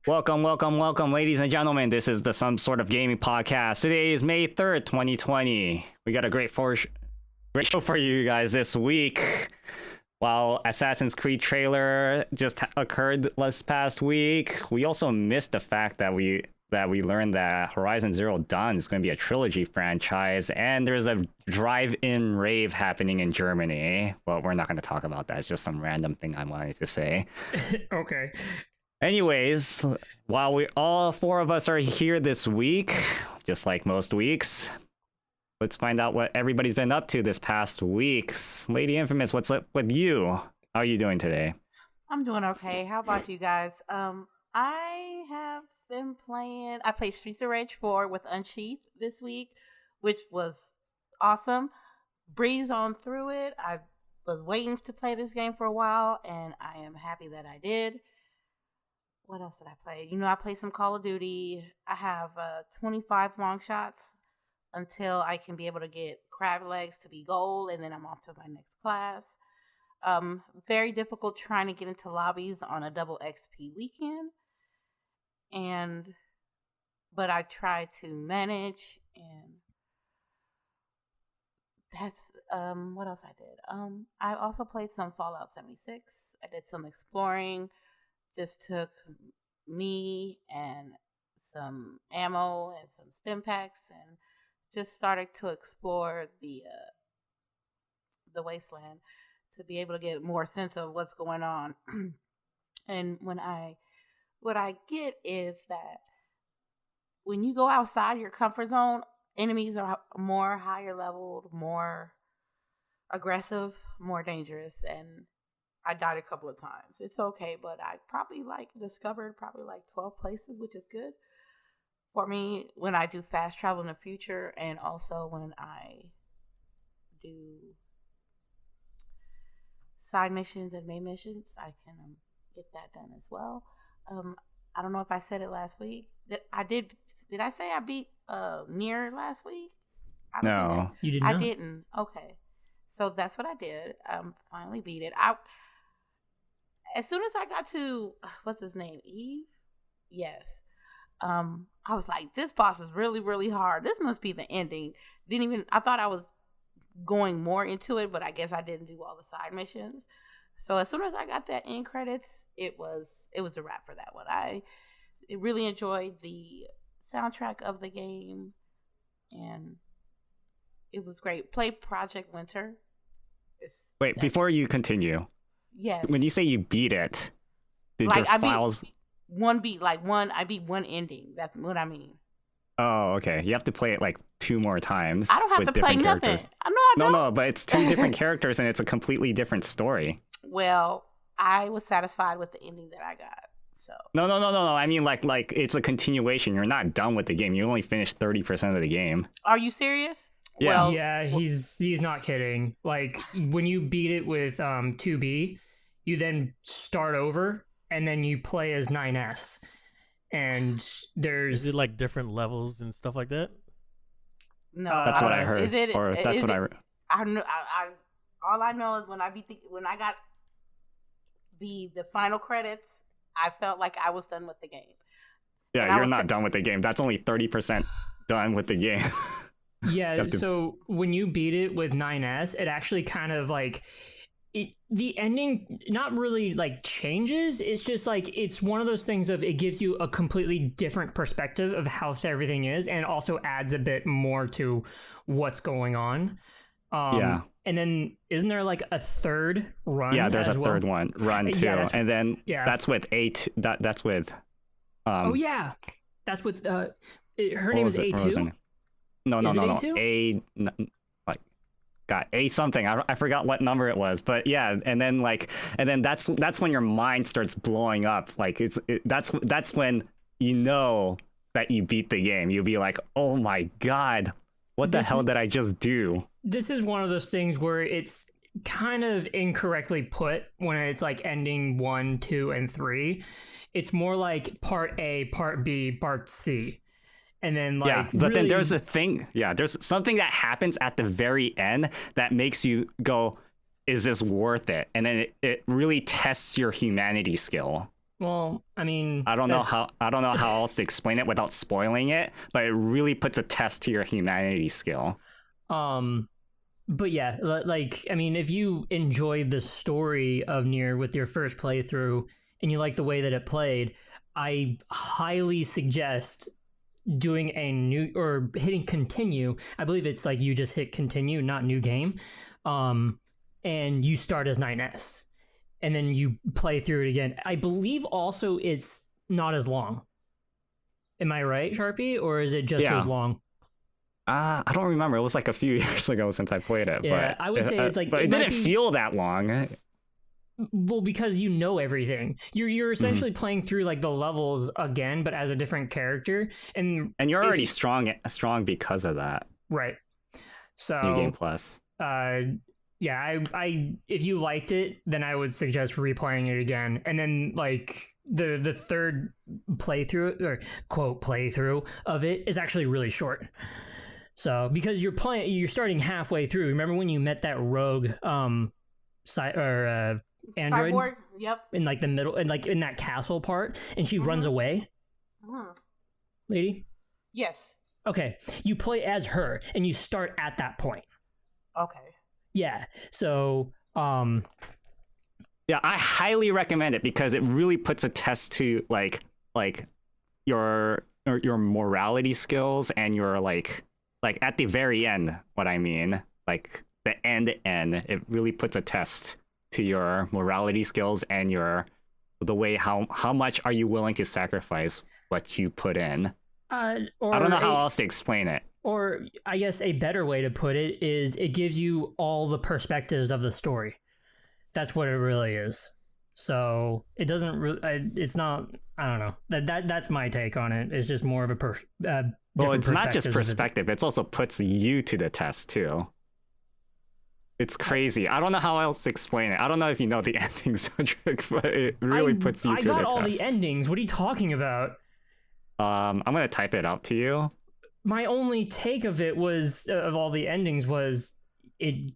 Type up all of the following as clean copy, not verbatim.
Welcome, ladies and gentlemen. This is the Some Sort of Gaming Podcast. Today is May 3rd, 2020. We got a great show for you guys this week. While Assassin's Creed trailer just occurred last past week, we also missed the fact that we learned that Horizon Zero Dawn is going to be a trilogy franchise, and there's a drive-in rave happening in Germany. Well, we're not going to talk about that. It's just some random thing I wanted to say. Okay. Anyways, while all four of us are here this week, just like most weeks, let's find out what everybody's been up to this past week. LadyInfamous, what's up with you? How are you doing today? I'm doing okay. How about you guys? I have been playing. I played Streets of Rage 4 with Unsheathed this week, which was awesome. Breezed on through it. I was waiting to play this game for a while, and I am happy that I did. What else did I play? I played some Call of Duty. I have 25 long shots until I can be able to get crab legs to be gold, and then I'm off to my next class. Very difficult trying to get into lobbies on a double XP weekend. But I try to manage, and that's what else I did. I also played some Fallout 76. I did some exploring. Just took me and some ammo and some stim packs and just started to explore the wasteland to be able to get more sense of what's going on. And what I get is that when you go outside your comfort zone, enemies are more higher leveled, more aggressive, more dangerous, and I died a couple of times. It's okay, but I probably discovered 12 places, which is good for me when I do fast travel in the future, and also when I do side missions and main missions, I can get that done as well. I don't know if I said it last week. Did I say I beat Nier last week? No, you didn't. I didn't. Okay, so that's what I did. Finally beat it. As soon as I got to what's his name, Eve? Yes. I was like, this boss is really, really hard. This must be the ending. I thought I was going more into it, but I guess I didn't do all the side missions. So as soon as I got that end credits, it was a wrap for that one. I really enjoyed the soundtrack of the game, and it was great. Play Project Winter. Wait, before you continue. Yes. When you say you beat it, did your files... I beat one ending. That's what I mean. Oh, okay. You have to play it 2 more times. I don't have to play nothing. Characters. I know I don't. No, but it's 2 different characters and it's a completely different story. Well, I was satisfied with the ending that I got. So. No. I mean, it's a continuation. You're not done with the game. You only finished 30% of the game. Are you serious? Yeah. Well, yeah, he's not kidding. When you beat it with 2B, you then start over and then you play as 9S. And there's is it different levels and stuff like that? No, that's what I heard. I know. All I know is when I got the final credits, I felt like I was done with the game. Yeah, you're not done with the game. That's only 30% done with the game. Yeah, so when you beat it with 9S, it actually kind of the ending not really changes. It's just it's one of those things of it gives you a completely different perspective of how everything is, and also adds a bit more to what's going on. Yeah. And then isn't there a third run? Yeah, there's a third run too. Yeah, and then that's with that's with oh yeah. That's with her name is A2. No. A2? A something. I forgot what number it was, but yeah, and then that's when your mind starts blowing up. That's when you know that you beat the game. You'll be like, oh my god, what the hell did I just do? This is one of those things where it's kind of incorrectly put when it's ending 1, 2, and 3. It's more like part A, part B, part C. And then but then there's a thing. Yeah, there's something that happens at the very end that makes you go, is this worth it? And then it really tests your humanity skill. Well, I mean, I don't know how else to explain it without spoiling it, but it really puts a test to your humanity skill. But yeah, like, I mean, if you enjoyed the story of Nier with your first playthrough and you like the way that it played, I highly suggest doing a new or hitting continue. I believe it's like you just hit continue, not new game. And you start as 9S and then you play through it again. I believe also it's not as long. Am I right, Sharpie? Or is it just as long? I don't remember. It was like a few years ago since I played it. Yeah, but I would say it's like... But it didn't feel that long. Well, because you know everything. You're essentially playing through like the levels again, but as a different character. And you're already strong because of that. Right. So... New Game Plus. Yeah, I if you liked it, then I would suggest replaying it again. And then like the third playthrough or quote playthrough of it is actually really short. So because you're starting halfway through. Remember when you met that rogue android? Cyborg? Yep. In like the middle and like in that castle part, and she runs away. Lady? Yes. Okay. You play as her and you start at that point. Okay. Yeah, so yeah, I highly recommend it because it really puts a test to like your morality skills and your like at the very end, what I mean, like the end, it really puts a test to your morality skills and the way how much are you willing to sacrifice what you put in. I don't know how else to explain it. Or I guess a better way to put it is it gives you all the perspectives of the story. That's what it really is. So it doesn't really, it's not, I don't know. That's my take on it. It's just more of a well, it's not just perspective. It also puts you to the test too. It's crazy. I don't know how else to explain it. I don't know if you know the endings, Zeldrick, but it really puts you to the test. I got all the endings. What are you talking about? I'm going to type it out to you. My only take of it was, of all the endings, was it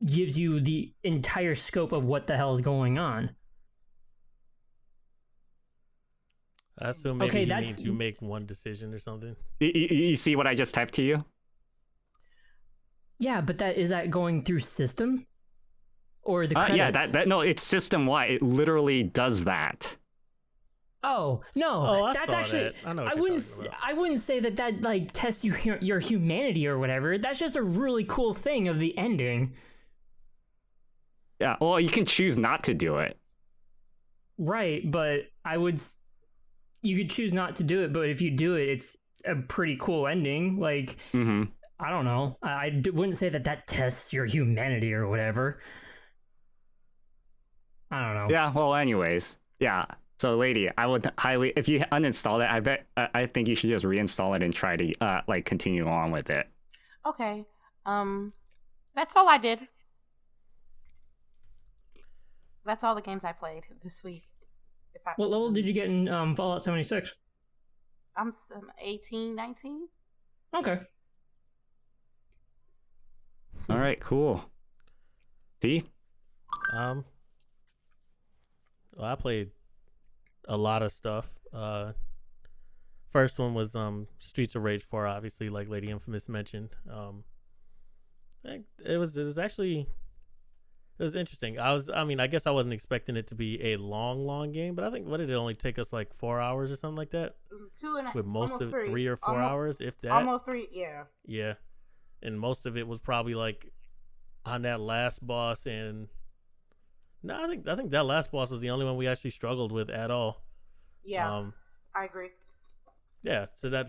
gives you the entire scope of what the hell is going on. So maybe you need to make one decision or something. You see what I just typed to you? Yeah, but is that going through system? Or the credits? Yeah, no, it's system-wide. It literally does that. Oh no! That's actually. That. I know what you're talking about. I wouldn't say that like tests your humanity or whatever. That's just a really cool thing of the ending. Yeah, well, you can choose not to do it. Right, but you could choose not to do it, but if you do it, it's a pretty cool ending. Like, I don't know. I wouldn't say that tests your humanity or whatever. I don't know. Yeah. Well, anyways, yeah. So, Lady, I would highly, if you uninstall it, I think you should just reinstall it and try to like continue on with it. Okay. That's all I did. That's all the games I played this week. What level did you get in Fallout 76? I'm 18, 19. Okay. All right, cool. D? Well, I played a lot of stuff. First one was Streets of Rage 4, obviously, like LadyInfamous mentioned. It was interesting. I guess I wasn't expecting it to be a long game, but I think, what did it only take us, like 4 hours or something like that? 2.5. With most of 3 or 4 hours, if that. Almost 3, yeah. Yeah. And most of it was probably like on that last boss, and no, I think that last boss was the only one we actually struggled with at all. Yeah, I agree. Yeah, so that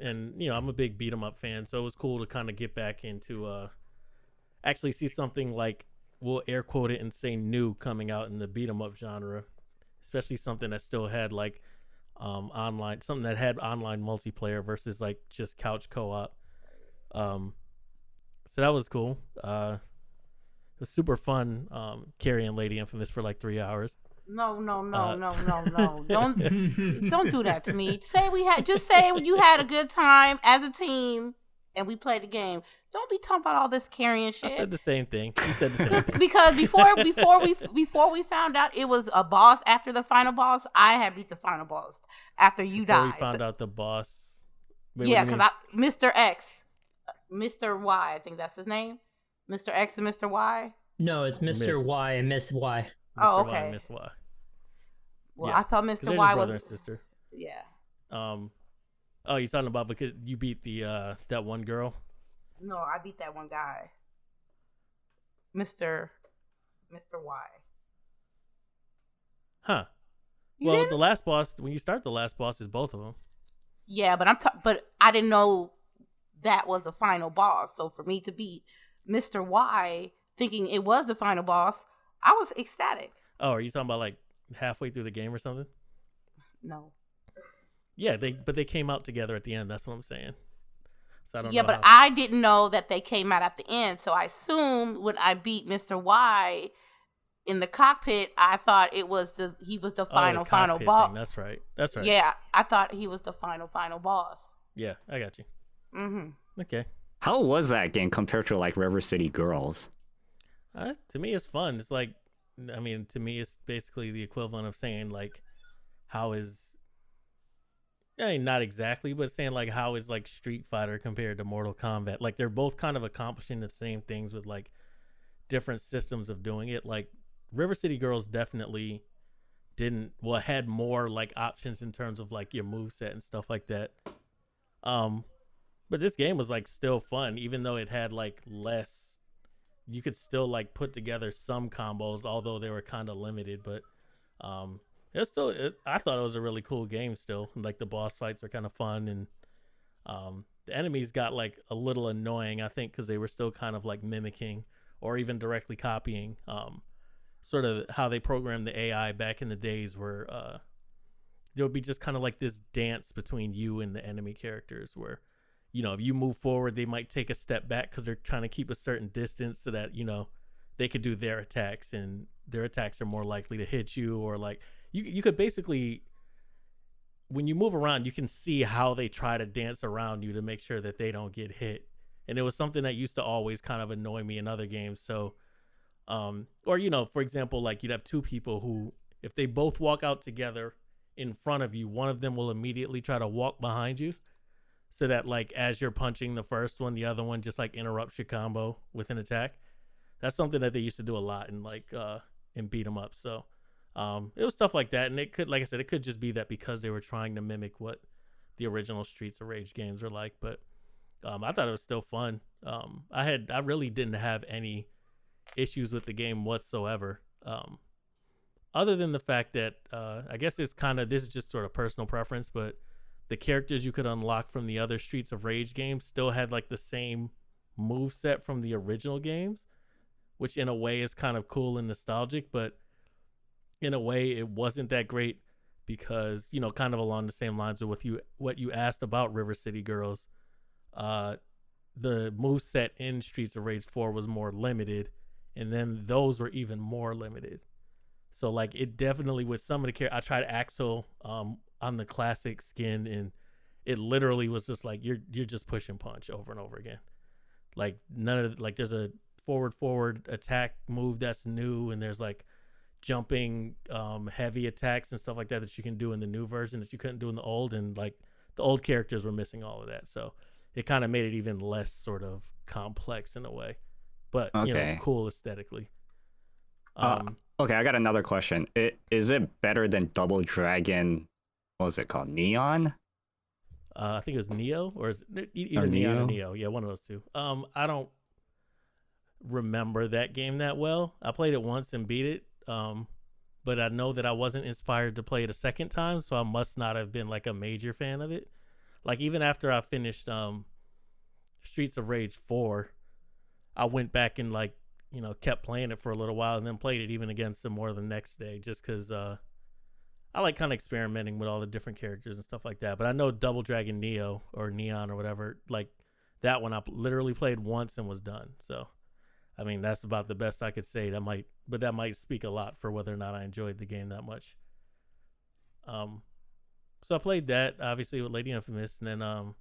and I'm a big beat 'em up fan, so it was cool to kind of get back into actually see something like, we'll air quote it and say new, coming out in the beat 'em up genre, especially something that still had like online, something that had online multiplayer versus like just couch co-op. So that was cool. It was super fun carrying LadyInfamous for like 3 hours. No. Don't do that to me. Just say you had a good time as a team and we played the game. Don't be talking about all this carrying shit. I said the same thing. You said the same thing. Because before we found out it was a boss after the final boss, I had beat the final boss after you Before died. we found out the boss. Wait, Yeah, because Mr. X, Mr. Y, I think that's his name. Mr. X and Mr. Y. No, it's Mr. Miss. Y and Miss Y. Mr. Oh, Y okay. and Miss Y. Well, Yeah. I thought 'Cause Mr. they're Y just brother was. and sister. Yeah. Oh, you're talking about because you beat the that one girl? No, I beat that one guy. Mr. Y. Huh. You Well, didn't? the last boss, when you start the last boss, is both of them. Yeah, but I didn't know that was the final boss. So for me to beat Mr. Y, thinking it was the final boss, I was ecstatic. Oh, are you talking about like halfway through the game or something? No. Yeah, they came out together at the end. That's what I'm saying. So I don't know. Yeah, but how... I didn't know that they came out at the end. So I assumed when I beat Mr. Y in the cockpit, I thought he was the final boss. That's right. That's right. Yeah, I thought he was the final boss. Yeah, I got you. Mm-hmm. Okay. How was that game compared to like River City Girls? To me, it's fun. It's like, I mean, to me, it's basically the equivalent of saying like, how is, I mean, not exactly, but saying like, how is like Street Fighter compared to Mortal Kombat? Like, they're both kind of accomplishing the same things with like different systems of doing it. Like, River City Girls definitely had more like options in terms of like your moveset and stuff like that. But this game was like still fun, even though it had like less. You could still like put together some combos, although they were kind of limited. But it's still. I thought it was a really cool game. Still, like the boss fights are kind of fun, and the enemies got like a little annoying. I think because they were still kind of like mimicking or even directly copying sort of how they programmed the AI back in the days, where there would be just kind of like this dance between you and the enemy characters, where, you know, if you move forward, they might take a step back because they're trying to keep a certain distance so that, you know, they could do their attacks, and their attacks are more likely to hit you. Or like you could basically, when you move around, you can see how they try to dance around you to make sure that they don't get hit. And it was something that used to always kind of annoy me in other games. So or, you know, for example, like you'd have two people who, if they both walk out together in front of you, one of them will immediately try to walk behind you, so that like as you're punching the first one, the other one just like interrupts your combo with an attack. That's something that they used to do a lot in like in beat 'em up. So it was stuff like that, and it could, like I said, it could just be that because they were trying to mimic what the original Streets of Rage games were like. But I thought it was still fun. I really didn't have any issues with the game whatsoever, other than the fact that I guess this is just sort of personal preference, but the characters you could unlock from the other Streets of Rage games still had like the same move set from the original games, which in a way is kind of cool and nostalgic, but in a way it wasn't that great because, you know, kind of along the same lines with what you asked about River City Girls, the move set in Streets of Rage 4 was more limited, and then those were even more limited. So like it definitely, with some of the characters, I tried Axel on the classic skin, and it literally was just like you're just pushing punch over and over again. Like none of like there's a forward attack move that's new, and there's like jumping heavy attacks and stuff like that you can do in the new version that you couldn't do in the old, and like the old characters were missing all of that. So it kind of made it even less sort of complex in a way, but you know, cool aesthetically. Okay, I got another question. Is it better than Double Dragon? What was it called? Neon? I think it was Neo, or is it either Or Neon Neo? or Neo? Yeah, one of those two. I don't remember that game that well. I played it once and beat it, but I know that I wasn't inspired to play it a second time, so I must not have been like a major fan of it. Like even after I finished Streets of Rage 4, I went back and like, you know, kept playing it for a little while, and then played it even again some more the next day, just because I like kind of experimenting with all the different characters and stuff like that. But I know Double Dragon Neo or Neon or whatever, like that one I literally played once and was done. So I mean, that's about the best I could say. That might speak a lot for whether or not I enjoyed the game that much. So I played that obviously with LadyInfamous, and then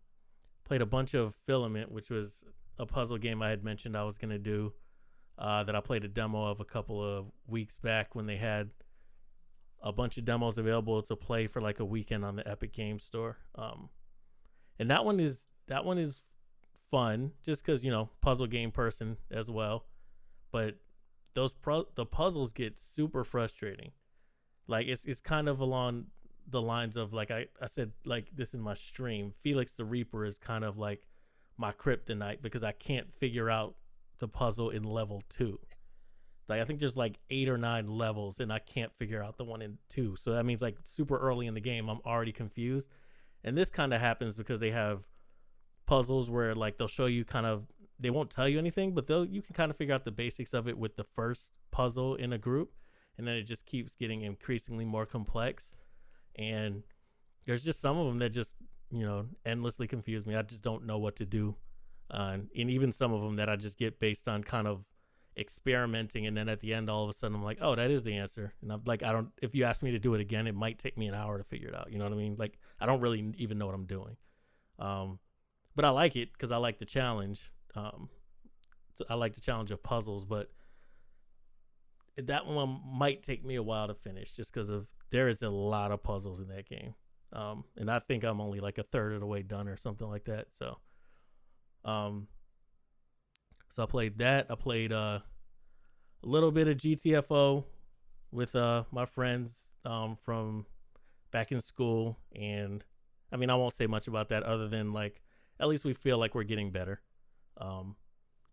played a bunch of Filament, which was a puzzle game I had mentioned I was gonna do, that I played a demo of a couple of weeks back when they had a bunch of demos available to play for like a weekend on the Epic Game Store. And that one is fun, just because, you know, puzzle game person as well. But the puzzles get super frustrating. Like it's kind of along the lines of, like I said, like this in my stream, Felix the Reaper is kind of like my kryptonite, because I can't figure out the puzzle in level 2. Like I think there's like 8 or 9 levels and I can't figure out the one in 2. So that means like super early in the game I'm already confused. And this kind of happens because they have puzzles where like they'll show you kind of, they won't tell you anything, but you can kind of figure out the basics of it with the first puzzle in a group, and then it just keeps getting increasingly more complex. And there's just some of them that just, you know, endlessly confuse me. I just don't know what to do. And even some of them that I just get based on kind of experimenting, and then at the end all of a sudden I'm like, oh, that is the answer. And I'm like, if you ask me to do it again, it might take me an hour to figure it out. You know what I mean? Like I don't really even know what I'm doing. But I like it because I like the challenge. So I like the challenge of puzzles, but that one might take me a while to finish just because there is a lot of puzzles in that game. And I think I'm only like a third of the way done or something like that. So I played that. I played a little bit of GTFO with my friends from back in school. And I mean, I won't say much about that other than like, at least we feel like we're getting better.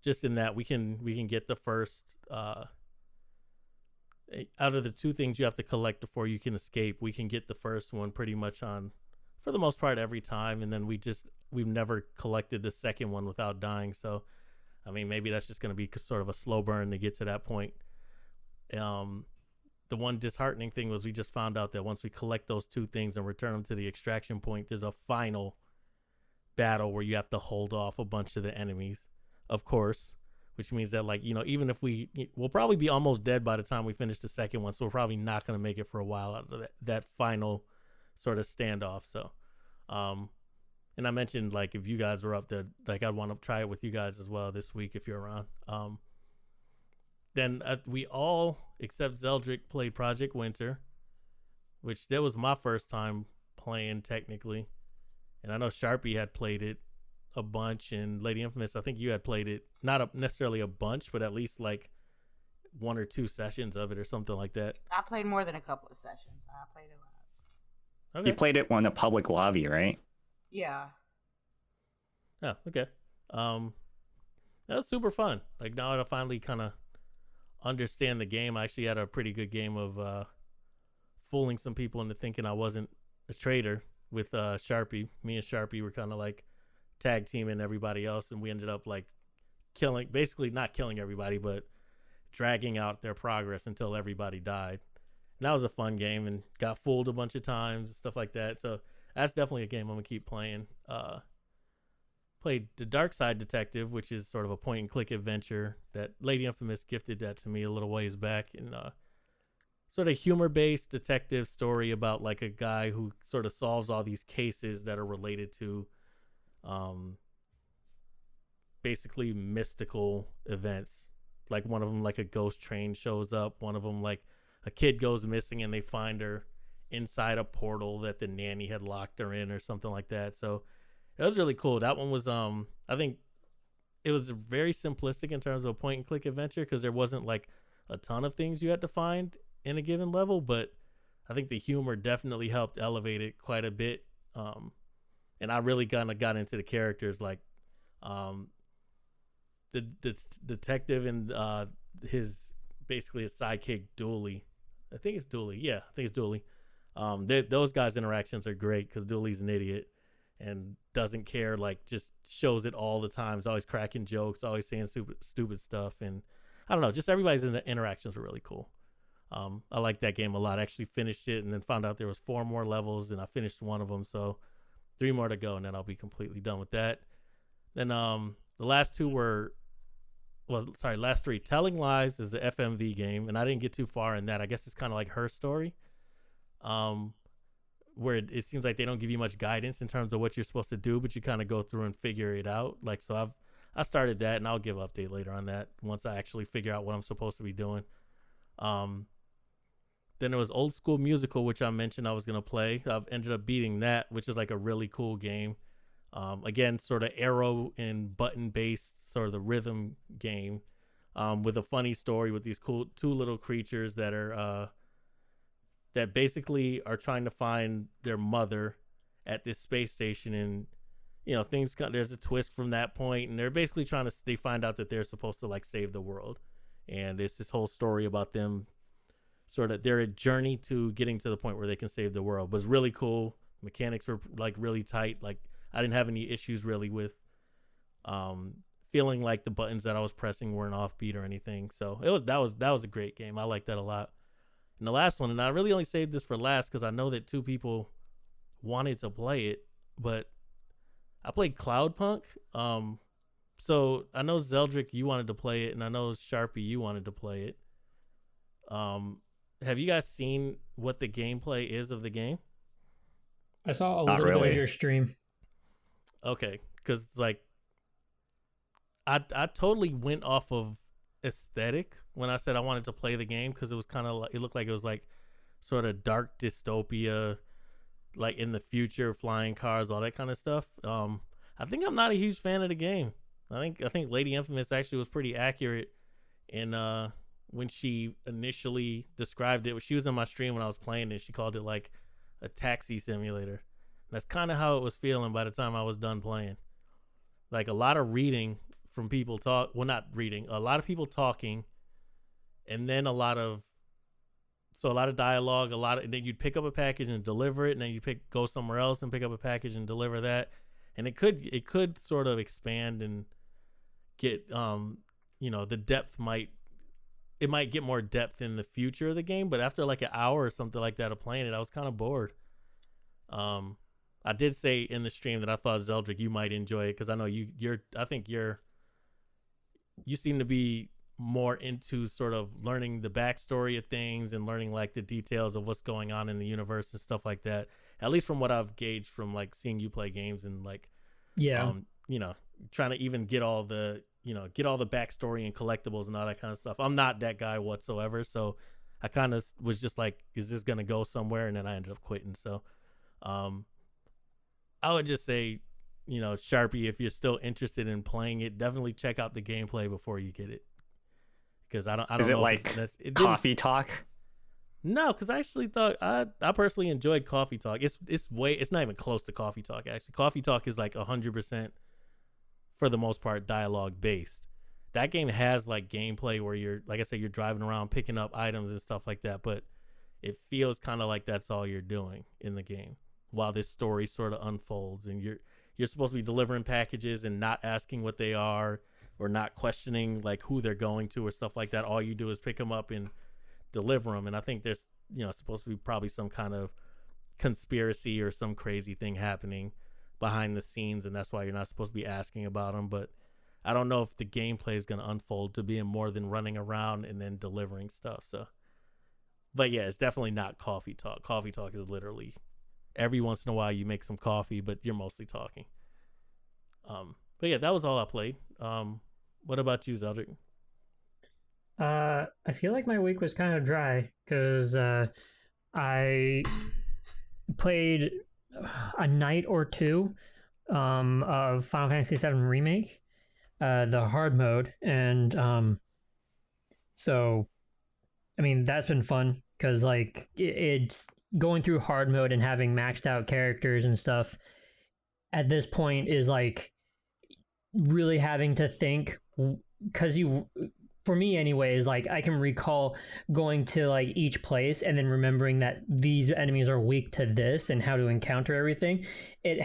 Just in that we can get the first out of the 2 things you have to collect before you can escape. We can get the first one pretty much on, for the most part, every time, and then we've never collected the second one without dying. So I mean, maybe that's just going to be sort of a slow burn to get to that point. The one disheartening thing was we just found out that once we collect those 2 things and return them to the extraction point, there's a final battle where you have to hold off a bunch of the enemies, of course, which means that, like, you know, even if we'll probably be almost dead by the time we finish the second one, so we're probably not going to make it for a while out of that final sort of standoff. So and I mentioned, like, if you guys were up there, like, I'd want to try it with you guys as well this week if you're around. Then we all except Zeldrick played Project Winter, which that was my first time playing technically. And I know Sharpie had played it a bunch, and LadyInfamous, I think you had played it, not necessarily a bunch, but at least like 1 or 2 sessions of it or something like that. I played more than a couple of sessions. I played a lot. Okay. You played it on a public lobby, right? Yeah. Oh, okay. That was super fun. Like, now that I finally kind of understand the game, I actually had a pretty good game of fooling some people into thinking I wasn't a traitor with Sharpie. Me and Sharpie were kind of like tag teaming everybody else, and we ended up like basically not killing everybody, but dragging out their progress until everybody died. And that was a fun game, and got fooled a bunch of times and stuff like that. So that's definitely a game I'm gonna keep playing. Played The Dark Side Detective, which is sort of a point and click adventure that LadyInfamous gifted that to me a little ways back, and sort of humor-based detective story about like a guy who sort of solves all these cases that are related to basically mystical events. Like one of them, like a ghost train shows up. One of them, like a kid goes missing and they find her inside a portal that the nanny had locked her in or something like that. So it was really cool. That one was I think it was very simplistic in terms of a point and click adventure, because there wasn't like a ton of things you had to find in a given level, but I think the humor definitely helped elevate it quite a bit. And I really kind of got into the characters, like the detective and his sidekick Dooley. I think it's Dooley. Yeah, I think it's Dooley. Those guys' interactions are great because Dooley's an idiot and doesn't care, like just shows it all the time. He's always cracking jokes, always saying stupid stuff. And I don't know, just everybody's interactions were really cool. I liked that game a lot. I actually finished it and then found out there was 4 more levels, and I finished one of them. So 3 more to go, and then I'll be completely done with that. Then the last 2 last 3. Telling Lies is the FMV game, and I didn't get too far in that. I guess it's kind of like Her Story, where it seems like they don't give you much guidance in terms of what you're supposed to do, but you kind of go through and figure it out. Like, so I started that, and I'll give an update later on that once I actually figure out what I'm supposed to be doing. Then there was Old School Musical, which I mentioned I was going to play. I've ended up beating that, which is like a really cool game. Again, sort of arrow and button-based, sort of the rhythm game, with a funny story with these cool two little creatures that are that basically are trying to find their mother at this space station, and there's a twist from that point, and they're basically they find out that they're supposed to like save the world, and it's this whole story about them. Sort of their journey to getting to the point where they can save the world was really cool. Mechanics were like really tight. Like I didn't have any issues really with feeling like the buttons that I was pressing weren't offbeat or anything. So that was a great game. I liked that a lot. And the last one, and I really only saved this for last because I know that 2 people wanted to play it, but I played Cloudpunk. So I know Zeldrick, you wanted to play it, and I know Sharpie, you wanted to play it. Have you guys seen what the gameplay is of the game? I saw a Not little bit really. of your stream. Okay, because like I totally went off of aesthetic when I said I wanted to play the game, because it was kind of like, it looked like it was like sort of dark dystopia, like in the future, flying cars, all that kind of stuff. I think I'm not a huge fan of the game. I think LadyInfamous actually was pretty accurate in when she initially described it. She was in my stream when I was playing it. She called it like a taxi simulator. And that's kind of how it was feeling by the time I was done playing. Like a lot of reading from people not reading, a lot of people talking, and then a lot of dialogue, and then you'd pick up a package and deliver it, and then you go somewhere else and pick up a package and deliver that. And it could sort of expand and get the depth might get more depth in the future of the game, but after like an hour or something like that of playing it, I was kind of bored. I did say in the stream that I thought, Zeldrick, you might enjoy it, because I know you seem to be more into sort of learning the backstory of things and learning like the details of what's going on in the universe and stuff like that. At least from what I've gauged from like seeing you play games and like, trying to even get all the backstory and collectibles and all that kind of stuff. I'm not that guy whatsoever. So I kind of was just like, is this going to go somewhere? And then I ended up quitting. So, I would just say, Sharpie, if you're still interested in playing it, definitely check out the gameplay before you get it. Because I don't Is it know like Coffee Talk? No, because I actually thought I personally enjoyed Coffee Talk. It's not even close to Coffee Talk, actually. Coffee Talk is like 100% for the most part dialogue based. That game has like gameplay where you're, like I said, you're driving around picking up items and stuff like that, but it feels kind of like that's all you're doing in the game while this story sort of unfolds, and you're supposed to be delivering packages and not asking what they are or not questioning like who they're going to or stuff like that. All you do is pick them up and deliver them. And I think there's supposed to be probably some kind of conspiracy or some crazy thing happening behind the scenes, and that's why you're not supposed to be asking about them. But I don't know if the gameplay is going to unfold to being more than running around and then delivering stuff. So, but yeah, it's definitely not Coffee Talk. Coffee Talk is literally every once in a while you make some coffee, but you're mostly talking. But yeah, that was all I played. What about you, Zeldrick? I feel like my week was kind of dry because I played a night or two of Final Fantasy VII Remake, the hard mode, and so I mean that's been fun because like it's going through hard mode and having maxed out characters and stuff at this point is like really having to think, because for me anyways, like I can recall going to like each place and then remembering that these enemies are weak to this and how to encounter everything. It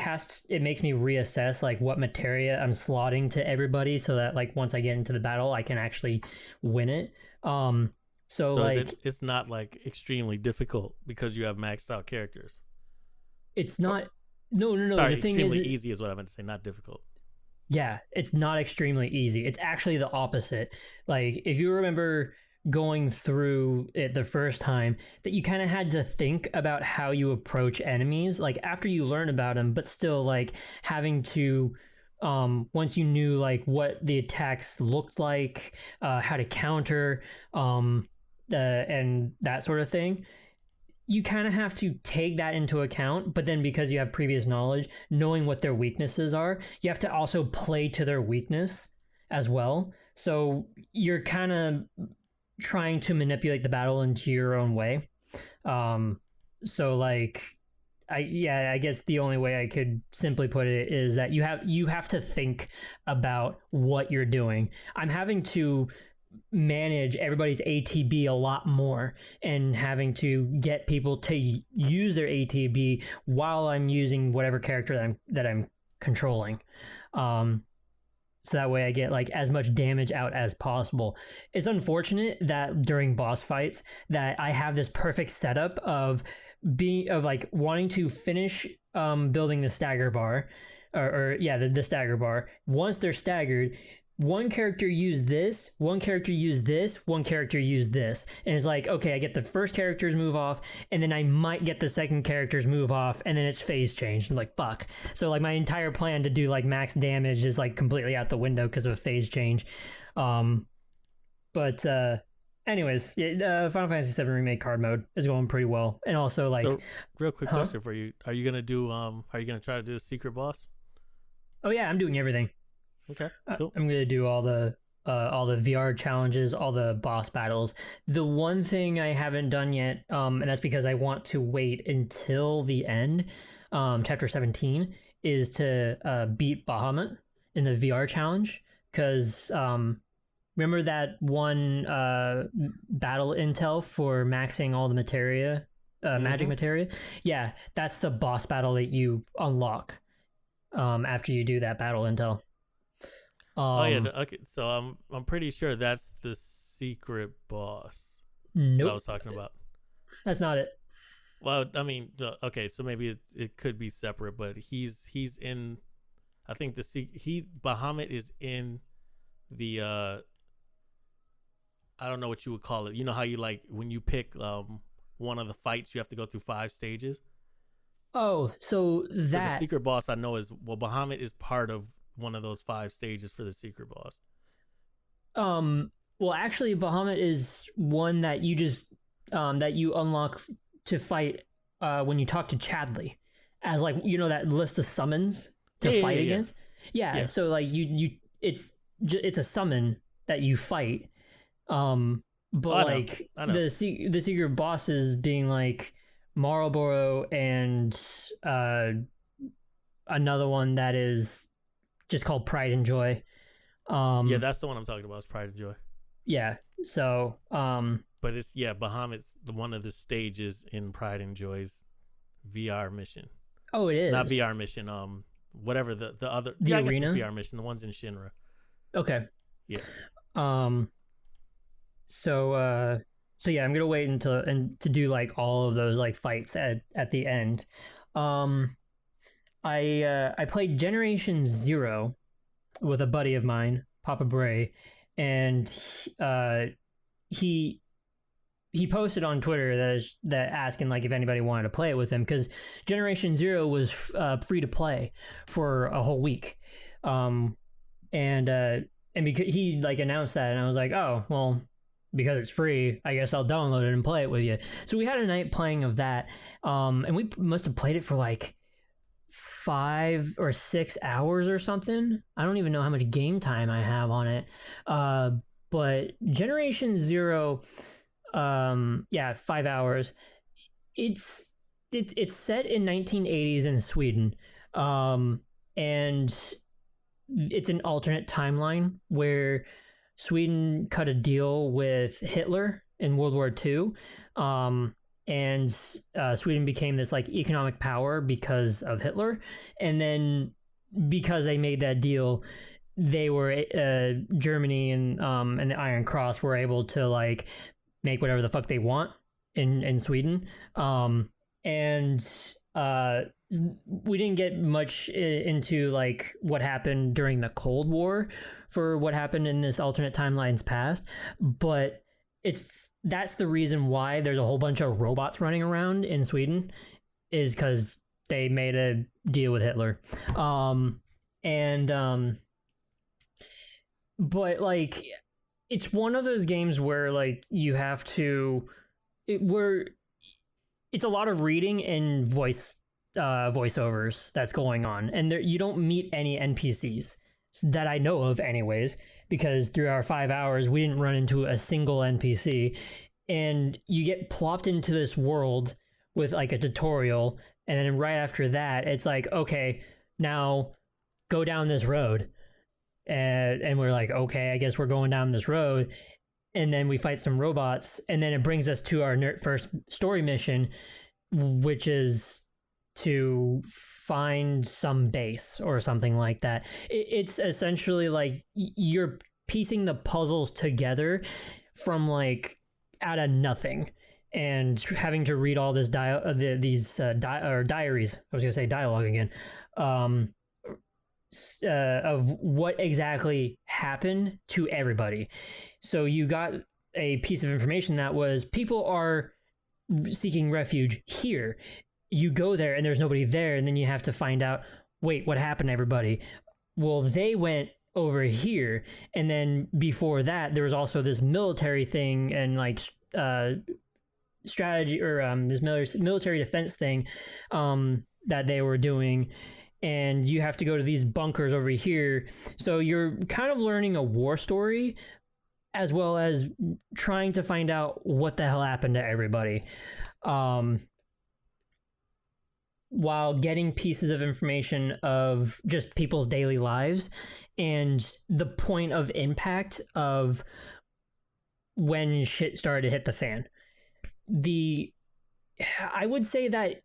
makes me reassess like what materia I'm slotting to everybody so that like once I get into the battle I can actually win it. So like it's not like extremely difficult because you have maxed out characters. It's not. No. Sorry, the thing extremely is, easy is what I meant to say, not difficult. Yeah, it's not extremely easy. It's actually the opposite. Like, if you remember going through it the first time, that you kind of had to think about how you approach enemies, like after you learn about them, but still like having to once you knew like what the attacks looked like, how to counter, and that sort of thing, you kind of have to take that into account. But then because you have previous knowledge, knowing what their weaknesses are, you have to also play to their weakness as well. So you're kind of trying to manipulate the battle into your own way. So like, I guess the only way I could simply put it is that you have to think about what you're doing. I'm having to manage everybody's ATB a lot more and having to get people to use their ATB while I'm using whatever character that I'm controlling. So that way I get like as much damage out as possible. It's unfortunate that during boss fights that I have this perfect setup of wanting to finish building the stagger bar, the stagger bar. Once they're staggered, one character use this, one character use this, one character use this. And it's like, okay, I get the first character's move off, and then I might get the second character's move off, and then it's phase changed. I'm like, fuck. So like my entire plan to do like max damage is like completely out the window because of a phase change. Anyways, Final Fantasy VII Remake card mode is going pretty well. And also like... So, real quick question for you. Are you going to try to do a secret boss? Oh yeah, I'm doing everything. Okay, cool. I'm gonna do all the VR challenges, all the boss battles. The one thing I haven't done yet, and that's because I want to wait until the end, chapter 17, is to beat Bahamut in the VR challenge. Because remember that one battle intel for maxing all the materia, magic materia? Yeah, that's the boss battle that you unlock after you do that battle intel. Okay. So I'm pretty sure that's the secret boss. Nope. I was talking about. That's not it. Well, I mean, okay, so maybe it could be separate, but he's in. I think Bahamut is in the. I don't know what you would call it. You know how you like when you pick one of the fights, you have to go through 5 stages. Oh, so the secret boss I know is Bahamut is part of one of those 5 stages for the secret boss. Well, actually, Bahamut is one that you just that you unlock to fight when you talk to Chadley, as like that list of summons to fight against. Yeah, so like it's a summon that you fight. But the secret bosses being like Marlboro and another one that is just called Pride and Joy. That's the one I'm talking about. Is Pride and Joy. Yeah. So. But it's Bahamut's one of the stages in Pride and Joy's VR mission. Oh, it is not VR mission. Whatever the other arena VR mission. The ones in Shinra. Okay. Yeah. So yeah, I'm gonna wait until to do like all of those like fights at the end. I played Generation Zero with a buddy of mine, Papa Bray, and he posted on Twitter that asking like if anybody wanted to play it with him, because Generation Zero was free to play for a whole week, and because he like announced that, and I was like, oh well, because it's free, I guess I'll download it and play it with you. So we had a night playing of that, and we must have played it for like 5 or 6 hours or something. I don't even know how much game time I have on it. But Generation Zero, 5 hours. It's set in 1980s in Sweden, and it's an alternate timeline where Sweden cut a deal with Hitler in World War II, and Sweden became this like economic power because of Hitler. And then because they made that deal, they were Germany and the Iron Cross were able to like make whatever the fuck they want in Sweden. We didn't get much into like what happened during the Cold War for what happened in this alternate timelines past, but that's the reason why there's a whole bunch of robots running around in Sweden, is because they made a deal with Hitler. And but like it's one of those games where like you have to where it's a lot of reading and voiceovers that's going on, and there, you don't meet any NPCs that I know of anyways, because through our 5 hours we didn't run into a single NPC. And you get plopped into this world with like a tutorial, and then right after that it's like, okay, now go down this road. And we're like, okay, I guess we're going down this road. And then we fight some robots, and then it brings us to our first story mission, which is to find some base or something like that. It's essentially like you're piecing the puzzles together from like out of nothing, and having to read all this diaries. I was gonna say dialogue again. Of what exactly happened to everybody. So you got a piece of information that was people are seeking refuge here. You go there and there's nobody there, and then you have to find out, wait, what happened to everybody? Well, they went over here, and then before that there was also this military thing and like strategy or this military defense thing that they were doing. And you have to go to these bunkers over here. So you're kind of learning a war story, as well as trying to find out what the hell happened to everybody, while getting pieces of information of just people's daily lives and the point of impact of when shit started to hit the fan. I would say that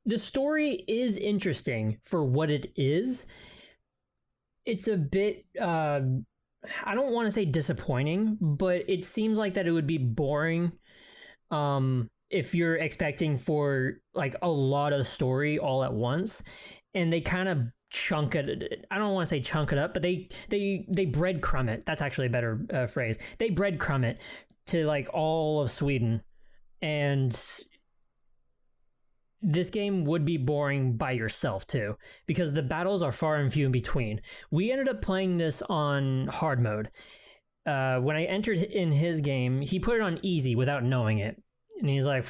the story is interesting for what it is. It's a bit, I don't want to say disappointing, but it seems like that it would be boring if you're expecting for like a lot of story all at once. And they kind of chunk it. I don't want to say chunk it up, but they breadcrumb it. That's actually a better phrase. They breadcrumb it to like all of Sweden. And this game would be boring by yourself too, because the battles are far and few in between. We ended up playing this on hard mode. When I entered in his game, he put it on easy without knowing it. And he's like,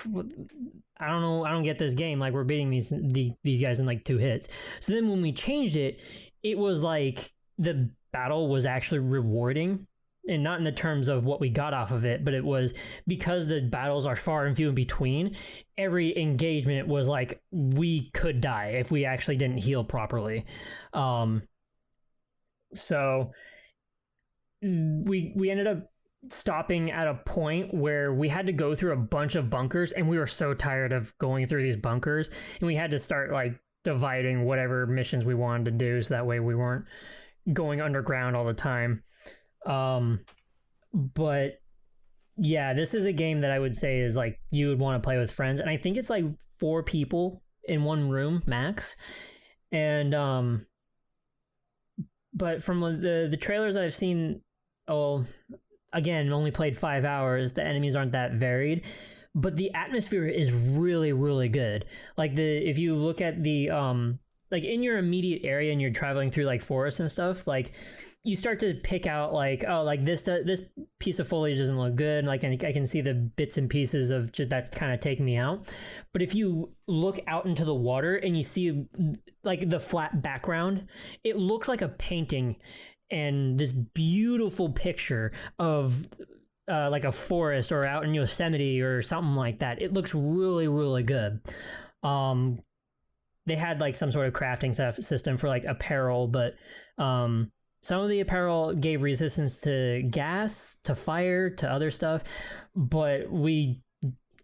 I don't know, I don't get this game. Like, we're beating these guys in like 2 hits. So then when we changed it, it was like the battle was actually rewarding. And not in the terms of what we got off of it, but it was because the battles are far and few in between. Every engagement was like we could die if we actually didn't heal properly. So we ended up stopping at a point where we had to go through a bunch of bunkers, and we were so tired of going through these bunkers, and we had to start like dividing whatever missions we wanted to do, so that way we weren't going underground all the time. But yeah, this is a game that I would say is like you would want to play with friends, and I think it's like 4 people in one room max. And but from the trailers that I've seen, again, only played 5 hours, the enemies aren't that varied, but the atmosphere is really, really good. Like if you look at the like in your immediate area and you're traveling through like forests and stuff, like you start to pick out like, oh, like this piece of foliage doesn't look good. And like I can see the bits and pieces of just that's kind of taking me out. But if you look out into the water and you see like the flat background, it looks like a painting and this beautiful picture of like a forest or out in Yosemite or something like that. It looks really, really good. They had like some sort of crafting system for like apparel, but some of the apparel gave resistance to gas, to fire, to other stuff. But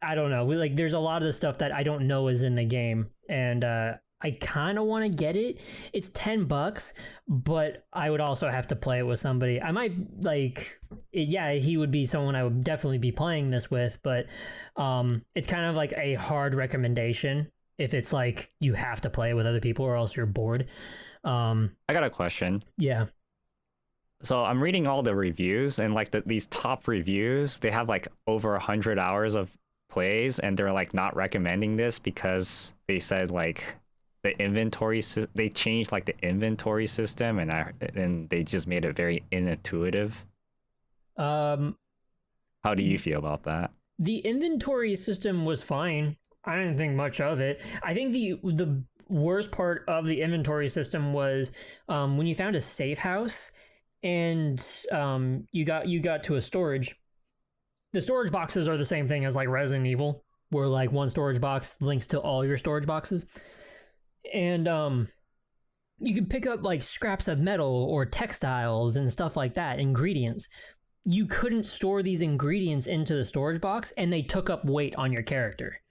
I don't know. There's a lot of the stuff that I don't know is in the game, and I kind of want to get it. It's $10, but I would also have to play it with somebody. I might he would be someone I would definitely be playing this with, but it's kind of like a hard recommendation if it's like you have to play it with other people or else you're bored. I got a question. Yeah. So I'm reading all the reviews, and like these top reviews, they have like over 100 hours of plays, and they're like not recommending this because they said like the inventory they changed like the inventory system, and they just made it very intuitive. Um, How do you feel about that? the inventory system was fine. I didn't think much of it. I think the worst part of the inventory system was when you found a safe house and you got to a storage. The storage boxes are the same thing as like Resident Evil, where like one storage box links to all your storage boxes. And you can pick up like scraps of metal or textiles and stuff like that, ingredients. You couldn't store these ingredients into the storage box, and they took up weight on your character.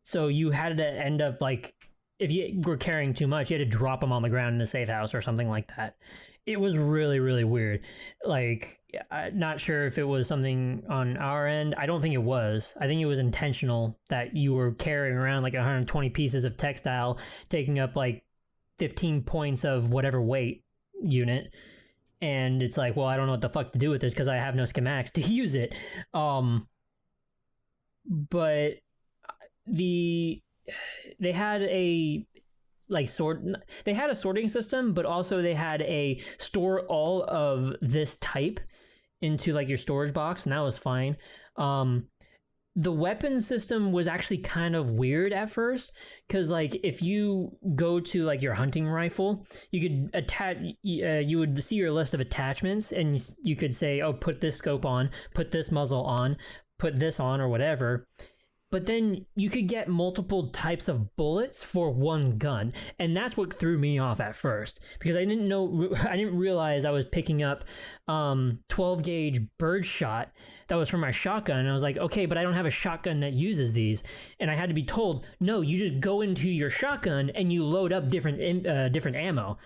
So you had to end up like, if you were carrying too much, you had to drop them on the ground in the safe house or something like that. It was really, really weird. Like, I'm not sure if it was something on our end. I don't think it was. I think it was intentional that you were carrying around like 120 pieces of textile, taking up like 15 points of whatever weight unit. And it's like, well, I don't know what the fuck to do with this because I have no schematics to use it. But they had a they had a sorting system, but also they had a store all of this type into like your storage box, and that was fine. The weapon system was actually kind of weird at first, because like if you go to like your hunting rifle, you could attach, you would see your list of attachments, and you could say, oh, put this scope on, put this muzzle on, put this on, or whatever. But then you could get multiple types of bullets for one gun, and that's what threw me off at first, because I didn't realize I was picking up 12 gauge birdshot that was for my shotgun, and I was like, okay, but I don't have a shotgun that uses these, and I had to be told, no, you just go into your shotgun and you load up different ammo.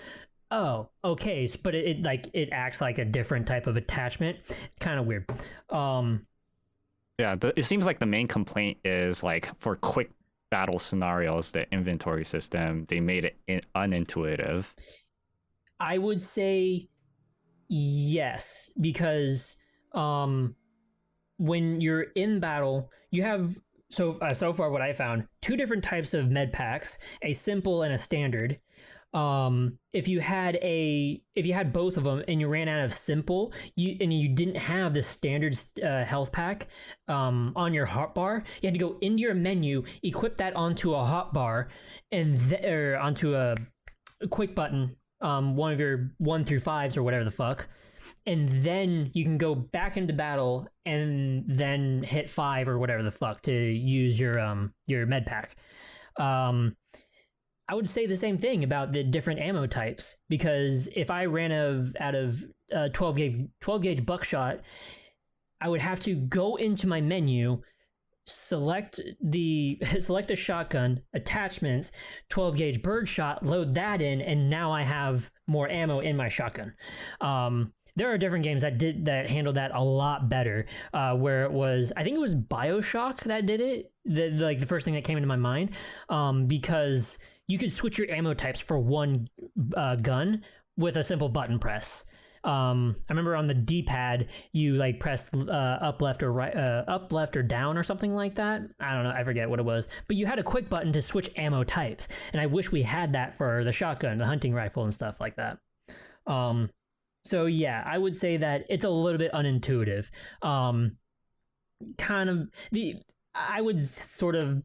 Oh, okay, but it acts like a different type of attachment. Kind of weird. Yeah, it seems like the main complaint is like for quick battle scenarios, the inventory system, they made it unintuitive. I would say yes, because when you're in battle, you have so far what I found, two different types of med packs, a simple and a standard. If you had both of them and you ran out of simple, you didn't have the standard health pack on your hotbar, you had to go into your menu, equip that onto a hotbar, or onto a quick button, one of your 1 through 5s or whatever the fuck, and then you can go back into battle and then hit 5 or whatever the fuck to use your med pack. I would say the same thing about the different ammo types, because if I ran out of 12 gauge buckshot, I would have to go into my menu, select the shotgun, attachments, 12 gauge birdshot, load that in, and now I have more ammo in my shotgun. There are different games that handled that a lot better, where it was, I think it was BioShock that did it, the first thing that came into my mind, because you could switch your ammo types for one gun with a simple button press. I remember on the D-pad, you like pressed up, left, or right, up, left, or down, or something like that. I don't know, I forget what it was. But you had a quick button to switch ammo types, and I wish we had that for the shotgun, the hunting rifle, and stuff like that. So yeah, I would say that it's a little bit unintuitive. I would sort of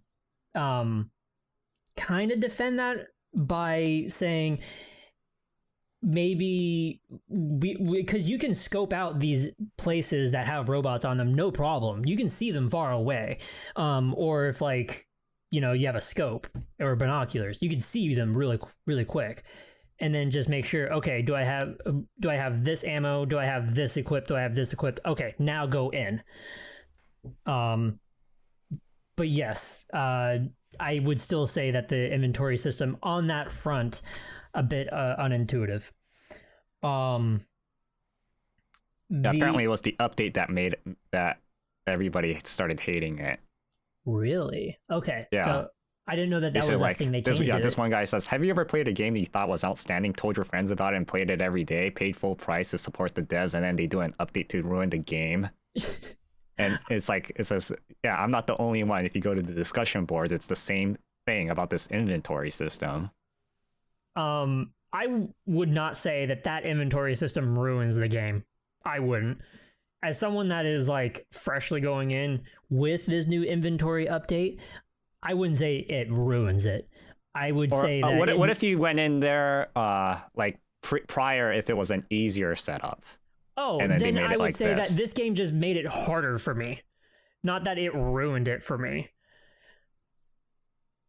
kind of defend that by saying maybe because you can scope out these places that have robots on them, no problem. You can see them far away, or if like you have a scope or binoculars, you can see them really, really quick. And then just make sure, okay, do I have this ammo? Do I have this equipped? Do I have this equipped? Okay, now go in. But yes, I would still say that the inventory system on that front a bit unintuitive. Apparently it was the update that made that everybody started hating it. Really? Okay. Yeah. So I didn't know that was a thing they changed. This one guy says, have you ever played a game that you thought was outstanding, told your friends about it, and played it every day, paid full price to support the devs, and then they do an update to ruin the game? And it's like, it says, yeah, I'm not the only one. If you go to the discussion boards, it's the same thing about this inventory system. I would not say that inventory system ruins the game. I wouldn't. As someone that is like freshly going in with this new inventory update, I wouldn't say it ruins it. I would say that. What if you went in there like prior if it was an easier setup? Oh, then I would say that this game just made it harder for me. Not that it ruined it for me.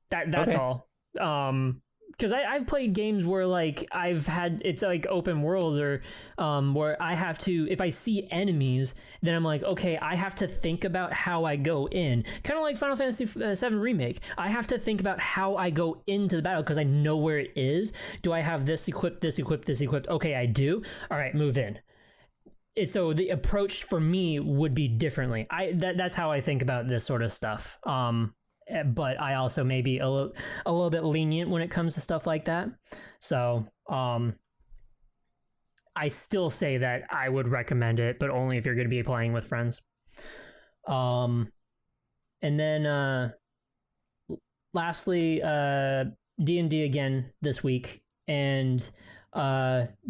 That's all. Because I've played games where like it's like open world or where I have to, if I see enemies, then I'm like, okay, I have to think about how I go in. Kind of like Final Fantasy VII Remake. I have to think about how I go into the battle because I know where it is. Do I have this equipped, this equipped, this equipped? Okay, I do. All right, move in. So the approach for me would be differently. That's how I think about this sort of stuff. But I also may be a little bit lenient when it comes to stuff like that. So I still say that I would recommend it, but only if you're going to be playing with friends. And then lastly, D&D again this week. And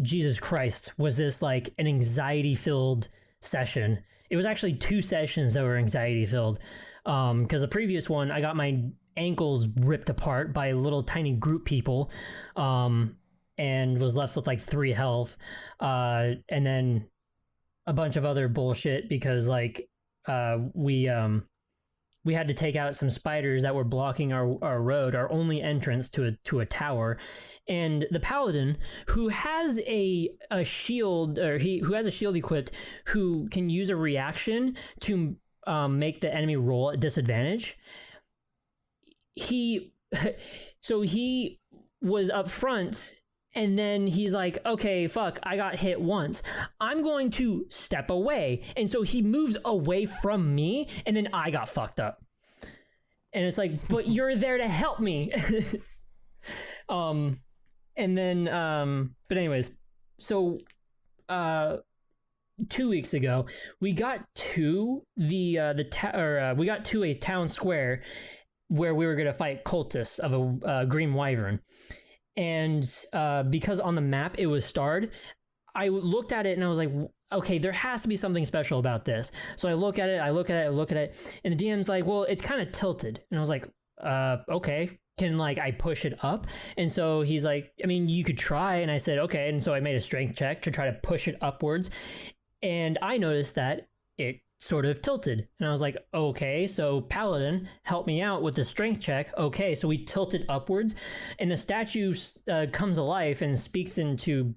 Jesus Christ, was this like an anxiety-filled session. It was actually 2 sessions that were anxiety-filled. Because the previous one, I got my ankles ripped apart by little tiny group people, and was left with like 3 health, and then a bunch of other bullshit because like we had to take out some spiders that were blocking our road, our only entrance to a tower. And the paladin, who has a shield, or who has a shield equipped, who can use a reaction to make the enemy roll at disadvantage. He was up front, and then he's like, okay, fuck, I got hit once. I'm going to step away. And so he moves away from me, and then I got fucked up. And it's like, but you're there to help me. And then, but anyways, so 2 weeks ago, we got to we got to a town square where we were gonna fight cultists of a green wyvern, and because on the map it was starred, I looked at it and I was like, okay, there has to be something special about this. So I look at it, and the DM's like, well, it's kind of tilted, and I was like, okay. Can like I push it up? And so he's like, I mean, you could try. And I said, okay. And so I made a strength check to try to push it upwards. And I noticed that it sort of tilted. And I was like, okay, so Paladin, help me out with the strength check. Okay, so we tilted upwards. And the statue comes alive and speaks into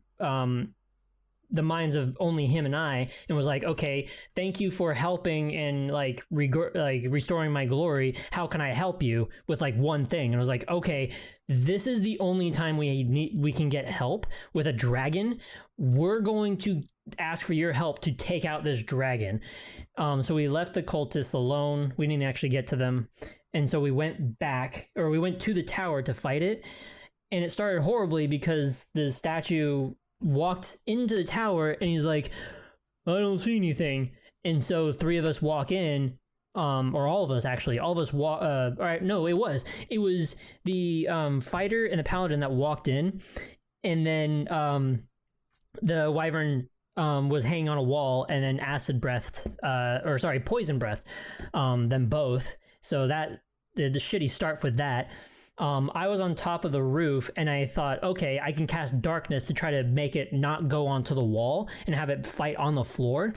the minds of only him and I, and was like, okay, thank you for helping and like restoring my glory. How can I help you with like one thing? And I was like, okay, this is the only time we can get help with a dragon. We're going to ask for your help to take out this dragon. So we left the cultists alone. We didn't actually get to them. And so we went to the tower to fight it. And it started horribly because the statue walked into the tower and he's like, I don't see anything. And so 3 of us walk in, or all of us actually, walk, all right, no, it was the fighter and the paladin that walked in, and then the wyvern was hanging on a wall, and then poison breathed them both. So that the shitty start with that. I was on top of the roof and I thought, okay, I can cast darkness to try to make it not go onto the wall and have it fight on the floor.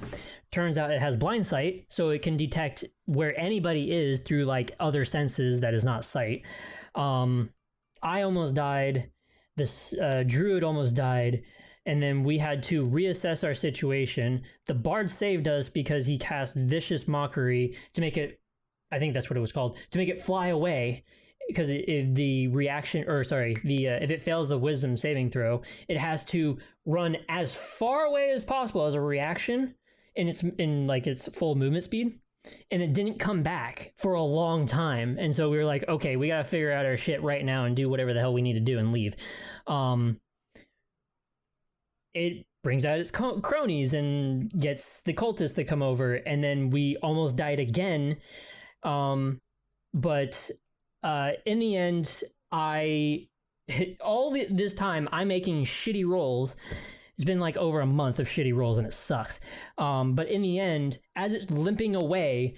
Turns out it has blind sight, so it can detect where anybody is through like other senses that is not sight. I almost died. This druid almost died. And then we had to reassess our situation. The bard saved us because he cast Vicious Mockery to make it, I think that's what it was called, to make it fly away. Because if it fails the wisdom saving throw, it has to run as far away as possible as a reaction in its full movement speed. And it didn't come back for a long time. And so we were like, okay, we got to figure out our shit right now and do whatever the hell we need to do and leave. It brings out its cronies and gets the cultists to come over. And then we almost died again. But in the end, I this time I'm making shitty rolls. It's been like over a month of shitty rolls and it sucks. But in the end, as it's limping away,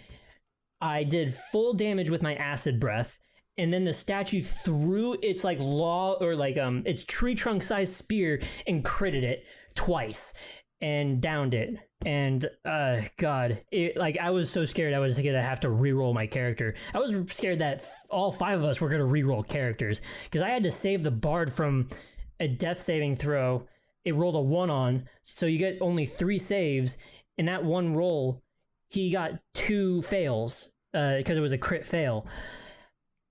I did full damage with my acid breath, and then the statue threw its like its tree trunk sized spear and critted it twice and downed it. And God, I was so scared I was gonna have to re-roll my character. I was scared that all 5 of us were gonna re-roll characters because I had to save the bard from a death saving throw. It rolled a 1 on, so you get only 3 saves. In that one roll, he got 2 fails because it was a crit fail.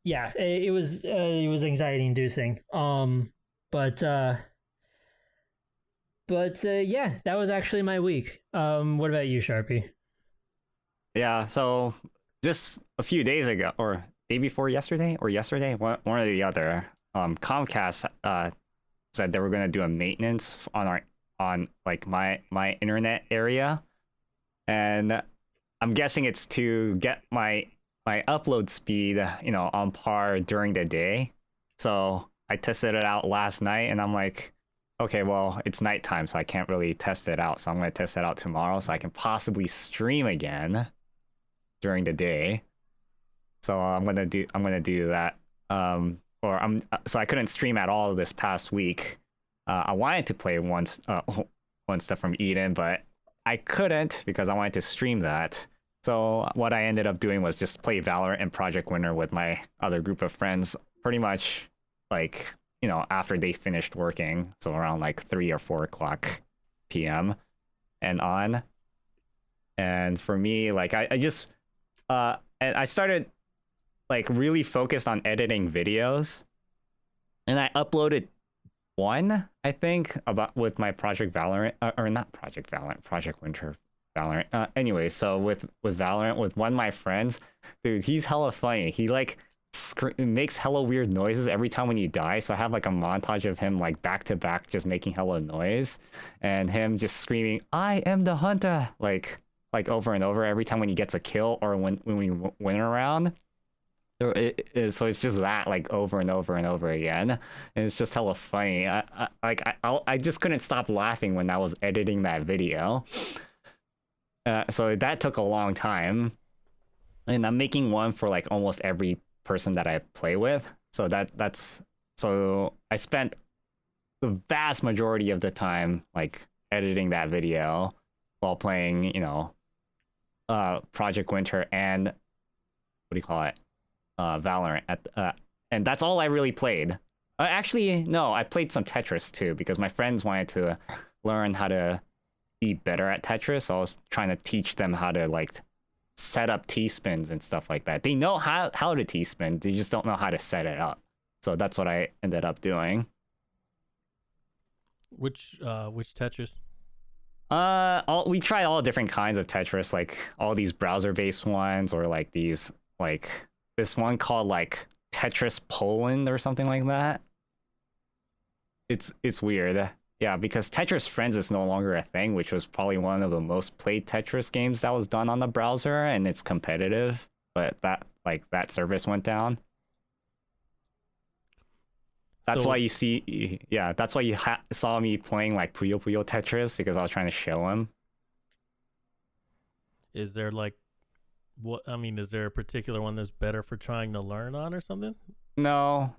Yeah, it was anxiety inducing. But yeah, that was actually my week. What about you, Sharpie? Yeah, so just a few days ago, or day before yesterday, one or the other, Comcast said they were going to do a maintenance on my internet area, and I'm guessing it's to get my upload speed, on par during the day. So I tested it out last night, and I'm like, okay, well, it's nighttime, so I can't really test it out. So I'm going to test it out tomorrow, so I can possibly stream again during the day. So I'm gonna do that. So I couldn't stream at all this past week. I wanted to play one stuff from Eden, but I couldn't because I wanted to stream that. So what I ended up doing was just play Valorant and Project Winter with my other group of friends, pretty much after they finished working, so around like 3 or 4 o'clock p.m. and on. And for me, I started really focused on editing videos, and I uploaded one, I think, with my Project Valorant, or not Project Valorant, Project Winter Valorant. Anyway, so with Valorant, with one of my friends, dude, he's hella funny. He makes hella weird noises every time when you die. So I have a montage of him back to back just making hella noise, and him just screaming, "I am the hunter!" like over and over every time when he gets a kill or when we win a round. So it's just that over and over and over again, and it's just hella funny. I just couldn't stop laughing when I was editing that video. So that took a long time, and I'm making one for almost every person that I play with. So so I spent the vast majority of the time editing that video while playing, Project Winter and Valorant and that's all I really played. Actually, no, I played some Tetris too because my friends wanted to learn how to be better at Tetris. So I was trying to teach them how to set up T-spins and stuff like that. They know how to T-spin, they just don't know how to set it up. So that's what I ended up doing. Which Tetris? We tried all different kinds of Tetris, all these browser-based ones, or these this one called Tetris Poland or something like that. It's weird. Yeah, because Tetris Friends is no longer a thing, which was probably one of the most played Tetris games that was done on the browser, and it's competitive, but that service went down. That's why you see, that's why you saw me playing Puyo Puyo Tetris, because I was trying to show him. Is there is there a particular one that's better for trying to learn on or something? No.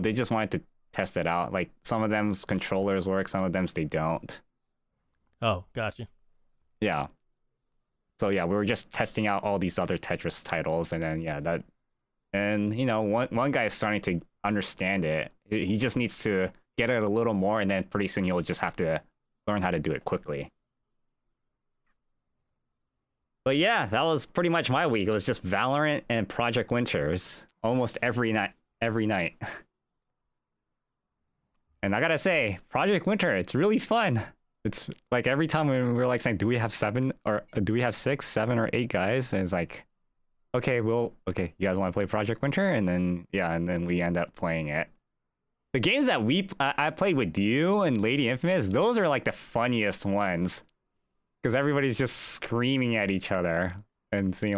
They just wanted to test it out. Some of them's controllers work, some of them's they don't. Oh, gotcha. Yeah. So yeah, we were just testing out all these other Tetris titles, and then one guy is starting to understand it. He just needs to get it a little more, and then pretty soon you'll just have to learn how to do it quickly. But yeah, that was pretty much my week. It was just Valorant and Project Winters almost every night. And I gotta say, Project Winter, it's really fun. It's every time we were saying, do we have 7 or do we have 6, 7 or 8 guys? And it's okay, you guys want to play Project Winter? And then we end up playing it. The games that I played with you and LadyInfamous, those are the funniest ones. Because everybody's just screaming at each other and saying,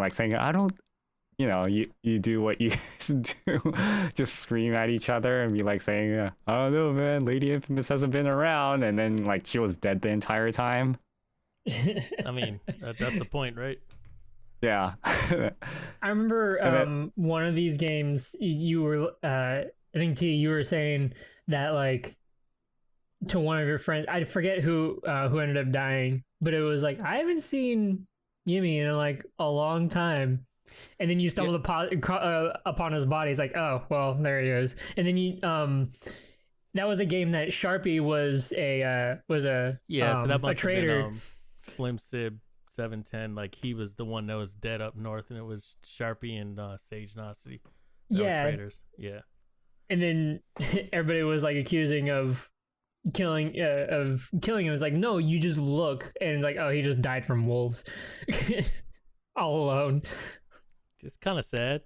you do what you guys do, just scream at each other and be like saying, I don't know, man, Lady Infamous hasn't been around, and then like she was dead the entire time. I mean, that's the point, right? Yeah. I remember one of these games you were I think T, you were saying that like to one of your friends, I forget who ended up dying, but it was like, I haven't seen Yumi in like a long time. And then you stumbled upon his body. It's like, oh, well, there he is. And then you that was a game that Sharpie was a so that must a traitor. Have been, Flim Sib 710, like he was the one that was dead up north, and it was Sharpie and Sage Nosity. Traitors. Yeah. And then everybody was like accusing of killing him. It's like, no, you just look, and it's like, oh, he just died from wolves. All alone. It's kind of sad.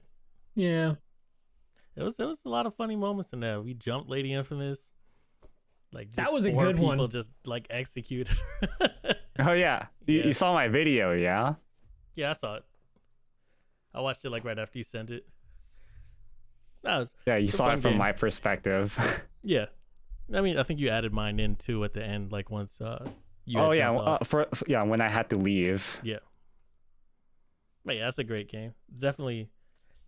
Yeah. There was a lot of funny moments in there. We jumped Lady Infamous. Like just that was a four good people one. Just like executed. Oh yeah. You saw my video, yeah? Yeah, I saw it. I watched it like right after you sent it. Yeah, you saw it from my perspective. Yeah. I mean, I think you added mine in too at the end, like once you. Oh yeah, when I had to leave. Yeah. But yeah, that's a great game. Definitely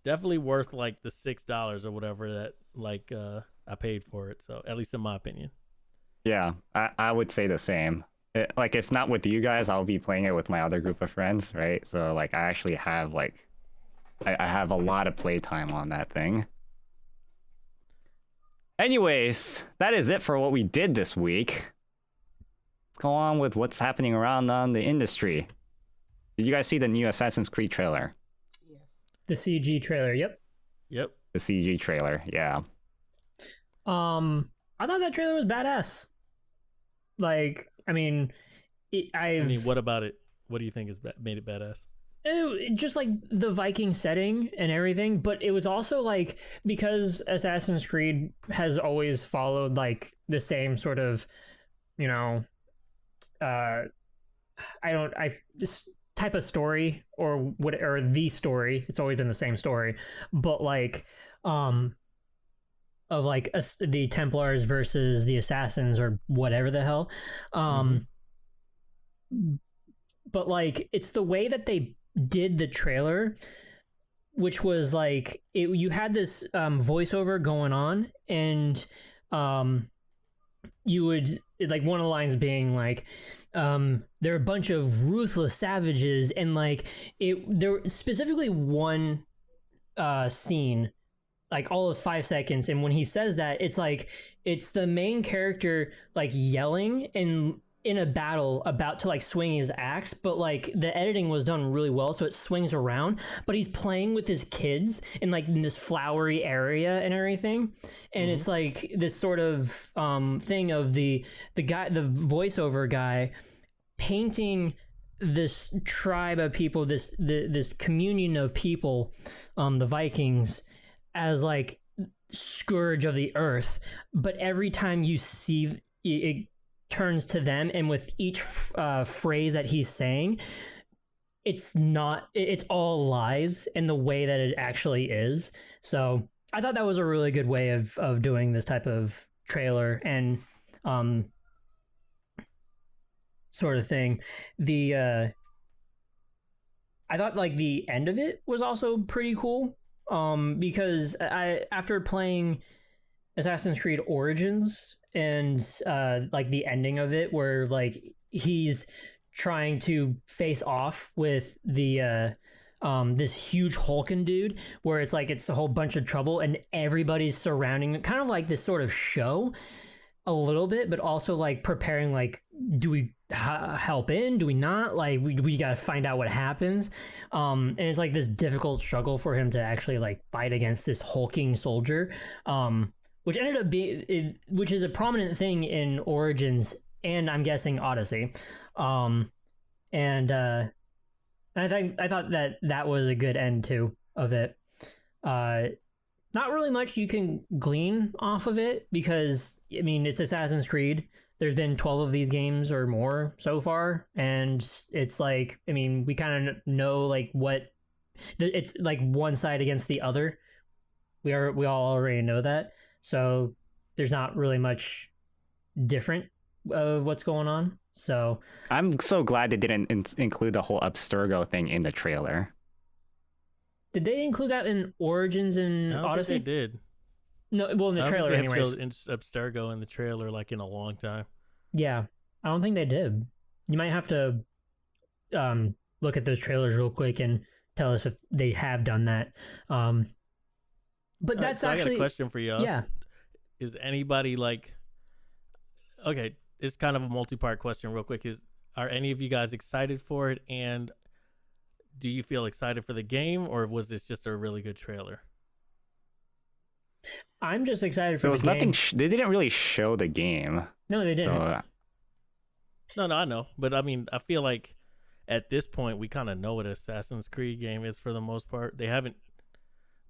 worth like the $6 or whatever that like I paid for it. So at least in my opinion. Yeah, I would say the same. Like if not with you guys, I'll be playing it with my other group of friends, right? So like I actually have like I have a lot of playtime on that thing. Anyways, that is it for what we did this week. Let's go on with what's happening around the industry. Did you guys see the new Assassin's Creed trailer? Yes. The CG trailer, yep. Yep. The CG trailer, yeah. I thought that trailer was badass. Like, I mean, what about it? What do you think made it badass? Just like the Viking setting and everything, but it was also like, because Assassin's Creed has always followed like the same sort of, this type of story or the story. It's always been the same story, but like, of like the Templars versus the Assassins or whatever the hell. But like, it's the way that they did the trailer, which was like, you had this voiceover going on, and you would, like, one of the lines being like, they're a bunch of ruthless savages, and like there specifically one scene, like all of 5 seconds, and when he says that, it's like it's the main character like yelling and in a battle about to like swing his axe, but like the editing was done really well, so it swings around, but he's playing with his kids in like in this flowery area and everything, and it's like this sort of thing of the voiceover guy painting this tribe of people, this communion of people, the Vikings, as like scourge of the earth, but every time you see it turns to them, and with each phrase that he's saying, it's all lies in the way that it actually is. So I thought that was a really good way of doing this type of trailer and sort of thing. I thought like the end of it was also pretty cool, because after playing Assassin's Creed Origins and like the ending of it, where like he's trying to face off with the this huge hulking dude, where it's like it's a whole bunch of trouble and everybody's surrounding, kind of like this sort of show a little bit, but also like preparing, like, do we help in, do we not, like we gotta find out what happens, and it's like this difficult struggle for him to actually like fight against this hulking soldier, which ended up being, which is a prominent thing in Origins and I'm guessing Odyssey, and I thought that was a good end too of it. Not really much you can glean off of it, because I mean it's Assassin's Creed. There's been 12 of these games or more so far, and it's like, I mean, we kind of know like what it's like one side against the other. We all already know that, so there's not really much different of what's going on. So I'm so glad they didn't include the whole Abstergo thing in the trailer. did they include that in Origins and I don't Odyssey? think they did. No, well, in the trailer anyways. Abstergo in the trailer like in a long time. Yeah, I don't think they did. You might have to look at those trailers real quick and tell us if they have done that. But that's so actually I got a question for you. Yeah. Is anybody like? Okay, it's kind of a multi-part question, real quick. Are any of you guys excited for it? And do you feel excited for the game, or was this just a really good trailer? I'm just excited for There was the nothing. game. They didn't really show the game. No, they didn't. So No, I know, but I mean, I feel like at this point we kind of know what Assassin's Creed game is for the most part. They haven't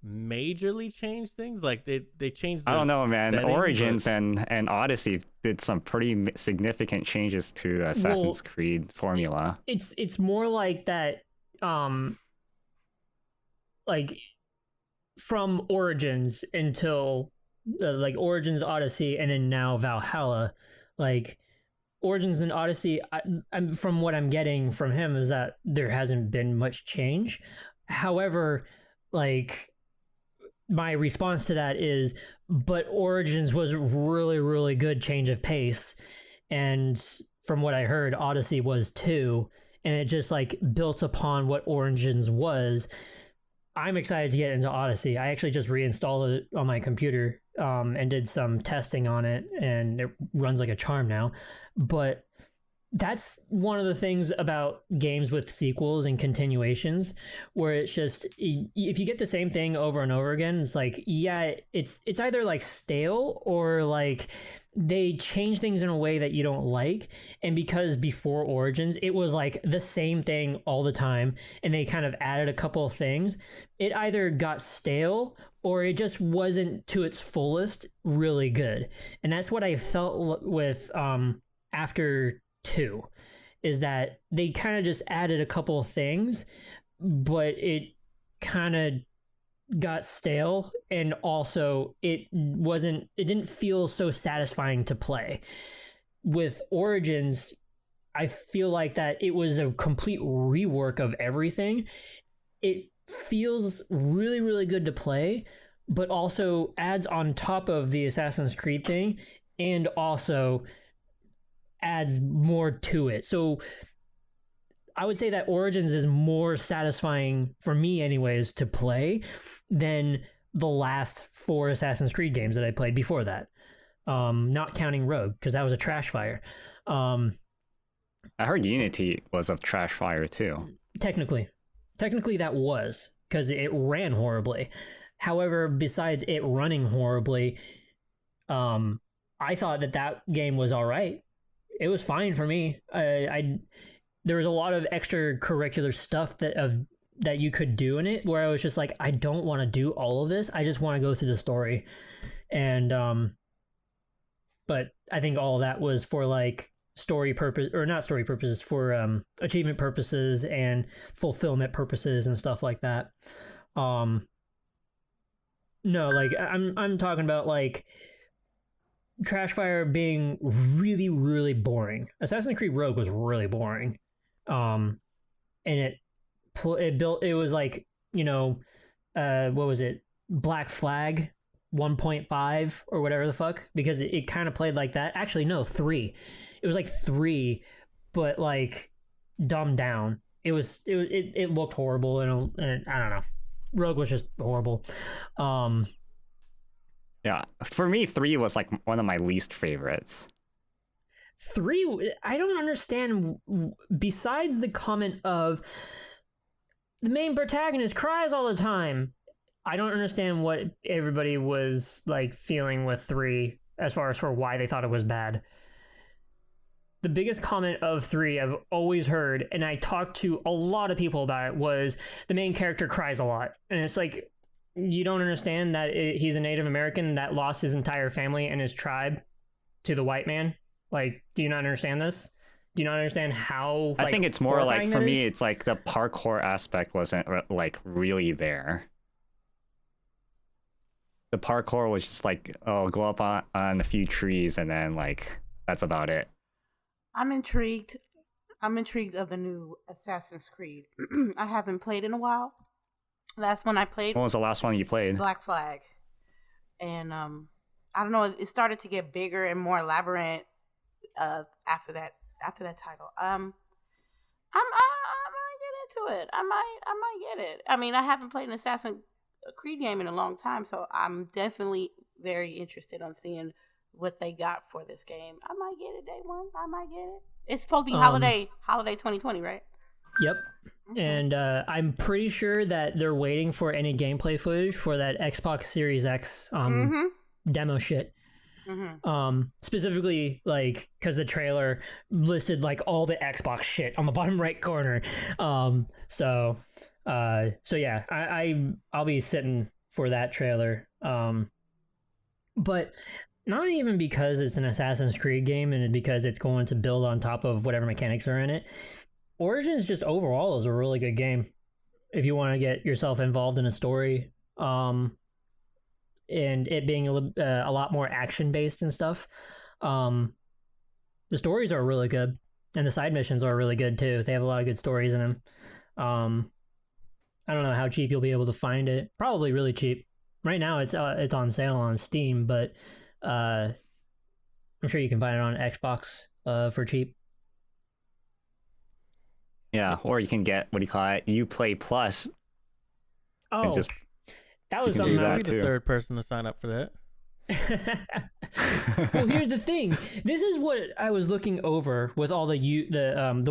majorly changed things. Like they changed. I don't know, man. setting, Origins and Odyssey did some pretty significant changes to the Assassin's Creed formula. It's more like that. Like from Origins until like Origins, Odyssey, and then now Valhalla. Like Origins and Odyssey, I'm from what I'm getting from him is that there hasn't been much change. However, like my response to that is, but Origins was really, really good change of pace. And from what I heard, Odyssey was too. And it just like built upon what Origins was. I'm excited to get into Odyssey. I actually just reinstalled it on my computer and did some testing on it, and it runs like a charm now. But that's one of the things about games with sequels and continuations, where it's just, if you get the same thing over and over again, it's like, yeah, it's either like stale or like they change things in a way that you don't like. And because before Origins it was like the same thing all the time and they kind of added a couple of things, it either got stale or it just wasn't to its fullest really good. And that's what I felt with after 2, is that they kind of just added a couple of things, but it kind of got stale, and also it didn't feel so satisfying to play. With Origins, I feel like that it was a complete rework of everything. It feels really, really good to play, but also adds on top of the Assassin's Creed thing, and also adds more to it. So I would say that Origins is more satisfying for me anyways to play than the last 4 Assassin's Creed games that I played before that. Not counting Rogue, because that was a trash fire. I heard Unity was a trash fire too. Technically that was, because it ran horribly. However, besides it running horribly, I thought that game was all right. It was fine for me. There was a lot of extracurricular stuff that you could do in it, where I was just like, I don't want to do all of this. I just want to go through the story. And but I think all of that was for like story purpose, or not story purposes, for achievement purposes and fulfillment purposes and stuff like that. No, like I'm talking about like Trashfire being really, really boring. Assassin's Creed Rogue was really boring. And it was like, what was it? Black Flag 1.5 or whatever the fuck, because it kind of played like that. Actually, no, 3. It was like 3, but like dumbed down. It looked horrible, and I don't know. Rogue was just horrible. Yeah, for me, 3 was like one of my least favorites. 3, I don't understand. Besides the comment of the main protagonist cries all the time, I don't understand what everybody was like feeling with 3 as far as for why they thought it was bad. The biggest comment of 3 I've always heard, and I talked to a lot of people about it, was the main character cries a lot. And it's like, you don't understand that he's a Native American that lost his entire family and his tribe to the white man? Like, do you not understand this? Do you not understand how? I think it's more like, horrifying for that me, is? it's like the parkour aspect wasn't like really there. The parkour was just like, oh, go up on a few trees and then like that's about it. I'm intrigued. I'm intrigued of the new Assassin's Creed. I haven't played in a while. Last one I played When was the last one you played? Black Flag, and I don't know. It started to get bigger and more elaborate after that title. I might get into it. I might get it. I mean, I haven't played an Assassin's Creed game in a long time, so I'm definitely very interested on seeing what they got for this game. I might get it day one. I might get it. It's supposed to be holiday 2020, right? Yep. And I'm pretty sure that they're waiting for any gameplay footage for that Xbox Series X demo shit. Specifically, like, because the trailer listed like all the Xbox shit on the bottom right corner. So yeah, I'll be sitting for that trailer. But not even because it's an Assassin's Creed game and because it's going to build on top of whatever mechanics are in it. Origins just overall is a really good game if you want to get yourself involved in a story, and it being a lot more action based and stuff. The stories are really good, and the side missions are really good too. They have a lot of good stories in them. I don't know how cheap you'll be able to find it. Probably really cheap. Right now it's on sale on Steam, but I'm sure you can find it on Xbox for cheap. Yeah, or you can get, what do you call it? Uplay Plus. Oh, just, that was you can something. do I'll that be too. the third person to sign up for that. Well, here's the thing. This is what I was looking over with all the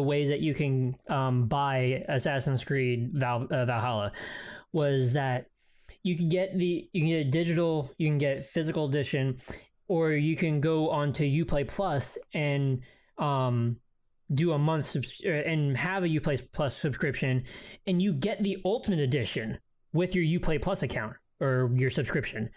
ways that you can buy Assassin's Creed Valhalla, was that you can get a digital, you can get physical edition, or you can go onto Uplay Plus and do a month and have a Uplay Plus subscription, and you get the Ultimate Edition with your Uplay Plus account or your subscription.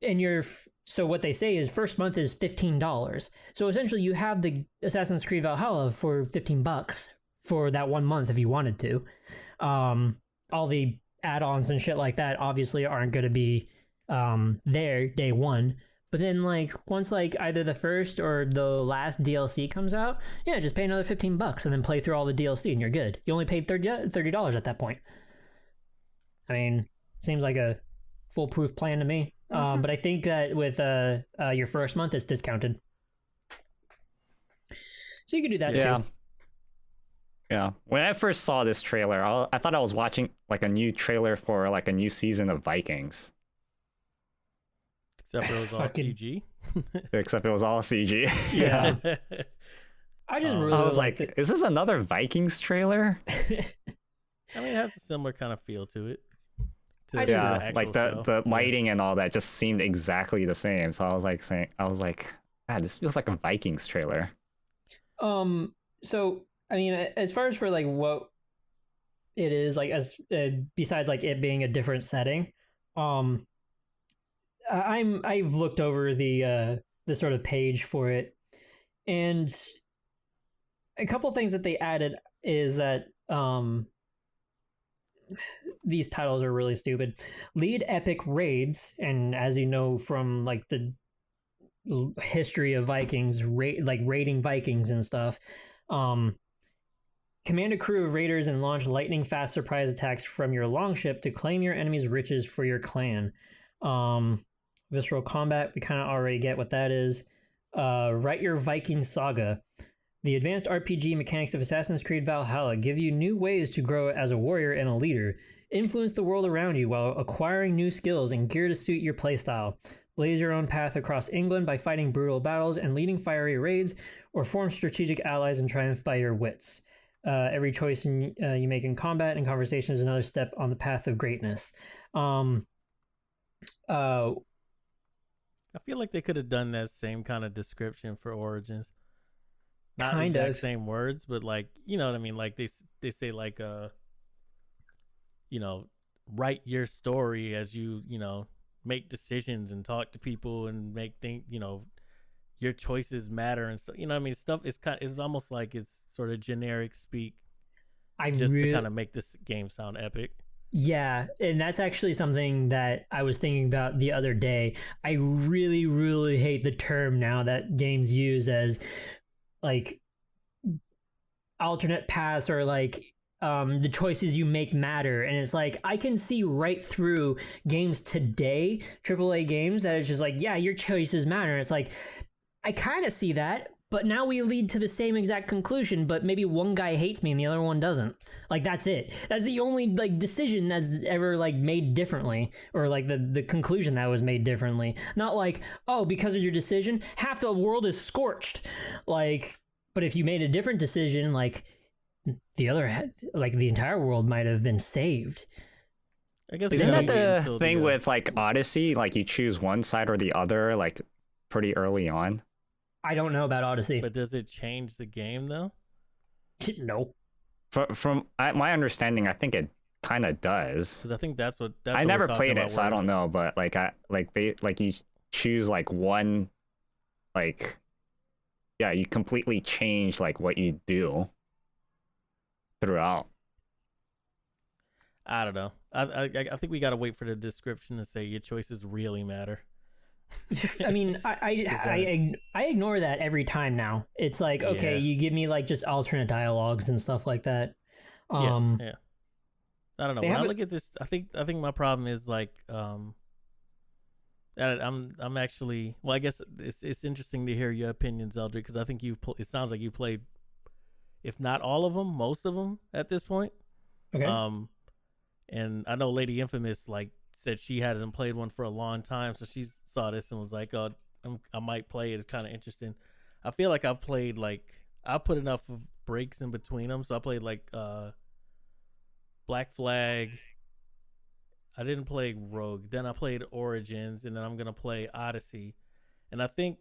And so what they say is first month is $15. So essentially you have the Assassin's Creed Valhalla for $15 for that 1 month if you wanted to. All the add-ons and shit like that obviously aren't going to be there day one. But then, like, once, like, either the first or the last DLC comes out, yeah, just pay another $15 and then play through all the DLC and you're good. You only paid $30 at that point. I mean, seems like a foolproof plan to me. But I think that with your first month, it's discounted. So you can do that, too. Yeah. When I first saw this trailer, I thought I was watching, like, a new trailer for, like, a new season of Vikings. Except it was all CG. Except it was all CG. Yeah. I just really I was like, is this another Vikings trailer? I mean, it has a similar kind of feel to it. Yeah, like the lighting and all that just seemed exactly the same. So I was like, God, this feels like a Vikings trailer. So I mean, as far as for like what it is, like as besides like it being a different setting, I've looked over the sort of page for it, and a couple things that they added is that these titles are really stupid. Lead epic raids, and as you know from like the history of Vikings, like raiding Vikings and stuff, command a crew of raiders and launch lightning fast surprise attacks from your longship to claim your enemy's riches for your clan. Visceral combat, we kind of already get what that is. Write your Viking saga. The advanced RPG mechanics of Assassin's Creed Valhalla give you new ways to grow as a warrior and a leader. Influence the world around you while acquiring new skills and gear to suit your playstyle. Blaze your own path across England by fighting brutal battles and leading fiery raids, or form strategic allies and triumph by your wits. Every choice you make in combat and conversation is another step on the path of greatness. I feel like they could have done that same kind of description for Origins. Not kind exact of same words, but like, you know what I mean? Like they say like, you know, write your story as you know, make decisions and talk to people and make things, you know, your choices matter and stuff. You know what I mean? Stuff is it's almost like it's sort of generic speak to kind of make this game sound epic. Yeah, and that's actually something that I was thinking about the other day. I really, really hate the term now that games use as like alternate paths or like the choices you make matter. And it's like, I can see right through games today, AAA games, that it's just like, yeah, your choices matter. And it's like, I kind of see that, but now we lead to the same exact conclusion, but maybe one guy hates me and the other one doesn't. Like, that's it. That's the only like decision that's ever like made differently, or like the conclusion that was made differently. Not like, oh, because of your decision, half the world is scorched. Like, but if you made a different decision, like the entire world might have been saved. I guess isn't that the thing with like Odyssey? Like you choose one side or the other, like pretty early on. I don't know about Odyssey. But does it change the game though? No. From my understanding, I think it kind of does. Because I think that's what I never played it, so I don't know. But like you choose like one, like yeah, you completely change like what you do throughout. I don't know. I think we gotta wait for the description to say your choices really matter. I mean, I ignore that every time now. It's like, okay, you give me like just alternate dialogues and stuff like that. Yeah. I don't know. When I look at this, I think my problem is like, I'm actually, well, I guess it's interesting to hear your opinions, Zeldrick, because I think it sounds like you played, if not all of them, most of them at this point. Okay. And I know LadyInfamous like said she hadn't played one for a long time, so she saw this and was like, "Oh, I might play it. It's kind of interesting." I feel like I've played I put enough of breaks in between them, so I played like Black Flag. I didn't play Rogue. Then I played Origins, and then I'm gonna play Odyssey. And I think,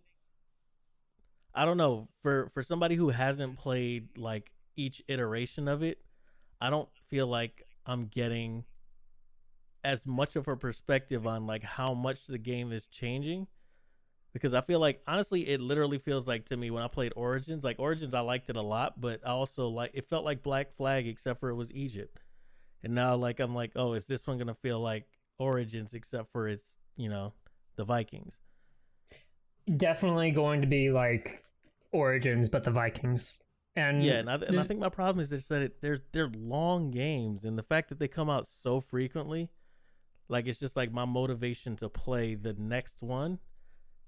I don't know, for somebody who hasn't played like each iteration of it, I don't feel like I'm getting as much of a perspective on like how much the game is changing, because I feel like honestly it literally feels like to me when I played Origins I liked it a lot, but I also it felt like Black Flag except for it was Egypt. And now like I'm like, oh, is this one gonna feel like Origins except for it's, the Vikings? Definitely going to be like Origins but the Vikings. And yeah, and I think my problem is that they're long games, and the fact that they come out so frequently, like it's just like my motivation to play the next one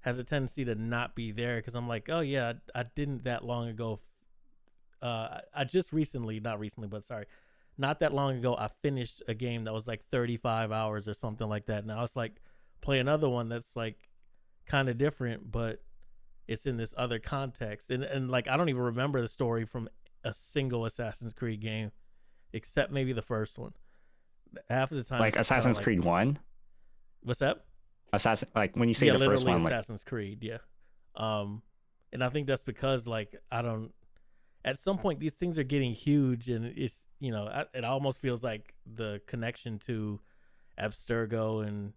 has a tendency to not be there, because I'm like, oh yeah, I didn't that long ago. I just not that long ago, I finished a game that was like 35 hours or something like that. Now it's like play another one that's like kind of different, but it's in this other context. And like, I don't even remember the story from a single Assassin's Creed game, except maybe the first one. Half of the time, like Assassin's Creed 1. What's that? Like when you say the first one, Assassin's Creed, yeah. And I think that's because like at some point these things are getting huge, and it's it almost feels like the connection to Abstergo and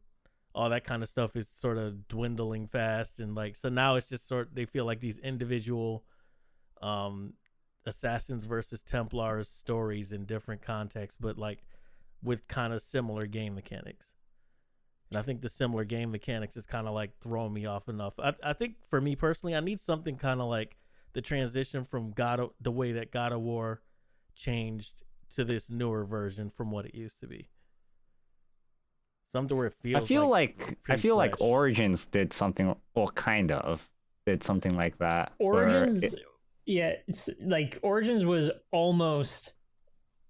all that kind of stuff is sort of dwindling fast, and like so now it's just they feel like these individual Assassins versus Templars stories in different contexts, but like with kind of similar game mechanics. And I think the similar game mechanics is kind of like throwing me off enough. I think for me personally, I need something kind of like the transition from the way that God of War changed to this newer version from what it used to be. Something where it feels. I feel like Origins did something. Well, kind of did something like that. Origins, it's like Origins was almost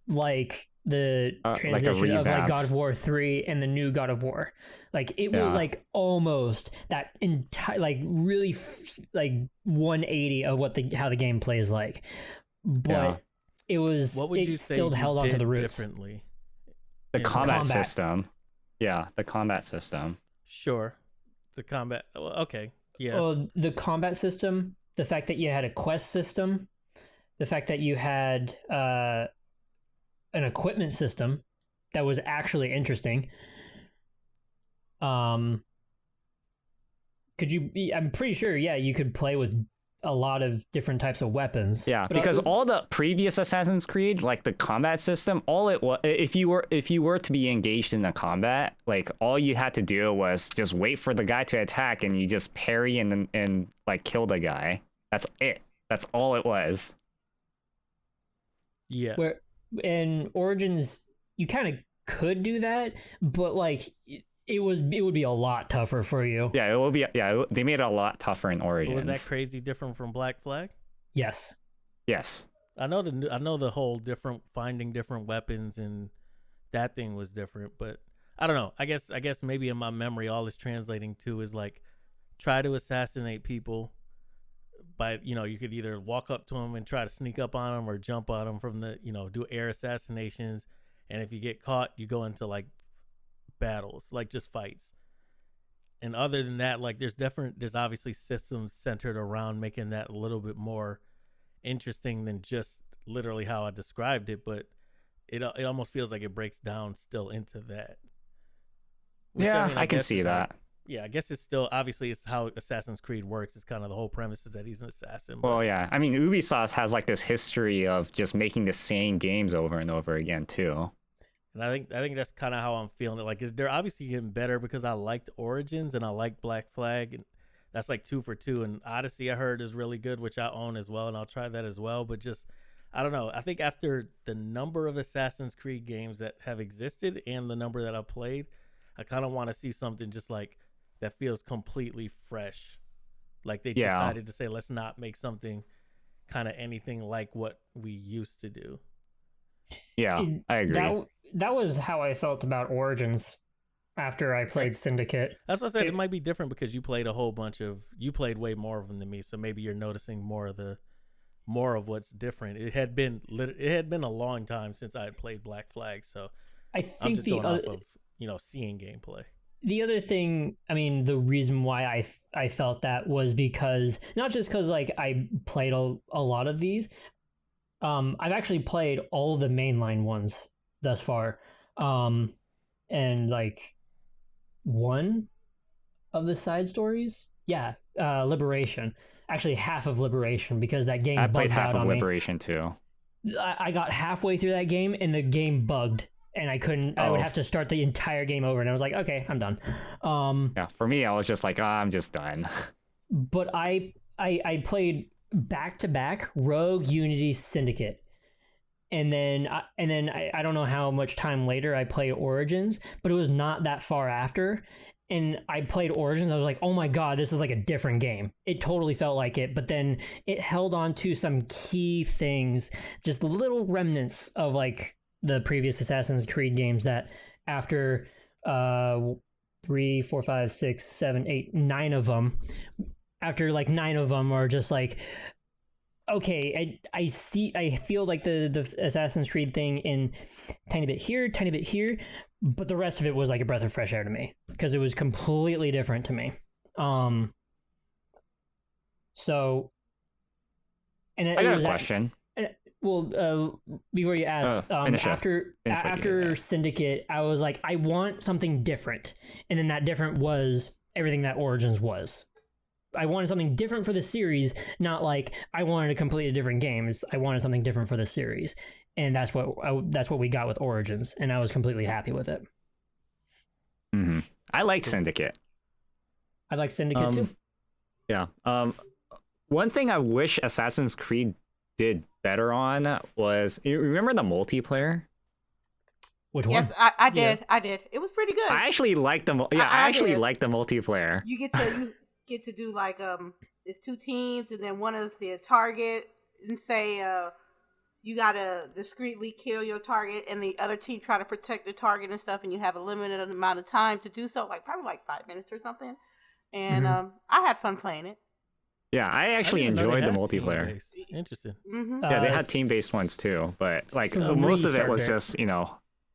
like the transition of like God of War 3 and the new God of War. Like it was like almost that entire like really like 180 of how the game plays like, but it was still held on to the roots differently. The combat system. Yeah, the combat system. Sure. The combat. Okay. Yeah. Well, the combat system, the fact that you had a quest system, the fact that you had an equipment system that was actually interesting. Because could you? I'm pretty sure. Yeah, you could play with a lot of different types of weapons. Yeah, because all the previous Assassin's Creed, like the combat system, all it was, if you were to be engaged in the combat, like all you had to do was just wait for the guy to attack, and you just parry and like kill the guy. That's it. That's all it was. Yeah. Where in Origins, you kind of could do that, but like it would be a lot tougher for you. Yeah, it will be. Yeah, they made it a lot tougher in Origins. Was that crazy different from Black Flag? Yes. Yes. I know the whole finding different weapons and that thing was different, but I don't know. I guess maybe in my memory, all it's translating to is like try to assassinate people. By you could either walk up to them and try to sneak up on them, or jump on them from the do air assassinations, and if you get caught, you go into like battles, like just fights. And other than that, like there's obviously systems centered around making that a little bit more interesting than just literally how I described it, but it almost feels like it breaks down still into that. Which, yeah, I can see that. Like, yeah, I guess it's still obviously it's how Assassin's Creed works. It's kind of the whole premise is that he's an assassin. But... Well, yeah, I mean Ubisoft has like this history of just making the same games over and over again too. And I think that's kind of how I'm feeling it. Like, they're obviously getting better because I liked Origins and I like Black Flag, and that's like 2 for 2. And Odyssey I heard is really good, which I own as well, and I'll try that as well. But just I don't know. I think after the number of Assassin's Creed games that have existed and the number that I've played, I kind of want to see something just like that feels completely fresh. Like they decided to say, let's not make something kind of anything like what we used to do. Yeah, I agree. That was how I felt about Origins after I played Syndicate. That's what I said. It might be different because you played you played way more of them than me. So maybe you're noticing more of what's different. It had been a long time since I had played Black Flag. So I think I'm just going off of, seeing gameplay. The other thing, I mean, the reason why I felt that was because, not just because like I played a lot of these, I've actually played all the mainline ones thus far, and like one of the side stories, Liberation. Actually, half of Liberation, because that game. I played half of Liberation too. I got halfway through that game and the game bugged, and I couldn't. I would have to start the entire game over, and I was like, okay, I'm done. Yeah, for me, I was just like, I'm just done. But I played back to back Rogue, Unity, Syndicate. And then I don't know how much time later I played Origins, but it was not that far after. And I played Origins. I was like, oh my God, this is like a different game. It totally felt like it. But then it held on to some key things, just little remnants of like the previous Assassin's Creed games that after 3, 4, 5, 6, 7, 8, 9 of them, after like 9 of them are just like, okay, I feel like the Assassin's Creed thing in tiny bit here, but the rest of it was like a breath of fresh air to me because it was completely different to me. So, and I got a question. Before you ask, after Syndicate, I was like, I want something different, and then that different was everything that Origins was. I wanted something different for the series, not like I wanted a completely different game. I wanted something different for the series, and that's what we got with Origins, and I was completely happy with it. Mm-hmm. I like Syndicate. I like Syndicate too. Yeah. One thing I wish Assassin's Creed did better on was, you remember the multiplayer? Which one? Yes, I did. Yeah. I did. It was pretty good. I actually liked the I actually liked the multiplayer. You get to do like it's 2 teams, and then one is the target, and say you gotta discreetly kill your target, and the other team try to protect the target and stuff, and you have a limited amount of time to do so, like probably like 5 minutes or something. And I had fun playing it. Yeah, I actually enjoyed the multiplayer. Interesting. Mm-hmm. Yeah, they had team-based ones too, but like most of it was just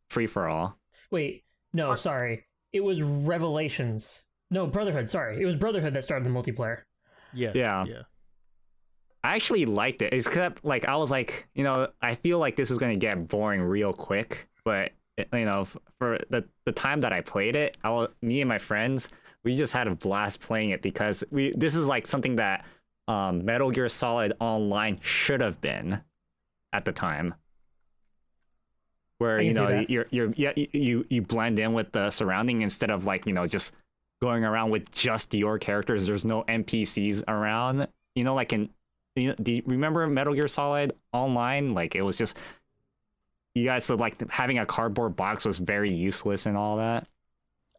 free for all. Wait, no, sorry, it was Revelations. No, Brotherhood. Sorry, it was Brotherhood that started the multiplayer. Yeah. I actually liked it. Except like I was like, I feel like this is gonna get boring real quick. But for the time that I played it, me and my friends, we just had a blast playing it because this is like something that Metal Gear Solid Online should have been at the time. Where you blend in with the surrounding instead of like just going around with just your characters. There's no NPCs around. Like do you remember Metal Gear Solid Online? Like it was just you guys. So like having a cardboard box was very useless and all that.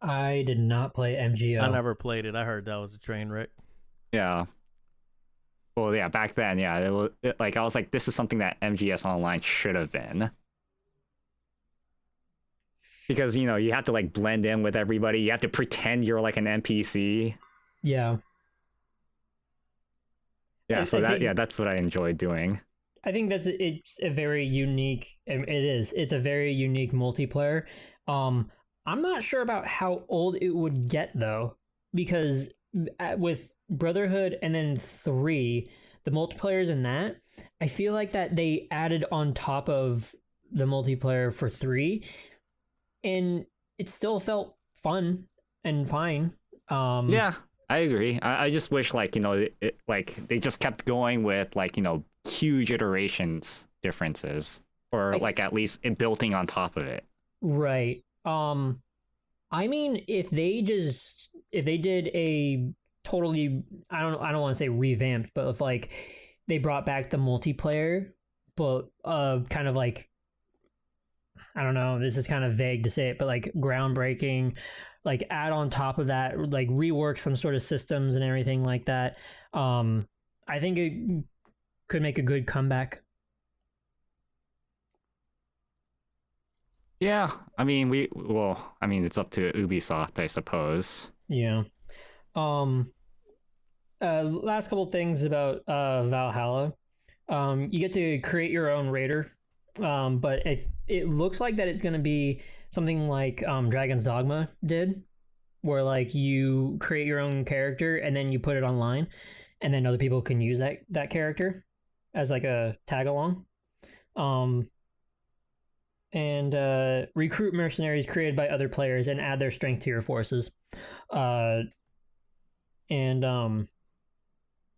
I did not play MGO. I never played it. I heard that was a train wreck. Yeah. Well, yeah, back then, yeah, I was like, this is something that MGS Online should have been. Because, you have to like blend in with everybody. You have to pretend you're like an NPC. Yeah. Yeah, that's what I enjoyed doing. I think it's a very unique, it's a very unique multiplayer. I'm not sure about how old it would get though, because with Brotherhood and then 3, the multiplayers in that, I feel like that they added on top of the multiplayer for 3, and it still felt fun and fine. Yeah, I agree. I just wish like like they just kept going with like huge iterations differences, or like at least building on top of it. Right. I mean, if they did a totally, I don't want to say revamped, but if like they brought back the multiplayer, but kind of like, I don't know, this is kind of vague to say it, but like groundbreaking, like add on top of that, like rework some sort of systems and everything like that. I think it could make a good comeback. Yeah, I mean, it's up to Ubisoft, I suppose. Yeah. Last couple things about Valhalla. You get to create your own raider, but it looks like that it's going to be something like Dragon's Dogma did, where like you create your own character and then you put it online, and then other people can use that character as like a tag along. And recruit mercenaries created by other players and add their strength to your forces. And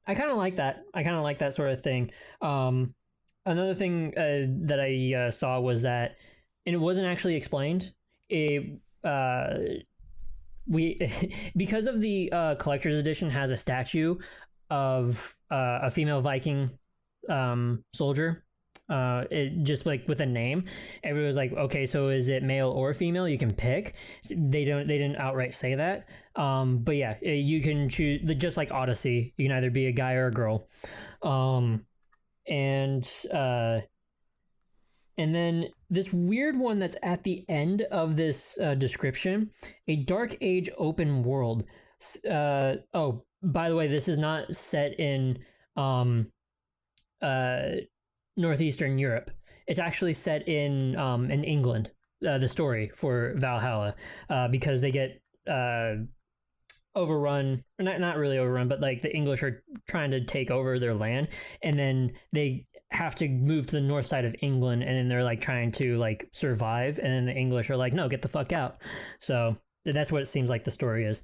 I kind of like that. I kind of like that sort of thing. Another thing that I saw was that, and it wasn't actually explained, we because of the collector's edition has a statue of a female Viking soldier. It just like with a name, everybody was like, okay, so is it male or female? You can pick. They didn't outright say that. But yeah, you can choose, just like Odyssey, you can either be a guy or a girl. And then this weird one that's at the end of this description, a dark age open world. Oh, by the way, this is not set in Northeastern Europe. It's actually set in England, the story for Valhalla, because they get overrun, or not really overrun, but like the English are trying to take over their land, and then they have to move to the north side of England, and then they're like trying to like survive, and then the English are like, no, get the fuck out. So that's what it seems like the story is.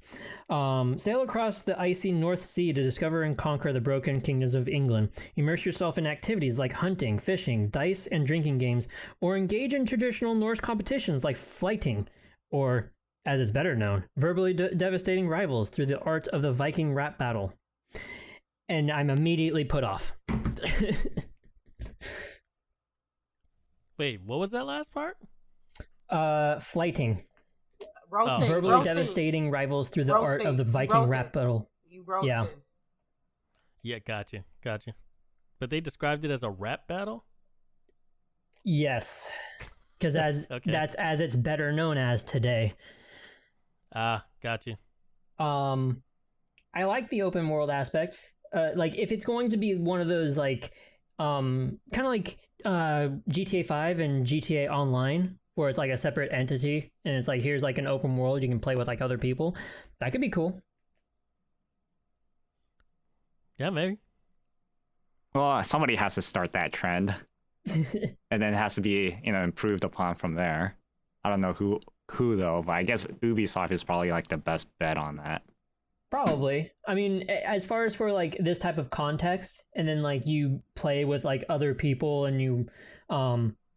Sail across the icy North Sea to discover and conquer the broken kingdoms of England. Immerse yourself in activities like hunting, fishing, dice, and drinking games, or engage in traditional Norse competitions like flighting, or, as is better known, verbally devastating rivals through the art of the Viking rap battle. And I'm immediately put off. Wait, what was that last part? Flighting. Roasting, verbally devastating rivals through the art of the Viking rap battle. Yeah. Yeah, gotcha. But they described it as a rap battle? Yes. Because okay. That's as it's better known as today. Gotcha. I like the open world aspects. Like if it's going to be one of those like kind of like GTA 5 and GTA Online, where it's like a separate entity and it's like, here's like an open world you can play with like other people, that could be cool. Yeah, maybe. Well, somebody has to start that trend. And then it has to be, improved upon from there. I don't know who who though, but I guess Ubisoft is probably like the best bet on that. Probably. I mean, as far as for like this type of context, and then like you play with like other people, and you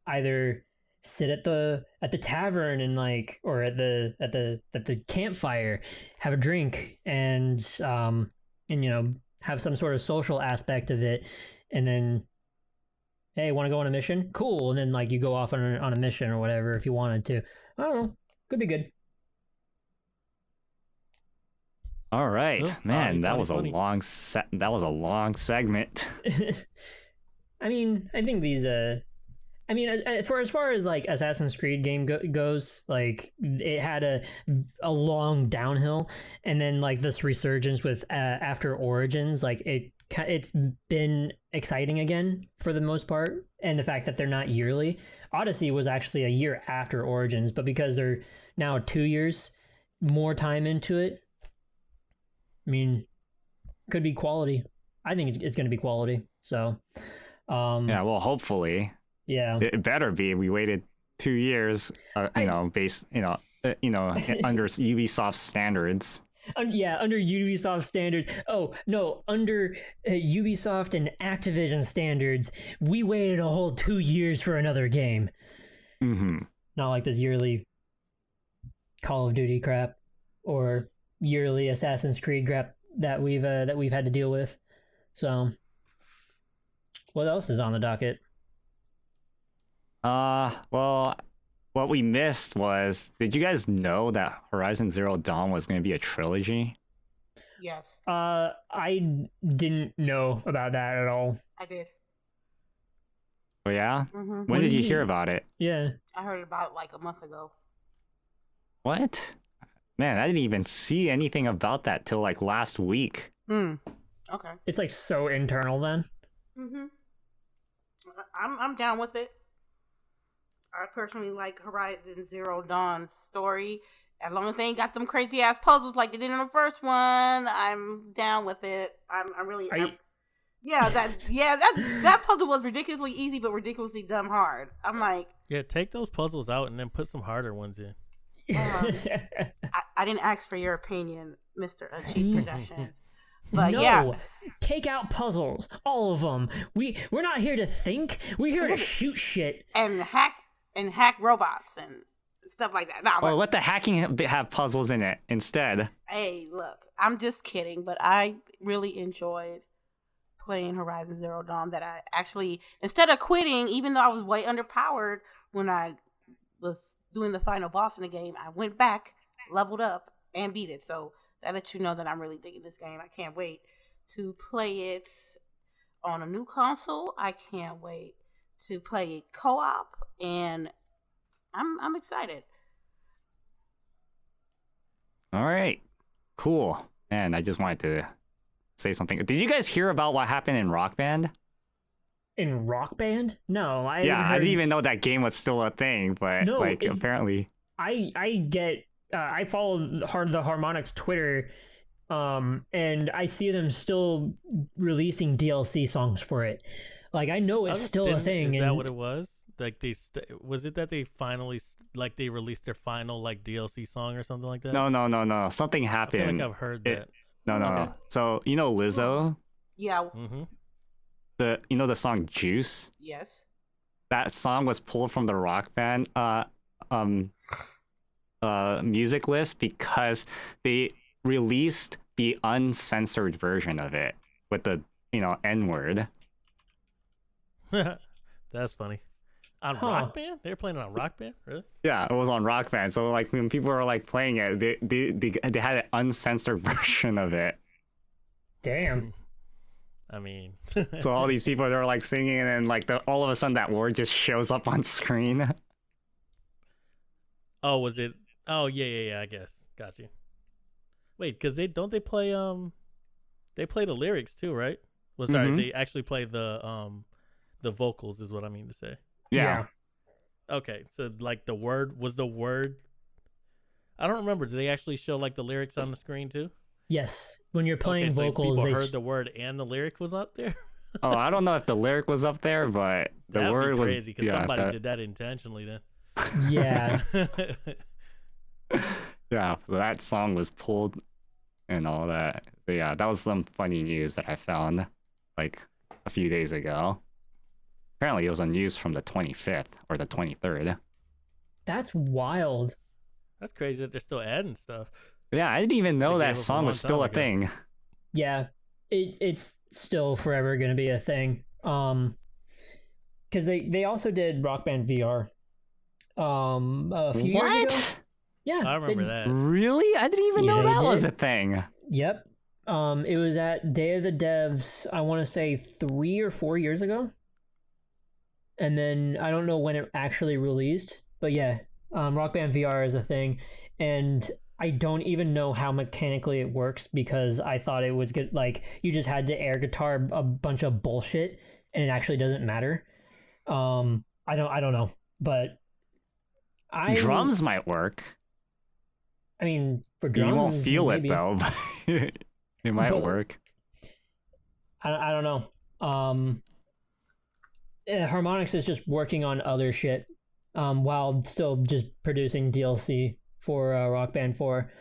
either sit at the tavern and like, or at the campfire, have a drink, and you know, have some sort of social aspect of it, and then, hey, want to go on a mission? Cool. And then like you go off on a mission or whatever if you wanted to. I don't know. Could be good. All right, Oh, man, that funny, was a funny. long segment. I mean, I think these I mean, for as far as like Assassin's Creed game goes, like it had a long downhill, and then like this resurgence with after Origins, like it's been exciting again for the most part, and the fact that they're not yearly. Odyssey was actually a year after Origins, but because they're now 2 years more time into it, I mean, could be quality. I think it's going to be quality. So, Yeah, well, hopefully. Yeah, It better be. We waited 2 years, based, under Ubisoft standards. Yeah, under Ubisoft standards. Oh, no, under Ubisoft and Activision standards, we waited a whole 2 years for another game. Mm-hmm. Not like this yearly Call of Duty crap or yearly Assassin's Creed crap that we've had to deal with. So, what else is on the docket? Well, what we missed was, did you guys know that Horizon Zero Dawn was going to be a trilogy? Yes, I didn't know about that at all. I did. Oh yeah? Hmm. When did you hear about it? Yeah. I heard about it like a month ago. What? Man, I didn't even see anything about that till like last week. Okay. It's like so internal then. Mhm. I'm down with it. I personally like Horizon Zero Dawn's story. As long as they ain't got them crazy ass puzzles like they did in the first one, I'm down with it. That puzzle was ridiculously easy but ridiculously dumb hard. I'm like, Yeah, take those puzzles out and then put some harder ones in. I didn't ask for your opinion, Mr. Chief Production. But no, yeah, take out puzzles, all of them. We're not here to think. We're here to shoot shit and hack robots and stuff like that. Nah, Well, let the hacking have puzzles in it instead. hey, look, I'm just kidding, but I really enjoyed playing Horizon Zero Dawn. That I actually, instead of quitting, even though I was way underpowered when I was doing the final boss in the game, I went back, leveled up, and beat it. So that lets you know that I'm really digging this game. I can't wait to play it on a new console. I can't wait to play it co-op, and I'm excited. All right, cool. And I just wanted to say something. Did you guys hear about what happened in Rock Band? in Rock Band. No, I didn't even know that game was still a thing, but No, apparently. I follow the Harmonix Twitter, and I see them still releasing DLC songs for it. Like I know it's still a thing. Is that what it was? Like was it that they finally they released their final like DLC song or something like that? No. Something I feel happened. like I've heard that. No. So you know Lizzo, Yeah. Mm-hmm. the song Juice. Yes. That song was pulled from the Rock Band music list because they released the uncensored version of it with the N word. That's funny. On Rock Band? They were playing it on Rock Band? Really? Yeah, it was on Rock Band. So like when people were like playing it, they had an uncensored version of it. Damn. I mean, So all these people are like singing, and then like all of a sudden that word just shows up on screen. oh, was it? Oh, yeah. I guess. Got you. Wait, because they play they play the lyrics too, right? Well, sorry, they actually play the vocals, is what I mean to say. Yeah. Okay, so like the word. I don't remember. Did they actually show like the lyrics on the screen too? Yes. When you're playing Okay, so vocals, people they heard the word and the lyric was up there. Oh, I don't know if the lyric was up there, but the That'd word be was crazy because somebody did that intentionally. Then. Yeah. Yeah, so that song was pulled and all that. But yeah, that was some funny news that I found like a few days ago. Apparently, it was on news from the 25th or the 23rd. That's wild. That's crazy that they're still adding stuff. Yeah, I didn't even know They that gave up a song long was still a time ago. thing. Yeah, it's still forever gonna be a thing. Because they also did Rock Band VR. A few years ago. What? Yeah, I remember that. Really? I didn't even know Yeah, they that was did. a thing. Yep. It was at Day of the Devs, I want to say 3 or 4 years ago. And then I don't know when it actually released, but yeah, Rock Band VR is a thing. And I don't even know how mechanically it works because I thought it was good. Like you just had to air guitar a bunch of bullshit and it actually doesn't matter. I don't know, but Drums might work. I mean, for drums, You won't feel maybe. it though, but it might But- work. I don't know. Harmonix is just working on other shit, while still just producing DLC for Rock Band 4.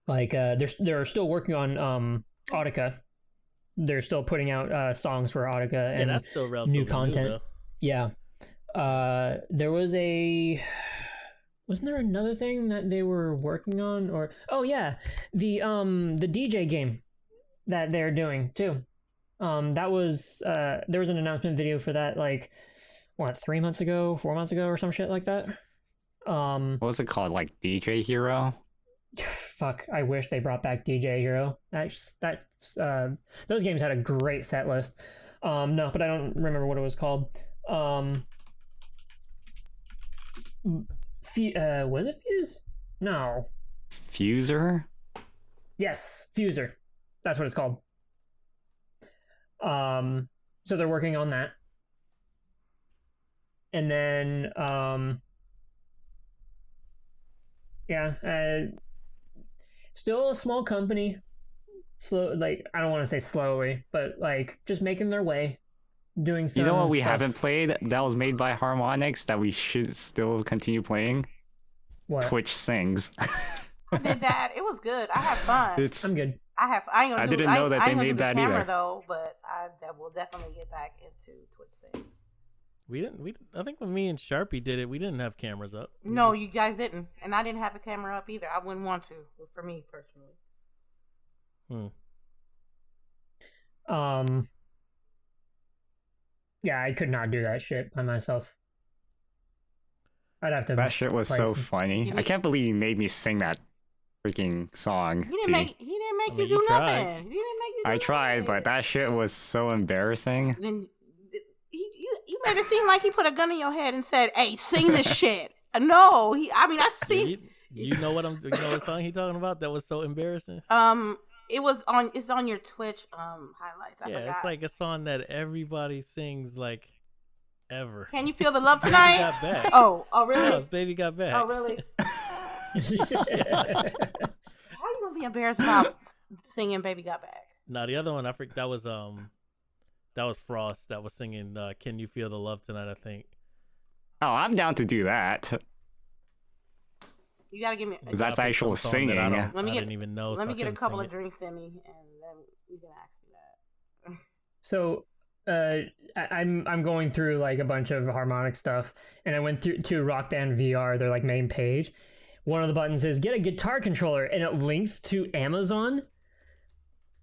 They're still working on Audica. They're still putting out songs for Audica Yeah, and that's still relatively new content. though. Yeah. There was wasn't there another thing that they were working on? Or oh yeah, the DJ game that they're doing too. That was there was an announcement video for that like 3 months ago, 4 months ago, or some shit like that. What was it called? Like DJ Hero? Fuck, I wish they brought back DJ Hero. Those games had a great set list. No, but I don't remember what it was called. Was it Fuse? No. Fuser? Yes, Fuser. That's what it's called. So they're working on that. And then still a small company. Slow, like I don't want to say slowly, but like just making their way, doing some. You know what we stuff. haven't played that was made by Harmonix that we should still continue playing? What? Twitch Sings. I did that. It was good. I had fun. It's I'm good. I didn't know that they made that camera, either. though, but I will definitely get back into Twitch things. We didn't. I think when me and Sharpie did it, we didn't have cameras up. No, you guys didn't, and I didn't have a camera up either. I wouldn't want to, for me personally. Yeah, I could not do that shit by myself. I'd have to. that shit was play so some- funny. I can't believe you made me sing that freaking song. He didn't T. make I you mean, do you tried. nothing. He didn't make you. Do I tried, nothing. but that shit was so embarrassing. Then you made it seem like he put a gun in your head and said, "Hey, sing this shit." No, I see. You know what you know what song he talking about? That was so embarrassing. It's on your Twitch highlights. I forgot. It's like a song that everybody sings like ever. Can you feel the love Baby tonight? Got Back. Oh, No, really? it's Baby Got Back. Oh, really? How are you gonna be embarrassed about singing "Baby Got Back"? No, the other one I forgot that was Frost that was singing "Can You Feel the Love Tonight?" I think. Oh, I'm down to do that. You gotta give me. That's I picked actual some song that singing. Let me I get- didn't even know. Let so me I get a couldn't couple sing of it. drinks in me, and then you can ask me that. So, I'm going through like a bunch of harmonic stuff, and I went through to Rock Band VR, their like main page. One of the buttons is get a guitar controller, and it links to Amazon.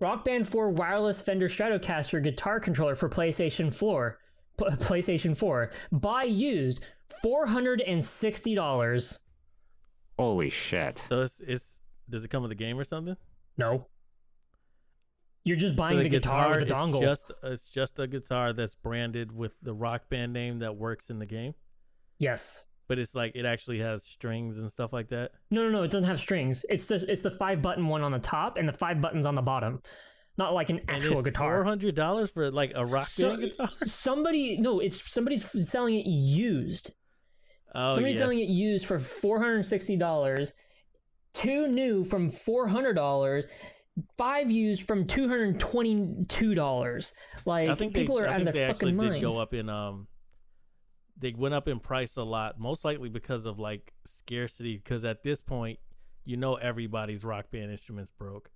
Rock Band 4 wireless Fender Stratocaster guitar controller for PlayStation 4. PlayStation 4. Buy used, $460. Holy shit. So it's does it come with a game or something? No. You're just buying So the guitar with the is dongle. It's just a guitar that's branded with the Rock Band name that works in the game. Yes. But it's like it actually has strings and stuff like that. No, it doesn't have strings. It's the 5-button one on the top and the 5 buttons on the bottom. Not like an actual guitar. $400 for like a Rock Band guitar. Somebody's selling it used. Oh, Somebody's yeah. selling it used for $460. 2 new from $400. 5 used from $222. Like I think people are I out think of their they fucking actually minds. did go up in they went up in price a lot, most likely because of like scarcity. Because at this point, everybody's Rock Band instruments broke.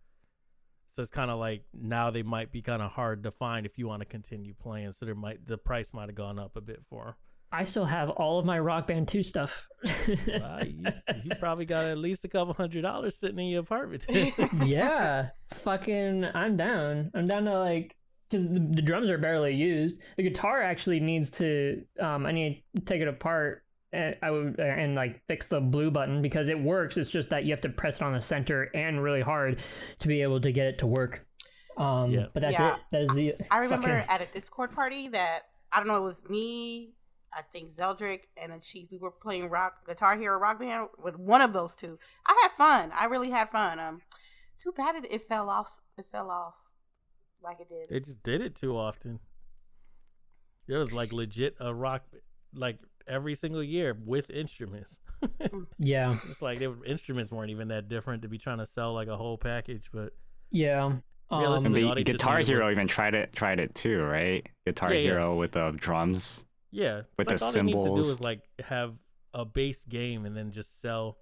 So it's kind of like now they might be kind of hard to find if you want to continue playing. So the price might have gone up a bit for them. I still have all of my Rock Band 2 stuff. You probably got at least a couple $100 sitting in your apartment. Yeah, fucking, I'm down. I'm down to like, because the drums are barely used. The guitar actually needs to, I need to take it apart. And like fix the blue button because it works. It's just that you have to press it on the center and really hard to be able to get it to work. But that's it. That is the. I remember at a Discord party that I don't know. It was me, I think Zeldrick, and Unsheath. We were playing Guitar Hero Rock Band with one of those two. I had fun. I really had fun. Too bad it fell off. It fell off like it did. They just did it too often. There was like legit a rock like every single year with instruments. Yeah, it's like instruments weren't even that different to be trying to sell like a whole package, but yeah. And the Guitar Hero even tried it too, right? Guitar Hero with the drums. Yeah, with like the all cymbals. They need to do is like have a base game and then just sell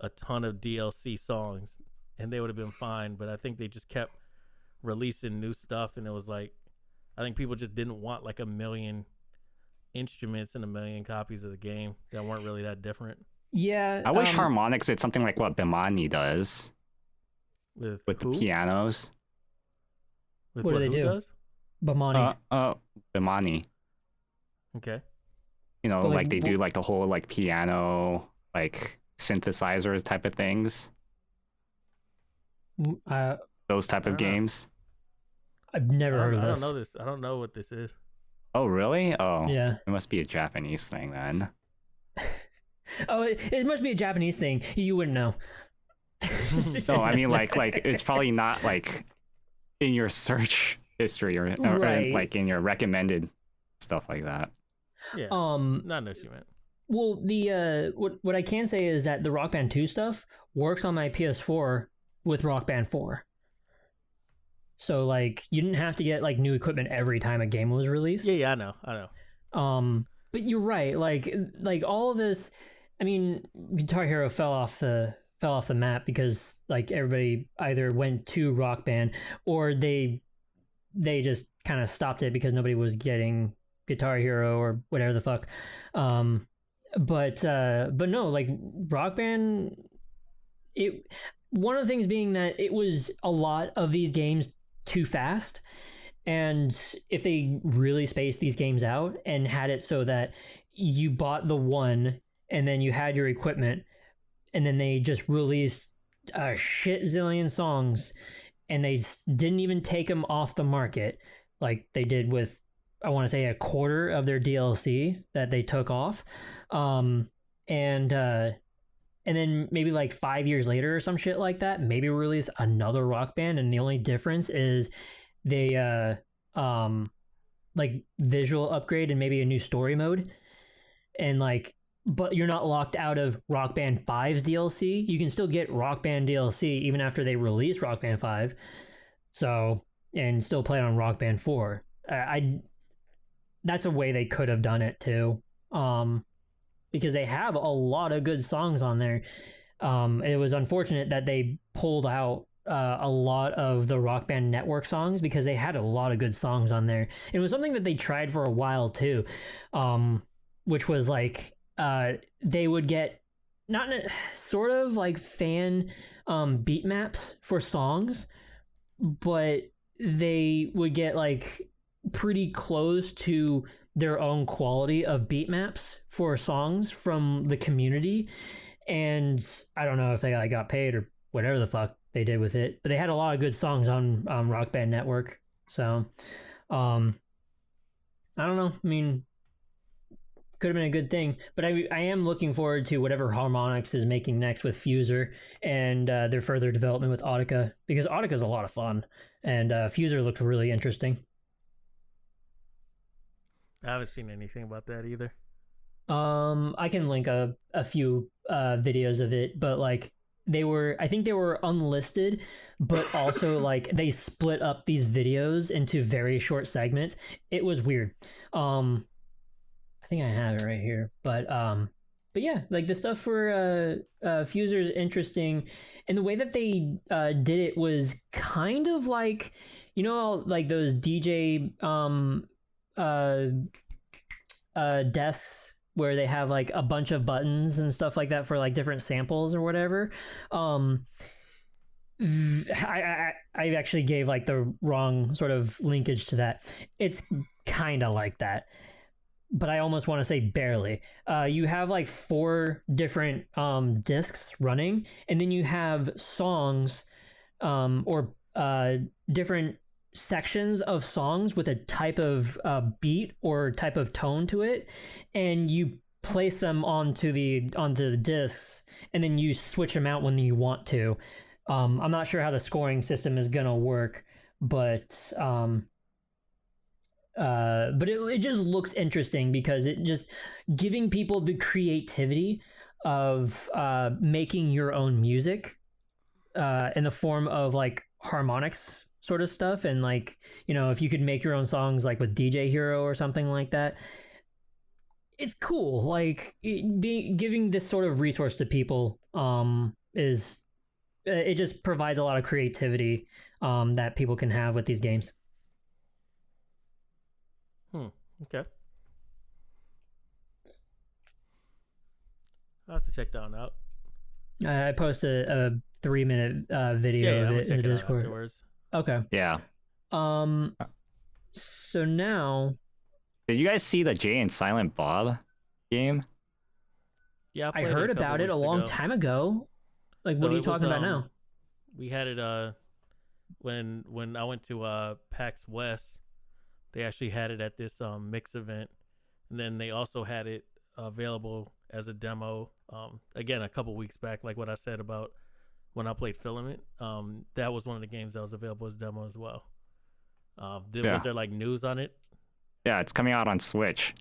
a ton of DLC songs, and they would have been fine. But I think they just kept releasing new stuff, and it was like, I think people just didn't want like 1 million instruments and 1 million copies of the game that weren't really that different. Yeah, I wish Harmonix did something like what Bimani does with the pianos. With what do they do? Does? Bimani. Bimani. Okay. Like they do like the whole like piano like synthesizers type of things. Those type of games. I've never heard of this. I don't know this. I don't know what this is. Oh, really? Oh, yeah. It must be a Japanese thing then. Oh, it must be a Japanese thing. You wouldn't know. No, I mean like it's probably not like in your search history or right. like in your recommended stuff like that. Yeah. Not know what you meant. Well, the what I can say is that the Rock Band 2 stuff works on my PS4 with Rock Band 4. So like you didn't have to get like new equipment every time a game was released. Yeah, I know. But you're right. Like all of this. I mean, Guitar Hero fell off the map because like everybody either went to Rock Band or they just kind of stopped it because nobody was getting Guitar Hero or whatever the fuck. But no, like Rock Band. One of the things being that it was a lot of these games too fast, and if they really spaced these games out and had it so that you bought the one and then you had your equipment and then they just released a shit zillion songs and they didn't even take them off the market like they did with, I want to say, a quarter of their DLC that they took off, and then maybe like 5 years later or some shit like that, maybe release another Rock Band, and the only difference is they like visual upgrade and maybe a new story mode, and like, but you're not locked out of Rock Band 5's DLC. You can still get Rock Band DLC even after they release Rock Band 5, so, and still play it on Rock Band 4. That's a way they could have done it too. Because they have a lot of good songs on there. It was unfortunate that they pulled out a lot of the Rock Band Network songs because they had a lot of good songs on there. It was something that they tried for a while too, which was like they would get sort of like fan beat maps for songs, but they would get like pretty close to their own quality of beat maps for songs from the community, and I don't know if they got paid or whatever the fuck they did with it, but they had a lot of good songs on Rock Band Network. So I don't know, I mean, could have been a good thing, but I am looking forward to whatever Harmonix is making next with Fuser and their further development with Audica, because Audica is a lot of fun, and Fuser looks really interesting. I haven't seen anything about that either. I can link a few videos of it, but like I think they were unlisted, but also like they split up these videos into very short segments. It was weird. I think I have it right here. But yeah, like the stuff for Fuser is interesting, and the way that they did it was kind of like, you know, like those DJ desks where they have like a bunch of buttons and stuff like that for like different samples or whatever. I actually gave like the wrong sort of linkage to that. It's kind of like that, but I almost want to say barely. You have like 4 different discs running, and then you have songs or different sections of songs with a type of beat or type of tone to it, and you place them onto the discs, and then you switch them out when you want to. I'm not sure how the scoring system is gonna work, but it just looks interesting because it just giving people the creativity of making your own music in the form of like harmonics sort of stuff, and like, you know, if you could make your own songs like with DJ Hero or something like that, it's cool. Like giving this sort of resource to people is it just provides a lot of creativity that people can have with these games. Okay. I'll have to check that one out. I posted a 3-minute video of it in the Discord. Okay. Yeah. So now, did you guys see the Jay and Silent Bob game? Yeah, I heard about it a long time ago. Like, what are you talking about now? We had it when I went to PAX West. They actually had it at this mix event, and then they also had it available as a demo again a couple weeks back, like what I said about when I played Filament. That was one of the games that was available as demo as well. Was there like news on it? Yeah, it's coming out on Switch.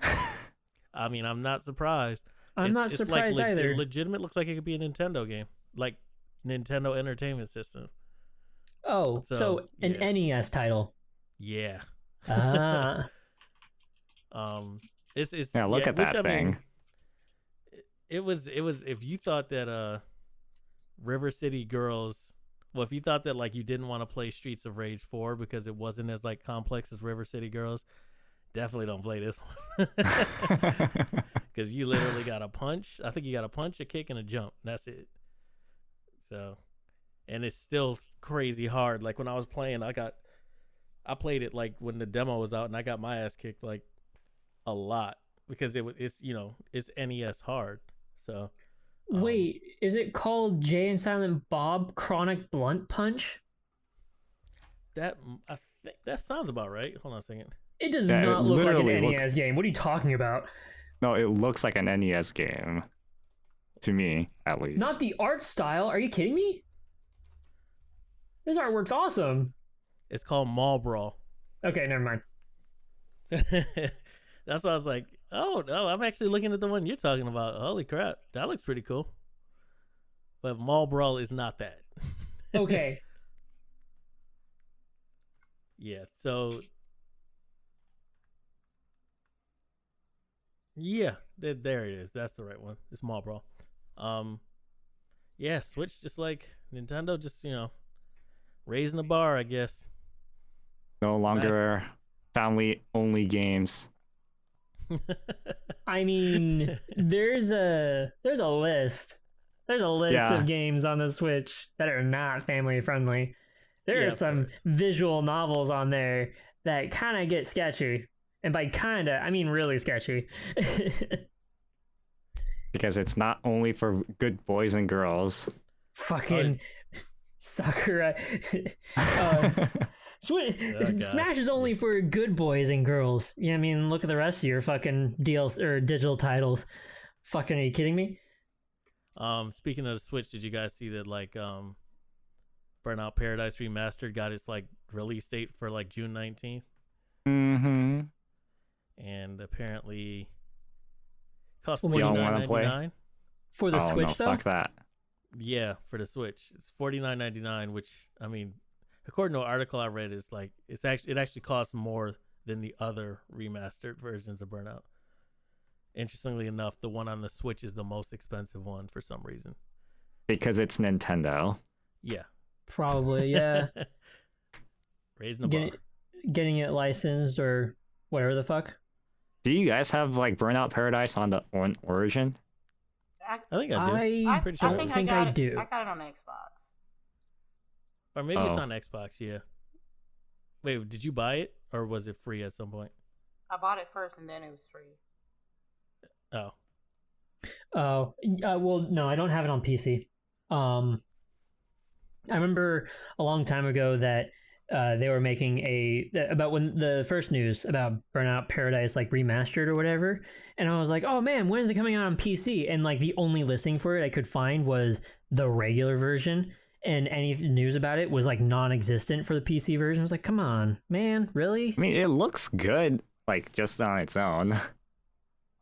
I mean, I'm not surprised. I'm not surprised either. It legitimate looks like it could be a Nintendo game, like Nintendo Entertainment System. Oh, so an NES title. Yeah. It's yeah, look at that thing. It was if you thought that River City Girls, well, if you thought that like you didn't want to play Streets of Rage 4 because it wasn't as like complex as River City Girls, definitely don't play this one. Because you literally got a punch. I think you got a punch, a kick, and a jump. That's it. So, and it's still crazy hard. Like when I was playing, I played it like when the demo was out, and I got my ass kicked like a lot because it's NES hard. So, wait, is it called Jay and Silent Bob Chronic Blunt Punch? I think that sounds about right. Hold on a second. It does not look like an NES game. What are you talking about? No, it looks like an NES game. To me, at least. Not the art style. Are you kidding me? This artwork's awesome. It's called Mall Brawl. Okay, never mind. That's why I was like, oh, no, I'm actually looking at the one you're talking about. Holy crap. That looks pretty cool. But Mall Brawl is not that. Okay. Yeah, so... Yeah, there it is. That's the right one. It's Mall Brawl. Yeah, Switch just like Nintendo, just, raising the bar, I guess. No longer family-only games. I mean, there's a list. There's a list of games on the Switch that are not family-friendly. There are some visual novels on there that kind of get sketchy. And by kinda, I mean really sketchy. Because it's not only for good boys and girls. Fucking Sakura. Smash is only for good boys and girls. Yeah, I mean, look at the rest of your fucking deals or digital titles. Fucking, are you kidding me? Speaking of the Switch, did you guys see that like Burnout Paradise Remastered got its like release date for like June 19th? Mm-hmm. And apparently cost $49.99 for the Switch, though. Fuck that. Yeah, for the Switch, it's $49.99, which I mean, according to an article I read, is like it actually costs more than the other remastered versions of Burnout. Interestingly enough, the one on the Switch is the most expensive one for some reason. Because it's Nintendo. Yeah. Probably, yeah. Raising the bar. Getting it licensed or whatever the fuck. Do you guys have like Burnout Paradise on the Origin? I think I do. I pretty sure. don't think I do. I got it on Xbox. Or maybe it's on Xbox, yeah. Wait, did you buy it? Or was it free at some point? I bought it first and then it was free. Oh. Oh, well, no, I don't have it on PC. I remember a long time ago that they were making about when the first news about Burnout Paradise like remastered or whatever, and I was like, oh man, when is it coming out on PC? And like the only listing for it I could find was the regular version, and any news about it was like non-existent for the PC version. I was like, come on, man, really? I mean, it looks good, like just on its own.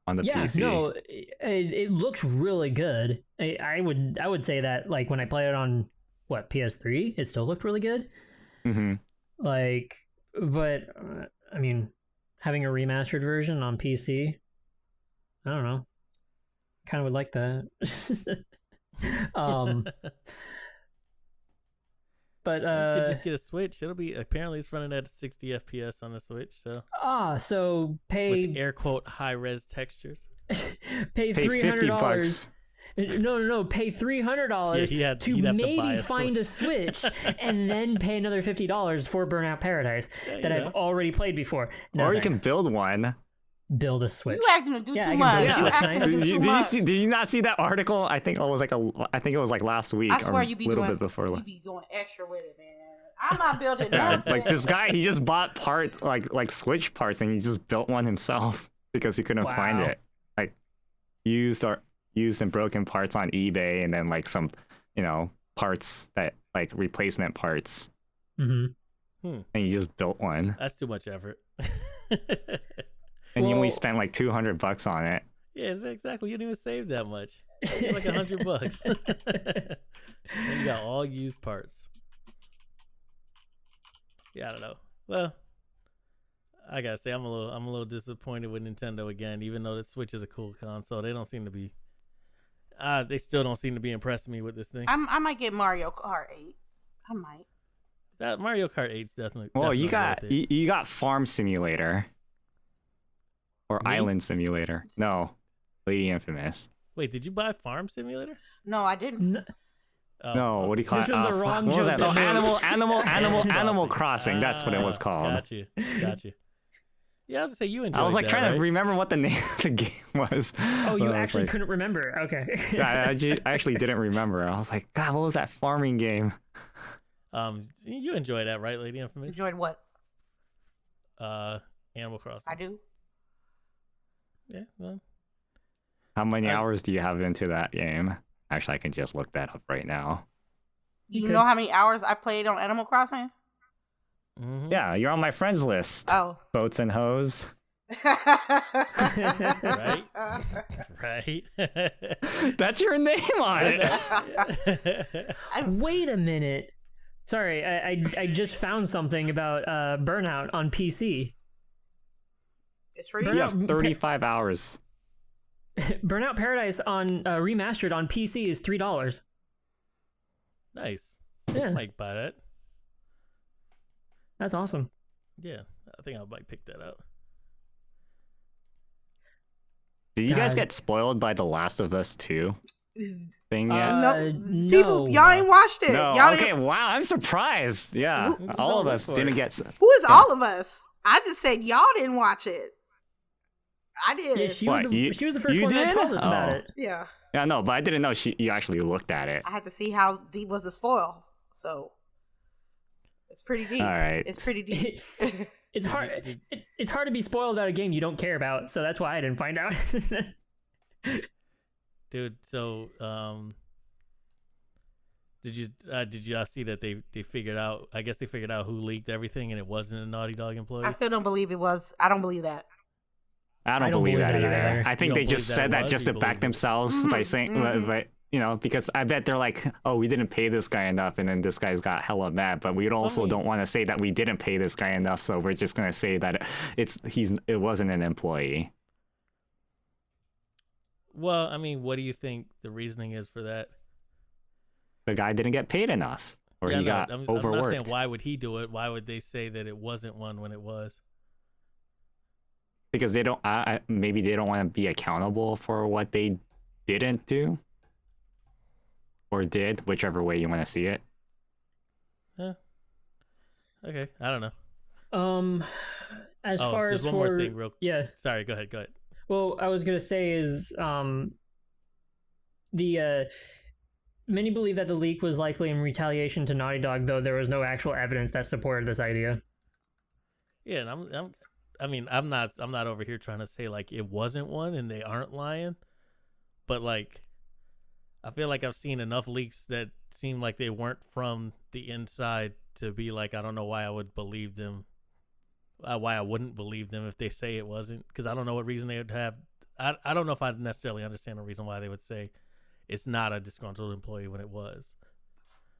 On the PC. No, it looks really good. I would say that like when I played it on PS3, it still looked really good. Mm-hmm. Like, but I mean, having a remastered version on PC, I don't know. Kind of would like that. But you could just get a Switch. It'll be apparently it's running at 60 FPS on the Switch. So pay with air quote high res textures. pay $300. No. Pay $300 to maybe find a Switch, and then pay another $50 for Burnout Paradise that I've already played before. No, or thanks. you can build one. Build a Switch. You acting to do too much. Did you not see that article? I think it was like last week. I swear or you be a little doing, bit before. You be going extra with it, man. I'm not building Yeah, nothing. like this guy, he just bought parts like Switch parts, and he just built one himself because he couldn't find it. Like used and broken parts on eBay, and then like some, parts that like replacement parts. Mm-hmm. And he just built one. That's too much effort. And you only spent like $200 on it. Yeah, exactly. You didn't even save that much. It's like $100. And you got all used parts. Yeah, I don't know. Well, I gotta say I'm a little disappointed with Nintendo again. Even though the Switch is a cool console, they don't seem to be. They still don't seem to be impressing me with this thing. I might get Mario Kart 8. I might. That Mario Kart 8's definitely. Well, definitely you got Farm Simulator. Or Me? Island Simulator. No. LadyInfamous. Wait, did you buy Farm Simulator? No, I didn't. No, what do you call it? This was the wrong what was joke. that? Oh, Animal Crossing. That's what it was called. Got you. Yeah, I was gonna say you enjoyed. I was like that, trying right? to remember what the name of the game was. Oh, you But I was actually like- couldn't remember. Okay. I actually didn't remember. I was like, God, what was that farming game? You enjoy that, right, LadyInfamous? Enjoyed what? Animal Crossing. I do. Yeah, well, How many hours do you have into that game? Actually, I can just look that up right now. Do you know how many hours I played on Animal Crossing? mhm. Yeah, you're on my friends list. Oh. Boats and Hoes. Right. Right. That's your name on it. Wait a minute. Sorry, I just found something about Burnout on PC. It's free. You have 35 hours. Burnout Paradise on remastered on PC is $3. Nice. Yeah, I might buy that. that's awesome. Yeah, I think I might pick that up. Did you guys God. get spoiled by The Last of Us 2 thing yet? No, no. people, y'all ain't watched it. No. Y'all Okay. didn't- Wow. I'm surprised. Yeah. Who- All of look us for didn't it? get. Who is all of us? I just said y'all didn't watch it. I did. Yeah, she was the first you one that did? told us about Oh. it. Yeah. Yeah. No, but I didn't know you actually looked at it. I had to see how deep was the spoil. So it's pretty deep. All right. It's pretty deep. It's hard. It's hard to be spoiled about a game you don't care about, so that's why I didn't find out. Dude, so did you see that they figured out? I guess they figured out who leaked everything, and it wasn't a Naughty Dog employee. I still don't believe it was. I don't believe that. I don't believe that either. either. I think You they don't just believe that said it that was, just or to you back believe it? themselves by saying, but because I bet they're like, oh, we didn't pay this guy enough, and then this guy's got hella mad. But we also don't want to say that we didn't pay this guy enough, so we're just gonna say that it wasn't an employee. Well, I mean, what do you think the reasoning is for that? The guy didn't get paid enough, or he got overworked. I'm not saying why would he do it. Why would they say that it wasn't one when it was? Because they don't. Maybe they don't want to be accountable for what they didn't do, or did, whichever way you want to see it. Yeah. Okay, I don't know. As far as one more thing, real. Yeah. Sorry, go ahead. Well, I was gonna say is many believe that the leak was likely in retaliation to Naughty Dog, though there was no actual evidence that supported this idea. Yeah, and I'm not over here trying to say like it wasn't one and they aren't lying, but like I feel like I've seen enough leaks that seem like they weren't from the inside to be like, I don't know why I would believe them. Why I wouldn't believe them if they say it wasn't, because I don't know what reason they would have. I don't know if I necessarily understand the reason why they would say it's not a disgruntled employee when it was,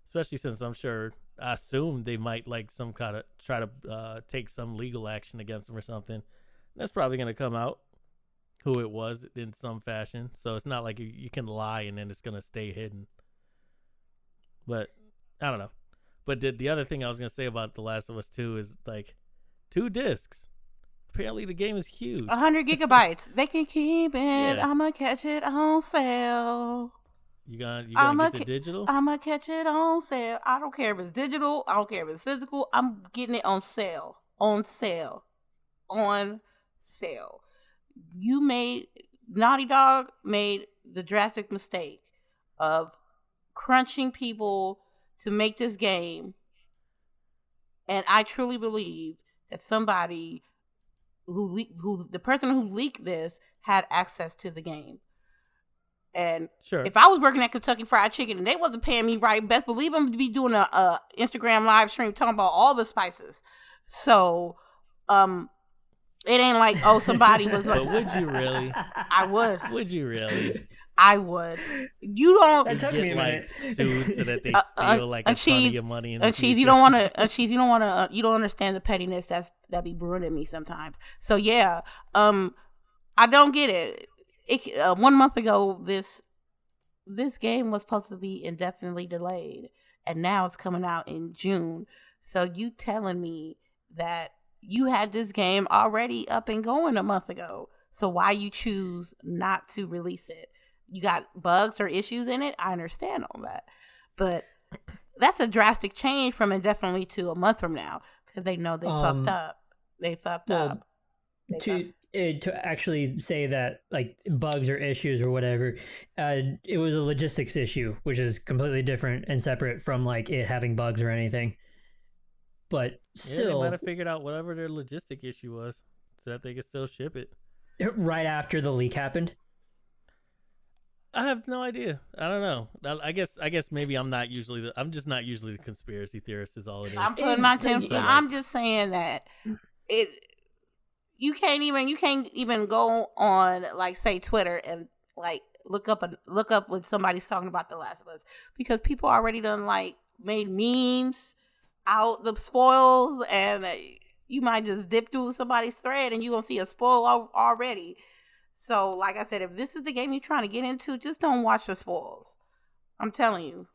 especially since I assume they might like some kind of try to take some legal action against them or something. That's probably going to come out who it was in some fashion. So it's not like you can lie and then it's going to stay hidden. But I don't know. But the other thing I was going to say about The Last of Us 2 is like 2 discs. Apparently the game is huge. 100 gigabytes. They can keep it. Yeah. I'ma catch it on sale. You gonna get the digital? I'ma catch it on sale. I don't care if it's digital. I don't care if it's physical. I'm getting it on sale. On sale. On sale. Naughty Dog made the drastic mistake of crunching people to make this game. And I truly believe that somebody who the person who leaked this had access to the game. And sure, if I was working at Kentucky Fried Chicken and they wasn't paying me right, best believe I'm to be doing a Instagram live stream talking about all the spices. So, it ain't like, oh, somebody was like. But would you really? I would. Would you really? I would. You don't. That took me a minute. Sued so that they steal like a ton of your money. In the future. You don't want to. You don't understand the pettiness that be brewing in me sometimes. So yeah, I don't get it. 1 month ago, this game was supposed to be indefinitely delayed, and now it's coming out in June. So you telling me that you had this game already up and going a month ago? So why you choose not to release it? You got bugs or issues in it? I understand all that, but that's a drastic change from indefinitely to a month from now because they know they fucked up. They fucked up. To actually say that like bugs or issues or whatever, it was a logistics issue, which is completely different and separate from like it having bugs or anything. But still, they might have figured out whatever their logistic issue was so that they could still ship it right after the leak happened. I have no idea. I don't know. I guess maybe I'm just not usually the conspiracy theorist is all it is. I'm putting my I'm just saying that you can't even go on like say Twitter and like look up when somebody's talking about The Last of Us because people already done like made memes out the spoils and you might just dip through somebody's thread and you're gonna see a spoil already. So, like I said, if this is the game you're trying to get into, just don't watch the spoils. I'm telling you.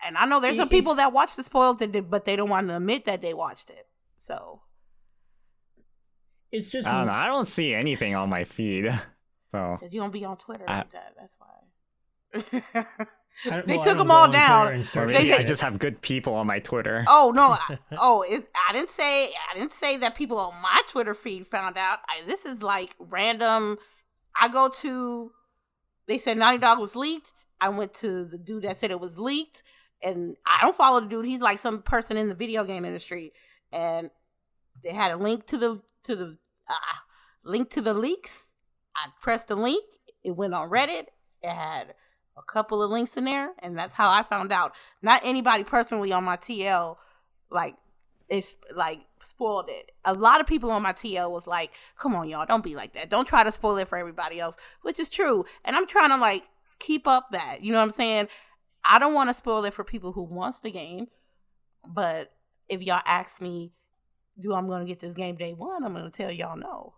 And I know there's some people that watch the spoils, but they don't want to admit that they watched it. So. It's just... I don't know. I don't see anything on my feed. So. Because you don't be on Twitter like that. That's why. They took them all down. Or maybe I just have good people on my Twitter. Oh no! I didn't say that people on my Twitter feed found out. This is like random. They said Naughty Dog was leaked. I went to the dude that said it was leaked, and I don't follow the dude. He's like some person in the video game industry, and they had a link to the link to the leaks. I pressed the link. It went on Reddit. It had a couple of links in there, and that's how I found out. Not anybody personally on my TL, like, it's like spoiled it. A lot of people on my TL was like, "Come on, y'all, don't be like that. Don't try to spoil it for everybody else," which is true. And I'm trying to like keep up that. You know what I'm saying? I don't want to spoil it for people who wants the game, but if y'all ask me, do I'm going to get this game day one? I'm going to tell y'all no.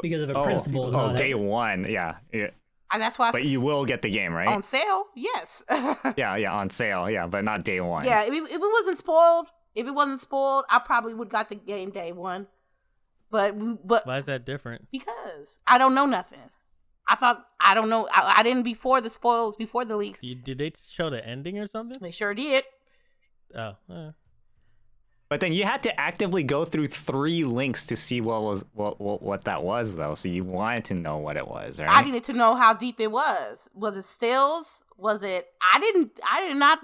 because of a principle. Day one, yeah. And that's why. But you will get the game, right? On sale, yes. yeah, on sale, yeah, but not day one. Yeah, if it wasn't spoiled, I probably would got the game day one. But why is that different? Because I don't know nothing. I don't know. I didn't before the spoils, before the leaks. Did they show the ending or something? They sure did. Oh. But then you had to actively go through 3 links to see what that was, though. So you wanted to know what it was, right? I needed to know how deep it was. Was it stills? Was it? I did not.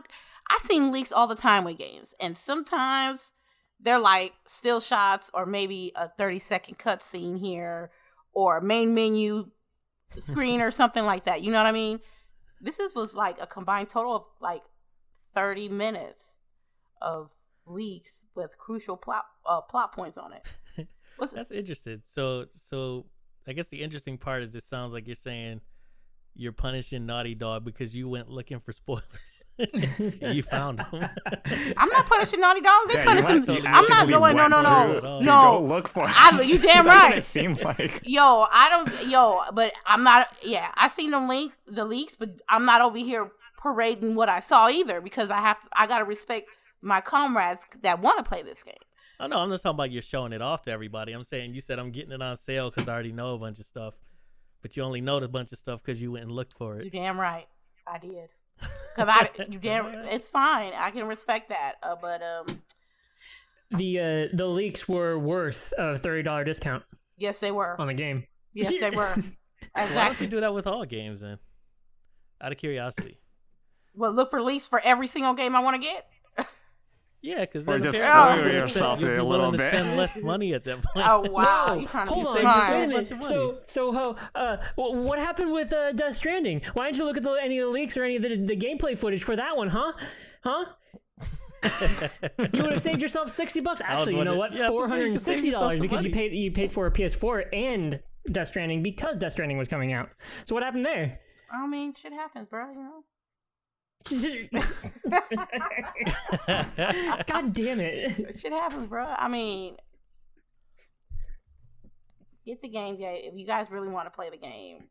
I seen leaks all the time with games, and sometimes they're like still shots or maybe a 30-second cutscene here or a main menu screen or something like that. You know what I mean? This was like a combined total of like 30 minutes of leaks with crucial plot points on it. That's interesting. So I guess the interesting part is it sounds like you're saying you're punishing Naughty Dog because you went looking for spoilers. You found them. I'm not punishing Naughty Dog. They punishing. I'm not going. No. Go look for it. You damn right. It seemed like. But I'm not. Yeah, I seen the leaks, but I'm not over here parading what I saw either because I gotta respect my comrades that want to play this game. Oh no, I'm not talking about you're showing it off to everybody. I'm saying you said I'm getting it on sale because I already know a bunch of stuff. But you only know a bunch of stuff because you went and looked for it. You damn right, I did. It's fine. I can respect that. The leaks were worth a $30 discount. Yes, they were on the game. Yes, they were. Exactly. Why don't you do that with all games then? Out of curiosity. Well, look for leaks for every single game I want to get. Yeah, because or just spoil yourself a little bit. Spend less money at that point. Oh wow! No, you're trying to hold be on. smart. Wait a minute. So, what happened with Death Stranding? Why didn't you look at any of the leaks or any of the gameplay footage for that one? Huh? You would have saved yourself $60. Actually, you know what? $460 because you paid for a PS4 and Death Stranding because Death Stranding was coming out. So what happened there? I mean, shit happens, bro. You know. God damn it. Shit happens, bro. I mean, get the game. If you guys really want to play the game,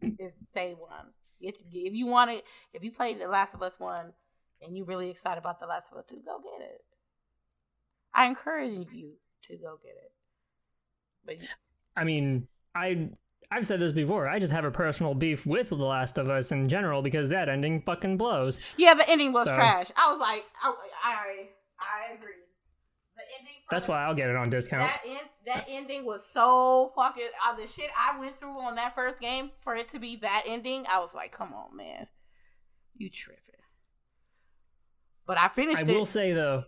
it's day one. If you play The Last of Us 1 and you're really excited about The Last of Us 2, go get it. I encourage you to go get it. But I mean, I've said this before. I just have a personal beef with The Last of Us in general because that ending fucking blows. Yeah, the ending was trash. I was like, I agree. The ending. That's why I'll get it on discount. That ending was so fucking the shit I went through on that first game for it to be that ending. I was like, come on, man, you tripping. But I finished it. I will say though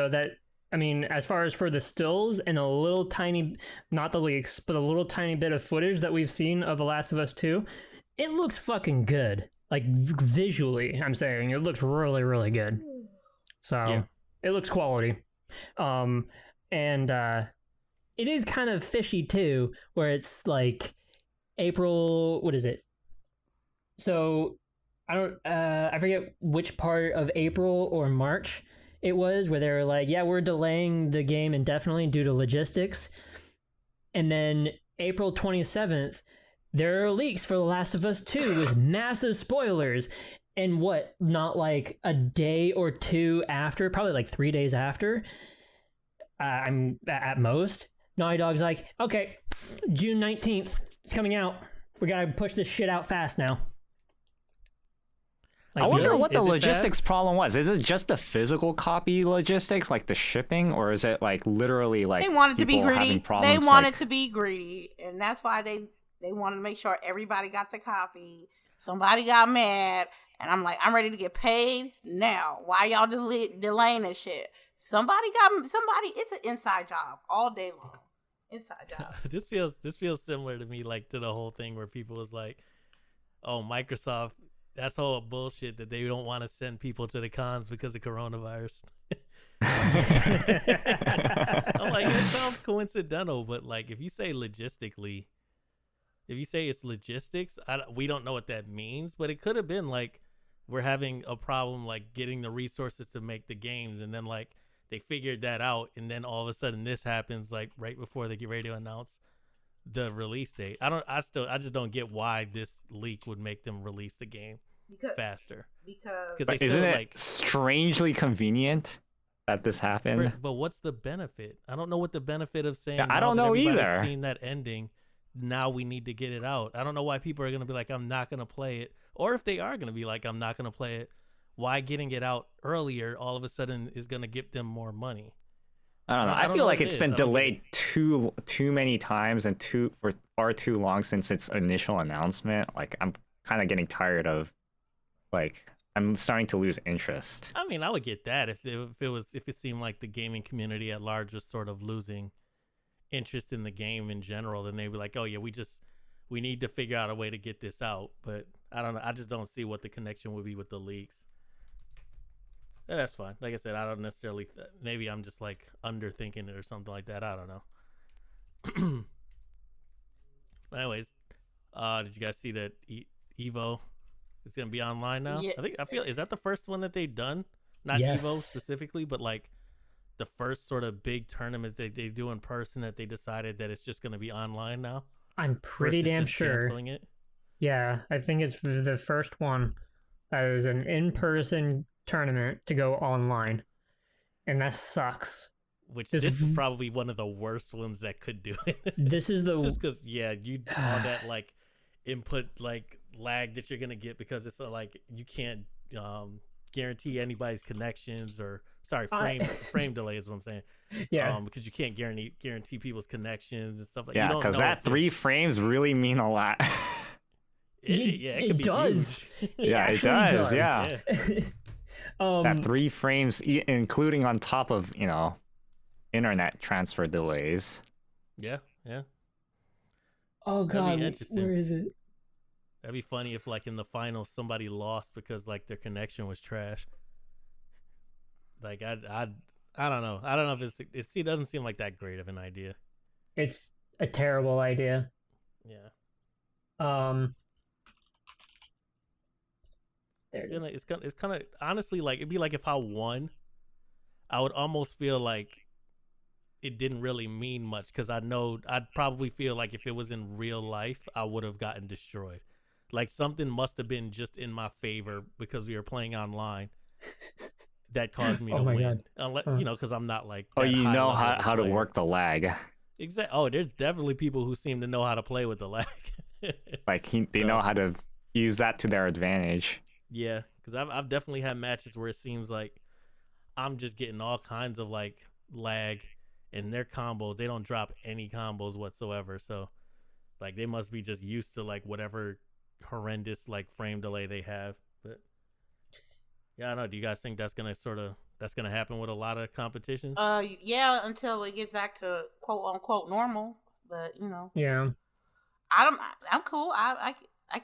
that. I mean, as far as for the stills and a little tiny, not the leaks, but a little tiny bit of footage that we've seen of The Last of Us 2, it looks fucking good. Like, visually, I'm saying. It looks really, really good. So, yeah. It looks quality. And it is kind of fishy, too, where it's like April, what is it? So, I forget which part of April or March it was where they were like, yeah, we're delaying the game indefinitely due to logistics. And then April 27th, there are leaks for The Last of Us 2 with massive spoilers. And not like a day or two after, probably like 3 days after, I'm at most, Naughty Dog's like, okay, June 19th, it's coming out. We gotta push this shit out fast now. I wonder what the logistics problem was. Is it just the physical copy logistics, like the shipping, or is it like literally like they wanted to be greedy? They wanted to be greedy, and that's why they wanted to make sure everybody got the copy. Somebody got mad, and I'm like, I'm ready to get paid now. Why y'all delaying this shit? Somebody. It's an inside job all day long. Inside job. This feels similar to me, like to the whole thing where people was like, oh, Microsoft. That's all bullshit that they don't want to send people to the cons because of coronavirus. I'm like, it sounds coincidental, but like if you say logistically, if you say it's logistics, we don't know what that means, but it could have been like we're having a problem like getting the resources to make the games, and then like they figured that out, and then all of a sudden this happens like right before they get ready to announce the release date. I just don't get why this leak would make them release the game faster. Because Isn't it strangely convenient that this happened? But what's the benefit? I don't know what the benefit of saying. I don't know either. Seen that ending. Now we need to get it out. I don't know why people are gonna be like, I'm not gonna play it, or if they are gonna be like, I'm not gonna play it. Why getting it out earlier all of a sudden is gonna get them more money? I don't know. I feel like it's been delayed too many times and for far too long since its initial announcement. Like, I'm kind of getting tired of, like, I'm starting to lose interest. I mean, I would get that if it seemed like the gaming community at large was sort of losing interest in the game in general. Then they'd be like, oh yeah, we need to figure out a way to get this out. But I don't know. I just don't see what the connection would be with the leaks. That's fine. Like I said, I don't necessarily. Maybe I'm just like underthinking it or something like that. I don't know. Anyways, did you guys see that EVO is gonna be online now? Yeah. I feel is that the first one that they've done? Not Yes. EVO specifically, but like the first sort of big tournament that they do in person that they decided that it's just gonna be online now. I'm pretty versus damn just sure. canceling it. Yeah, I think it's the first one that is an in-person tournament to go online, and that sucks. Which this is probably one of the worst ones that could do it. This is the just because you all that like input like lag that you're gonna get because it's like you can't guarantee anybody's connections or frame delay is what I'm saying. Yeah, because you can't guarantee people's connections and stuff like. Yeah, because that 3 frames really mean a lot. It does. Yeah, it does. Yeah. Yeah. That 3 frames, including on top of, internet transfer delays. Yeah. Oh god, where is it? That'd be funny if like in the finals somebody lost because like their connection was trash. Like I don't know. I don't know if it doesn't seem like that great of an idea. It's a terrible idea. Yeah. It's kind of honestly like it'd be like if I won, I would almost feel like it didn't really mean much because I know I'd probably feel like if it was in real life, I would have gotten destroyed. Like something must have been just in my favor because we were playing online that caused me to win. God. Unless, because I'm not like. Oh, you know how to work the lag. Exactly. Oh, there's definitely people who seem to know how to play with the lag. Like they know how to use that to their advantage. Yeah, because I've definitely had matches where it seems like I'm just getting all kinds of like lag, and their combos, they don't drop any combos whatsoever. So like they must be just used to like whatever horrendous like frame delay they have. But yeah, I don't know. Do you guys think that's gonna happen with a lot of competitions? Yeah, until it gets back to quote unquote normal. But yeah, I'm cool. I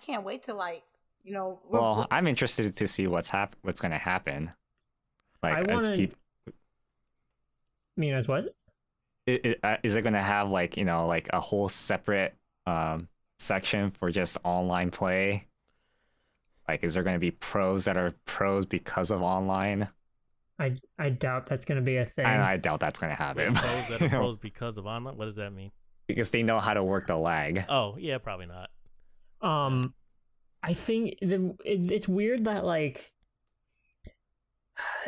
can't wait to like. Well, I'm interested to see what's going to happen. Like, as what? Is it going to have like like a whole separate section for just online play? Like, is there going to be pros that are pros because of online? I doubt that's going to be a thing. I doubt that's going to happen. Pros that are pros because of online. What does that mean? Because they know how to work the lag. Oh yeah, probably not. I think it's weird that like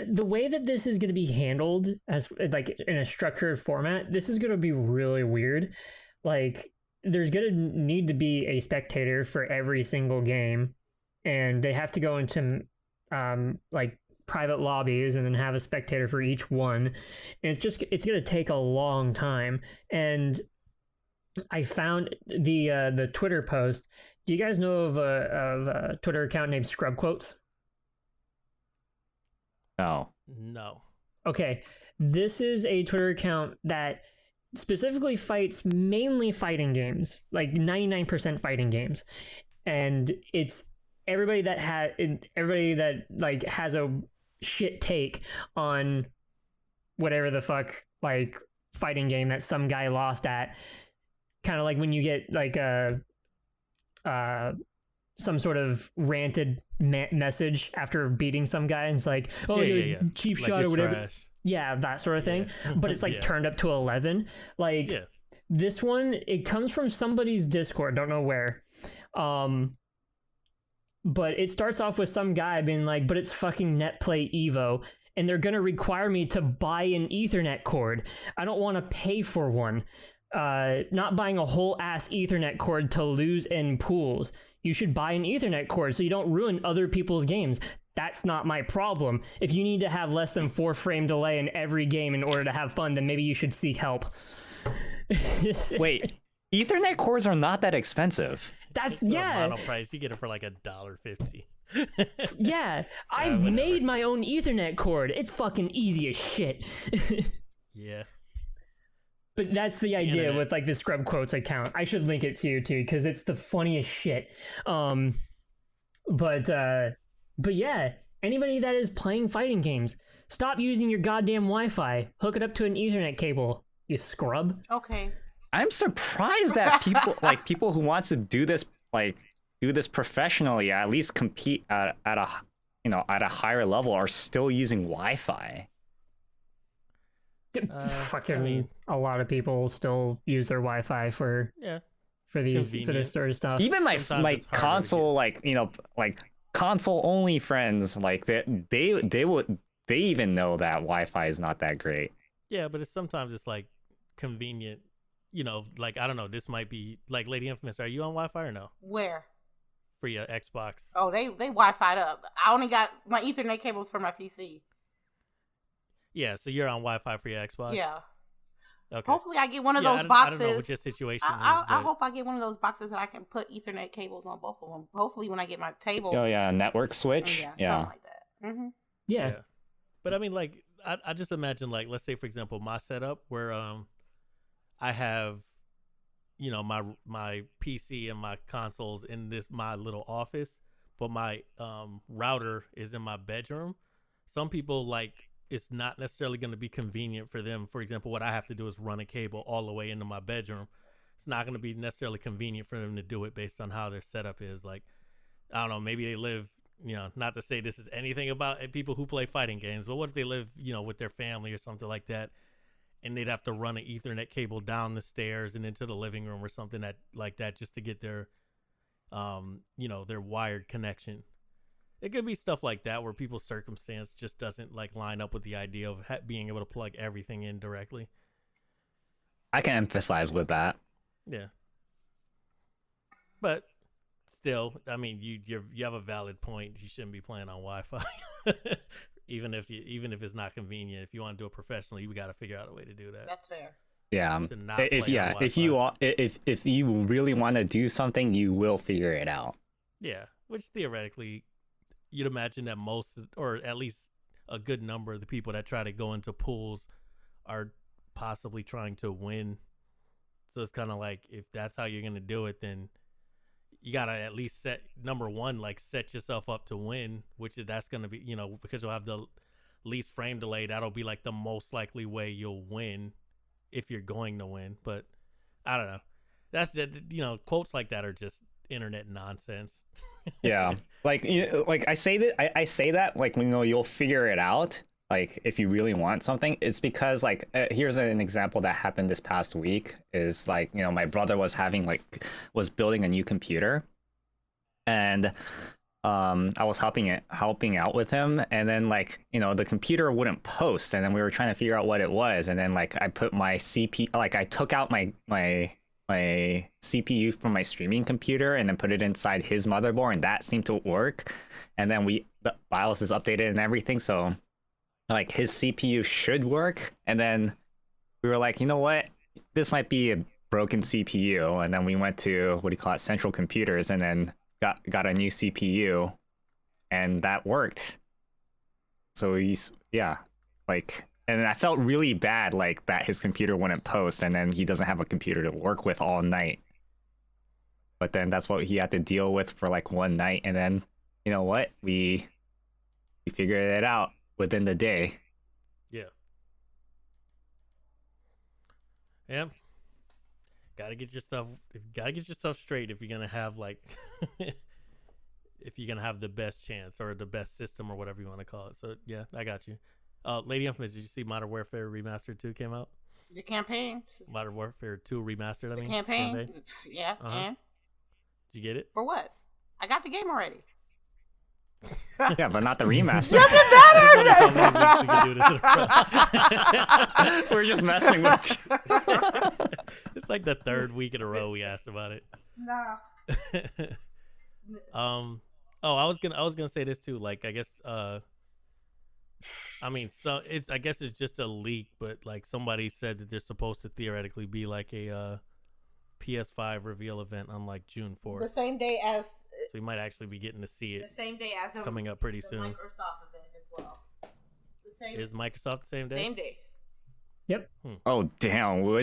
the way that this is going to be handled as like in a structured format, this is going to be really weird. Like there's going to need to be a spectator for every single game, and they have to go into like private lobbies and then have a spectator for each one, and it's going to take a long time. And I found the Twitter post. Do you guys know of a Twitter account named Scrub Quotes? No. Okay. This is a Twitter account that specifically fights mainly fighting games, like 99% fighting games. And it's everybody that like has a shit take on whatever the fuck like fighting game that some guy lost at. Kind of like when you get like some sort of ranted message after beating some guy, and it's like, oh, yeah. Cheap like shot or whatever. Trash. Yeah, that sort of thing. But it's like turned up to 11. Like This one, it comes from somebody's Discord, don't know where. But it starts off with some guy being like, but it's fucking NetPlay EVO, and they're gonna require me to buy an Ethernet cord. I don't want to pay for one. Not buying a whole ass Ethernet cord to lose in pools. You should buy an Ethernet cord so you don't ruin other people's games. That's not my problem. If you need to have less than 4 frame delay in every game in order to have fun, then maybe you should seek help. Wait, Ethernet cords are not that expensive. That's Mono price, you get it for like $1.50. Yeah, I've made my own Ethernet cord. It's fucking easy as shit. Yeah. But that's the idea with like the Scrub Quotes account. I should link it to you too, because it's the funniest shit. But yeah, anybody that is playing fighting games, stop using your goddamn Wi-Fi. Hook it up to an Ethernet cable, you scrub. Okay. I'm surprised that people who want to do this professionally, at least compete at a higher level, are still using Wi-Fi. Fucking a lot of people still use their Wi-Fi for this sort of stuff. Even my console console only friends, like they even know that Wi-Fi is not that great. Yeah, but sometimes it's like convenient. Like I don't know. This might be like LadyInfamous. Are you on Wi-Fi or no? Where? For your Xbox. Oh, they Wi-Fi'd up. I only got my Ethernet cables for my PC. Yeah, so you're on Wi-Fi for your Xbox? Yeah. Okay. Hopefully I get one of those boxes. I don't know what your situation is. I hope I get one of those boxes that I can put Ethernet cables on both of them. Hopefully when I get my table. Oh, yeah, network switch? Yeah. Something like that. Mm-hmm. Yeah. But I mean, like, I just imagine, like, let's say, for example, my setup where I have, my PC and my consoles in my little office, but my router is in my bedroom. Some people, like, it's not necessarily going to be convenient for them. For example, what I have to do is run a cable all the way into my bedroom. It's not going to be necessarily convenient for them to do it based on how their setup is. Like, I don't know, maybe they live, not to say this is anything about people who play fighting games, but what if they live, with their family or something like that, and they'd have to run an Ethernet cable down the stairs and into the living room or something like that just to get their, their wired connection. It could be stuff like that where people's circumstance just doesn't like line up with the idea of being able to plug everything in directly. I can emphasize with that. Yeah. But still, I mean, you have a valid point. You shouldn't be playing on Wi-Fi, even if it's not convenient. If you want to do it professionally, you got to figure out a way to do that. That's fair. Yeah. If you really want to do something, you will figure it out. Yeah, which theoretically, you'd imagine that most, or at least a good number of the people that try to go into pools are possibly trying to win. So it's kind of like, if that's how you're going to do it, then you got to at least set yourself up to win, that's going to be, because you'll have the least frame delay. That'll be like the most likely way you'll win if you're going to win. But I don't know. That's just, quotes like that are just internet nonsense. Yeah, like I say that like you'll figure it out. Like if you really want something, it's because like here's an example that happened this past week. Is like my brother was building a new computer, and I was helping out with him, and then the computer wouldn't post, and then we were trying to figure out what it was, and then like I put my I took out my CPU from my streaming computer and then put it inside his motherboard, and that seemed to work. And then the BIOS is updated and everything, so like his CPU should work. And then we were like, you know what, this might be a broken CPU. And then we went to Central Computers, and then got a new CPU, and that worked. So and I felt really bad, like that his computer wouldn't post, and then he doesn't have a computer to work with all night. But then that's what he had to deal with for like one night, and then you know what? We figured it out within the day. Yeah. Yeah. Gotta get yourself straight if you're gonna have if you're gonna have the best chance or the best system or whatever you want to call it. So yeah, I got you. LadyInfamous, did you see Modern Warfare Remastered 2 came out? The campaign. Modern Warfare 2 remastered. I mean, Campaign. Yeah. And did you get it? for what? I got the game already. Yeah, but not the remaster. Doesn't matter. We're just messing with you. It's like the third week in a row we asked about it. Nah. I was gonna say this too. Like, I guess, I mean, so I guess it's just a leak, but like somebody said that there's supposed to theoretically be like a PS5 reveal event on like June 4th. The same day as. So you might actually be getting to see it. The same day as coming up pretty the soon. Microsoft event as well. Is Microsoft the same day? Same day. Yep. Oh damn! Who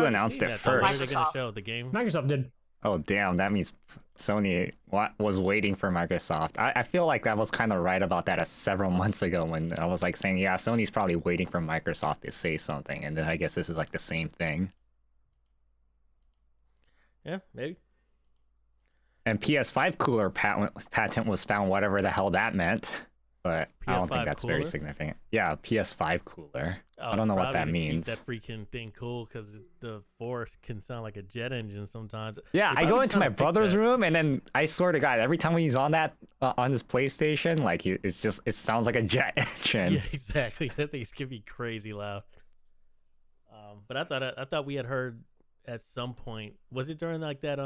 announced it first? When are they gonna show the game? Microsoft did. Oh damn! That means Sony was waiting for Microsoft. I feel like that was kind of right about that several months ago when I was like saying, yeah, Sony's probably waiting for Microsoft to say something, and then I guess this is like the same thing. Yeah, maybe. And PS5 cooler patent was found, whatever the hell that meant. But I don't think that's cooler? very significant. Yeah, PS5 cooler. Oh, I don't know what probably that to means. Keep that freaking thing cool because the Force can sound like a jet engine sometimes. Yeah, I go into my brother's room and then I swear to God, every time he's on that on his PlayStation, like it sounds like a jet engine. Yeah, exactly. That thing's gonna be crazy loud. But I thought we had heard at some point. Was it during like that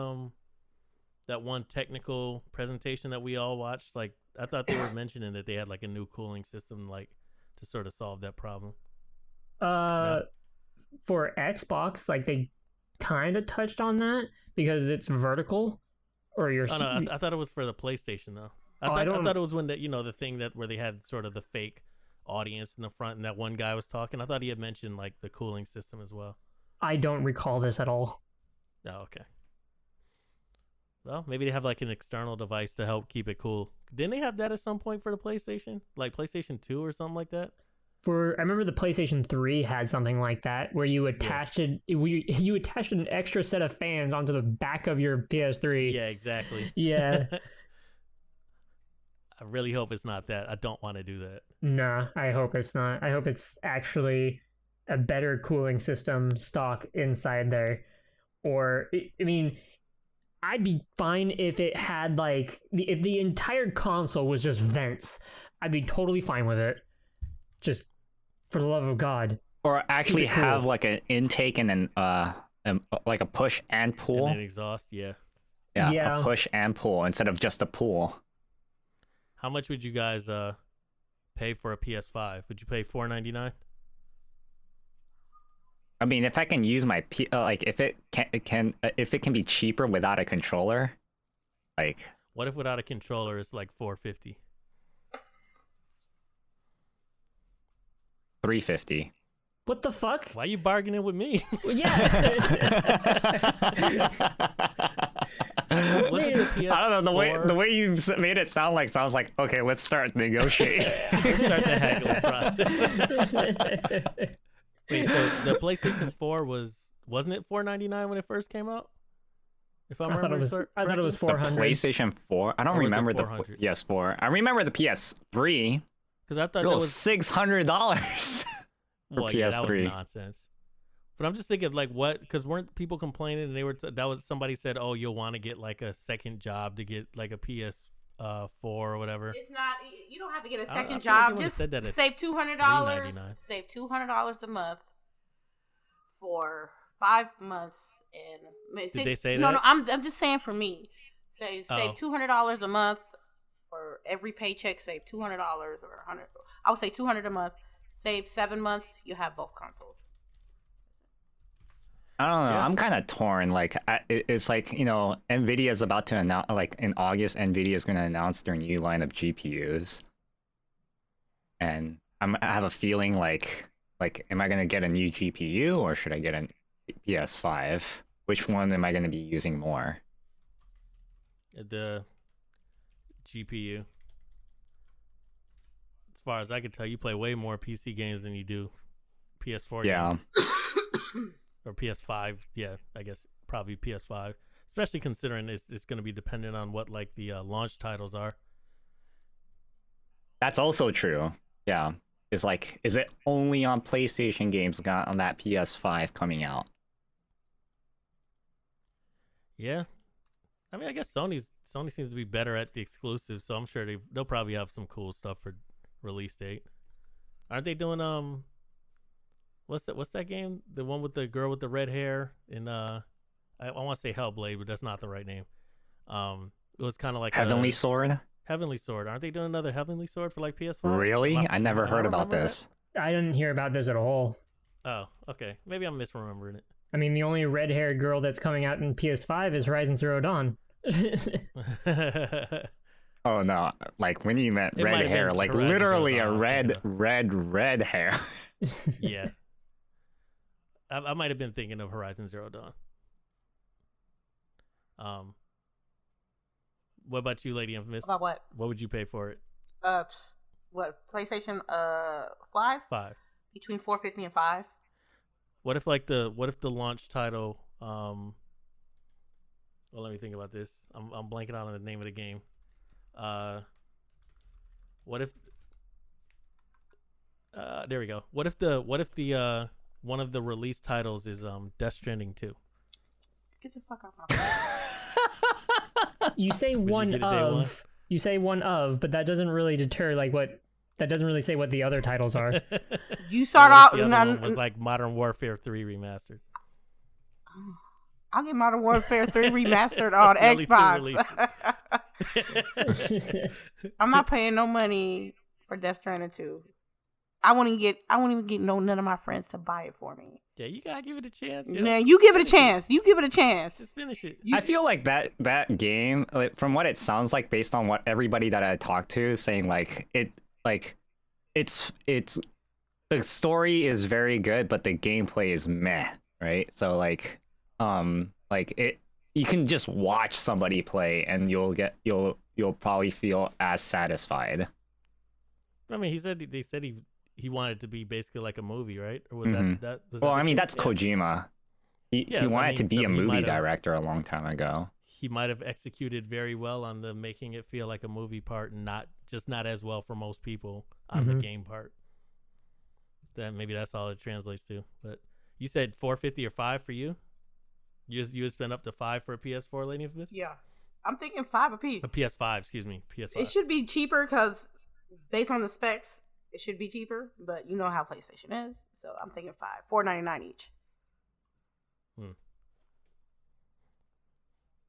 that one technical presentation that we all watched? Like, I thought they were mentioning that they had like a new cooling system, like to sort of solve that problem. For Xbox, like they kind of touched on that because it's vertical, or you're. Oh no, I thought it was for the PlayStation though. I thought it was when the thing that where they had sort of the fake audience in the front and that one guy was talking. I thought he had mentioned like the cooling system as well. I don't recall this at all. Oh, okay. Well, maybe they have like an external device to help keep it cool. Didn't they have that at some point for the PlayStation? Like PlayStation 2 or something like that? I remember the PlayStation 3 had something like that where you attached you attached an extra set of fans onto the back of your PS3. Yeah, exactly. Yeah. I really hope it's not that. I don't want to do that. Nah, I hope it's not. I hope it's actually a better cooling system stock inside there. Or, I mean, I'd be fine if it had like if the entire console was just vents. I'd be totally fine with it. Just for the love of God. Or actually cool. have like an intake and then like a push and pull. And an exhaust, yeah. Yeah, a push and pull instead of just a pull. How much would you guys pay for a PS5? Would you pay $4.99? I mean, if I can use my like if it can be cheaper without a controller, like what if without a controller it's like $4.50? $3.50. What the fuck? Why are you bargaining with me? Yeah. I don't know the way you made it sounds like okay, let's start negotiating. Let's start the haggling process. Wait, so the PlayStation 4 wasn't it $4.99 when it first came out? If I thought it was the $400. PlayStation 4. I don't remember the PS4. I remember the PS3. Because I thought it that was was $600 for PS3. Yeah, that was nonsense. But I'm just thinking, like, what? Because weren't people complaining? And somebody said, oh, you'll want to get like a second job to get like a PS4 or whatever. It's not. You don't have to get a second I job. like just save $200. Save $200 a month for 5 months. And did they say that? No. I'm just saying for me. Save $200 a month for every paycheck. Save $200 or $100. I would say $200 a month. Save 7 months. You have both consoles. I don't know. Yeah. I'm kind of torn. Like, it's like, you know, NVIDIA's about to announce, like, in August, NVIDIA's going to announce their new line of GPUs. And I have a feeling like, am I going to get a new GPU or should I get a PS5? Which one am I going to be using more? The GPU. As far as I can tell, you play way more PC games than you do PS4 games. Or PS5, yeah, I guess probably PS5, especially considering it's going to be dependent on what like the launch titles are. That's also true. Yeah, is it only on PlayStation games got on that PS5 coming out? Yeah, I mean, I guess Sony seems to be better at the exclusives, so I'm sure they'll probably have some cool stuff for release date. Aren't they doing what's that game? The one with the girl with the red hair in I want to say Hellblade, but that's not the right name. It was kind of like Heavenly Sword? Heavenly Sword. Aren't they doing another Heavenly Sword for like PS5? Really? I never heard about this. I didn't hear about this at all. Oh, okay. Maybe I'm misremembering it. I mean, the only red-haired girl that's coming out in PS5 is Horizon Zero Dawn. Oh no! Like when you meant It might red have hair, been like Horizon literally Zero a Dawn, red hair. Yeah. I might have been thinking of Horizon Zero Dawn. What about you, Lady Infamous? About what? What would you pay for it? What PlayStation 5? 5. Between 450 and 5. What if the launch title well, let me think about this. I'm blanking out on the name of the game. What if there we go. What if the one of the release titles is Death Stranding 2? Get the fuck out of my face. You say you say one of, but that doesn't really deter that doesn't really say what the other titles are. You start out. The other one was like Modern Warfare 3 remastered. I'll get Modern Warfare 3 remastered on Xbox. I'm not paying no money for Death Stranding 2. I won't even get none of my friends to buy it for me. Yeah, you gotta give it a chance. Man, you give it a chance. You give it a chance. Just finish it. I feel like that game, like, from what it sounds like, based on what everybody that I talked to is saying, it's the story is very good, but the gameplay is meh, right? So you can just watch somebody play and you'll probably feel as satisfied. I mean, they said he wanted it to be basically like a movie, right? Or was that was Well, that I mean, case? that's Kojima. He wanted to be a movie director a long time ago. He might have executed very well on the making it feel like a movie part, and not as well for most people on the game part. Then maybe that's all it translates to. But you said 450 or 5 for you. You would spend up to 5 for a PS4, Lady Infamous? Yeah, I'm thinking 5 apiece. A PS5, excuse me, PS5. It should be cheaper because based on the specs, it should be cheaper. But you know how PlayStation is, so I'm thinking 5, $4.99 each.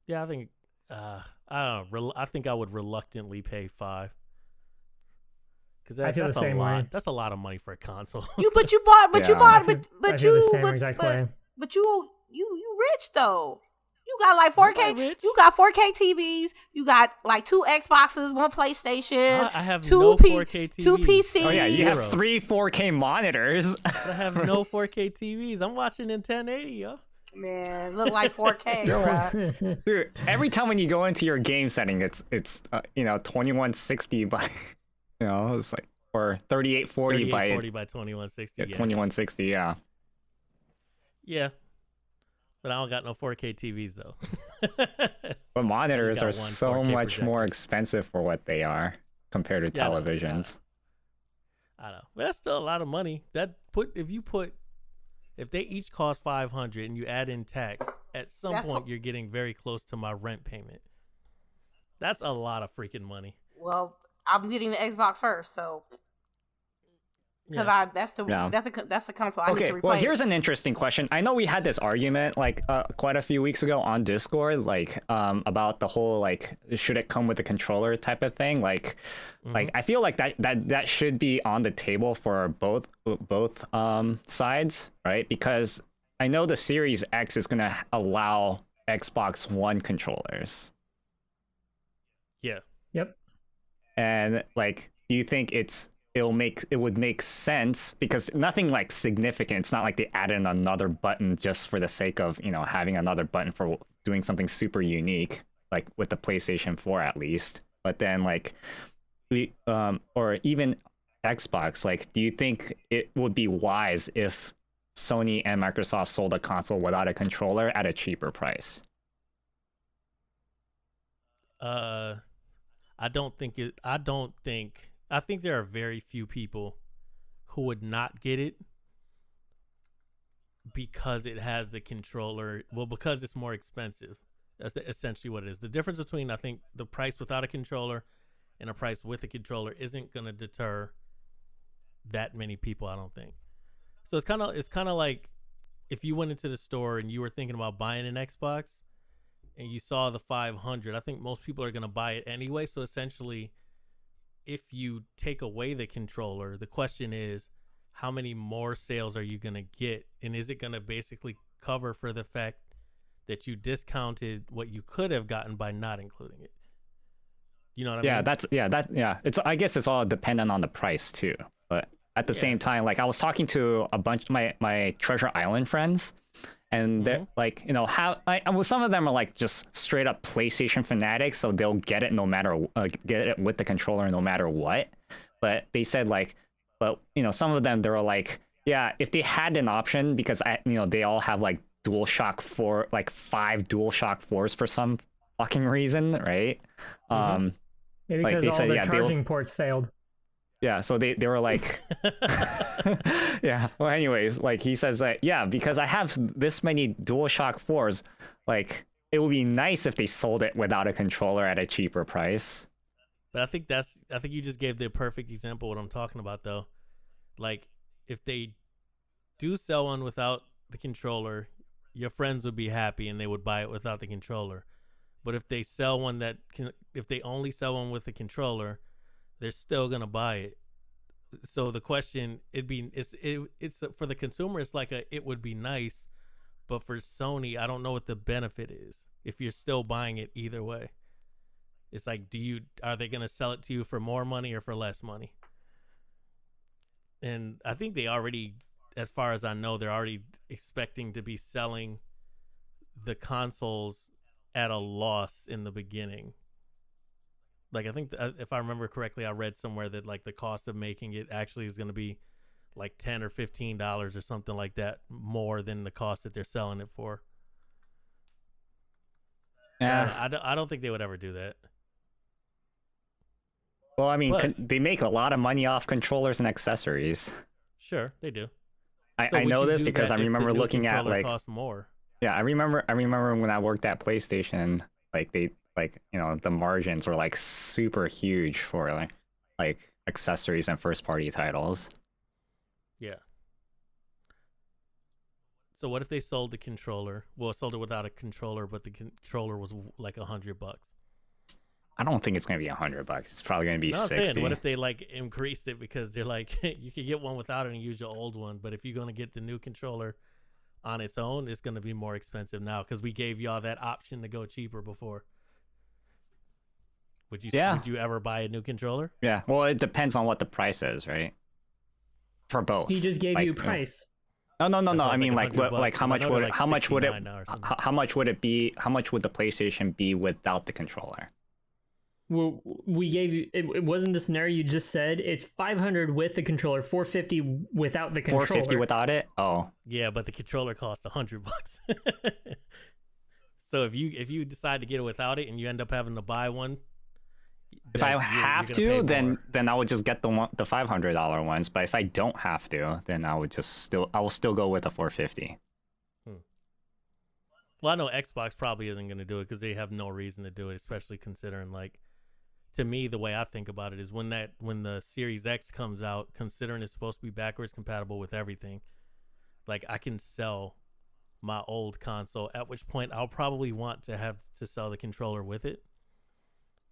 Yeah, I think I don't know. I think I would reluctantly pay 5. Because I feel the same way. That's a lot of money for a console. You bought, I feel the same exact way. But you rich though. You got like 4K. You got 4K TVs. You got like 2 Xboxes, 1 PlayStation. I have 2 no 4K TVs. 2 PCs. Oh yeah, you have 3 4K monitors. I have no 4K TVs. I'm watching in 1080, yo. Man, look like 4K, bruh. Dude, every time when you go into your game setting, it's 2160 by, it's like, or 3840 by 2160. Yeah, 2160, yeah. Yeah. But I don't got no 4K TVs though. But monitors are one so 4K much projector. more expensive for what they are compared to Yeah, I know. televisions. I know. But that's still a lot of money. If they each cost $500 and you add in tax, at some That's point what- you're getting very close to my rent payment. That's a lot of freaking money. Well, I'm getting the Xbox first, so because Yeah. that's the console I need Okay, to replace. well, here's an interesting question. I know we had this argument quite a few weeks ago on Discord, about the whole should it come with a controller type of thing. Like I feel like that should be on the table for both sides, right? Because I know the Series X is gonna allow Xbox One controllers. Yeah. Yep. And do you think it would make sense, because nothing significant. It's not like they added another button just for the sake of having another button for doing something super unique, like with the PlayStation 4 at least. But then or even Xbox, do you think it would be wise if Sony and Microsoft sold a console without a controller at a cheaper price? I think there are very few people who would not get it because it has the controller. Well, because it's more expensive. That's essentially what it is. The difference between, I think, the price without a controller and a price with a controller isn't going to deter that many people, I don't think. So it's kind of like if you went into the store and you were thinking about buying an Xbox and you saw the 500, I think most people are going to buy it anyway. So essentially, if you take away the controller, the question is, how many more sales are you going to get? And is it going to basically cover for the fact that you discounted what you could have gotten by not including it? You know what I mean? It's, I guess it's all dependent on the price too. But at the same time, like I was talking to a bunch of my Treasure Island friends, and they're like, you know, some of them are like just straight up PlayStation fanatics, so they'll get it no matter get it with the controller no matter what. But they said like, but you know, some of them they were like, yeah, if they had an option, because they all have like DualShock 4, like 5 DualShock 4s for some fucking reason, right? Maybe like because all the charging ports failed. Yeah, so they were like, yeah. Well, anyways, like he says that, yeah, because I have this many DualShock 4s, like it would be nice if they sold it without a controller at a cheaper price. But I think you just gave the perfect example of what I'm talking about, though. Like, if they do sell one without the controller, your friends would be happy and they would buy it without the controller. But if they sell one if they only sell one with the controller, they're still gonna buy it. So the question, it's for the consumer, it's like it would be nice, but for Sony, I don't know what the benefit is if you're still buying it either way. It's like, are they gonna sell it to you for more money or for less money? And I think they already, as far as I know, they're already expecting to be selling the consoles at a loss in the beginning. Like, I think if I remember correctly, I read somewhere that like the cost of making it actually is going to be like $10 or $15 or something like that more than the cost that they're selling it for. Yeah, I don't think they would ever do that. Well, I mean, they make a lot of money off controllers and accessories. Sure, they do. I know this because I remember looking at like cost more. Yeah, I remember when I worked at PlayStation, like the margins were like super huge for like accessories and first party titles. Yeah. So what if they sold the controller? Well, sold it without a controller, but the controller was like $100. I don't think it's gonna be $100. It's probably gonna be 60. Saying, what if they like increased it because they're like, you can get one without it and use your old one, but if you're gonna get the new controller on its own, it's gonna be more expensive now because we gave y'all that option to go cheaper before. Would you ever buy a new controller? Yeah. Well, it depends on what the price is, right? For both. He just gave you a price. No. I mean, like what? Like how much would how much would it be? How much would the PlayStation be without the controller? Well, we gave you. It wasn't the scenario you just said. It's 500 with the controller, 450 without the controller. 450 without it? Oh. Yeah, but the controller costs $100. So if you decide to get it without it and you end up having to buy one, if I have to, then I would just get the $500 ones. But if I don't have to, then I will still go with the 450. Well, I know Xbox probably isn't going to do it because they have no reason to do it, especially considering, like, to me, the way I think about it is when the Series X comes out, considering it's supposed to be backwards compatible with everything, like, I can sell my old console, at which point I'll probably want to have to sell the controller with it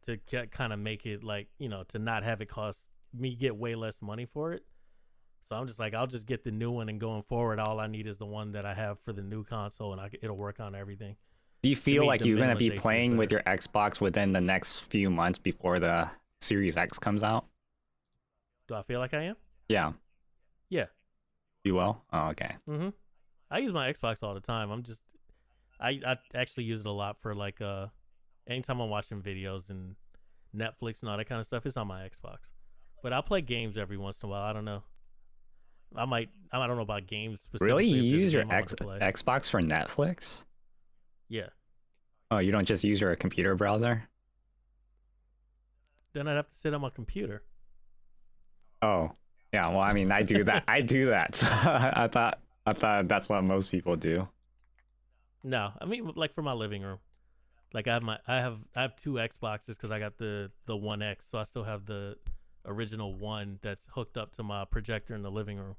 to kind of make it, like, you know, to not have it cost me get way less money for it. So I'm just like, I'll just get the new one, and going forward, all I need is the one that I have for the new console, and it'll work on everything. Do you feel like you're going to be playing with your Xbox within the next few months before the Series X comes out? Do I feel like I am? Yeah. Yeah. You will? Oh, okay. Mm-hmm. I use my Xbox all the time. I actually use it a lot for, like, anytime I'm watching videos and Netflix and all that kind of stuff, it's on my Xbox. But I'll play games every once in a while. I don't know. I don't know about games specifically. Really? You use your Xbox for Netflix? Yeah. Oh, you don't just use your computer browser? Then I'd have to sit on my computer. Oh. Yeah, well, I mean, I do that. I do that. So I thought that's what most people do. No, I mean like for my living room. Like I have two Xboxes because I got the One X, so I still have the original one that's hooked up to my projector in the living room.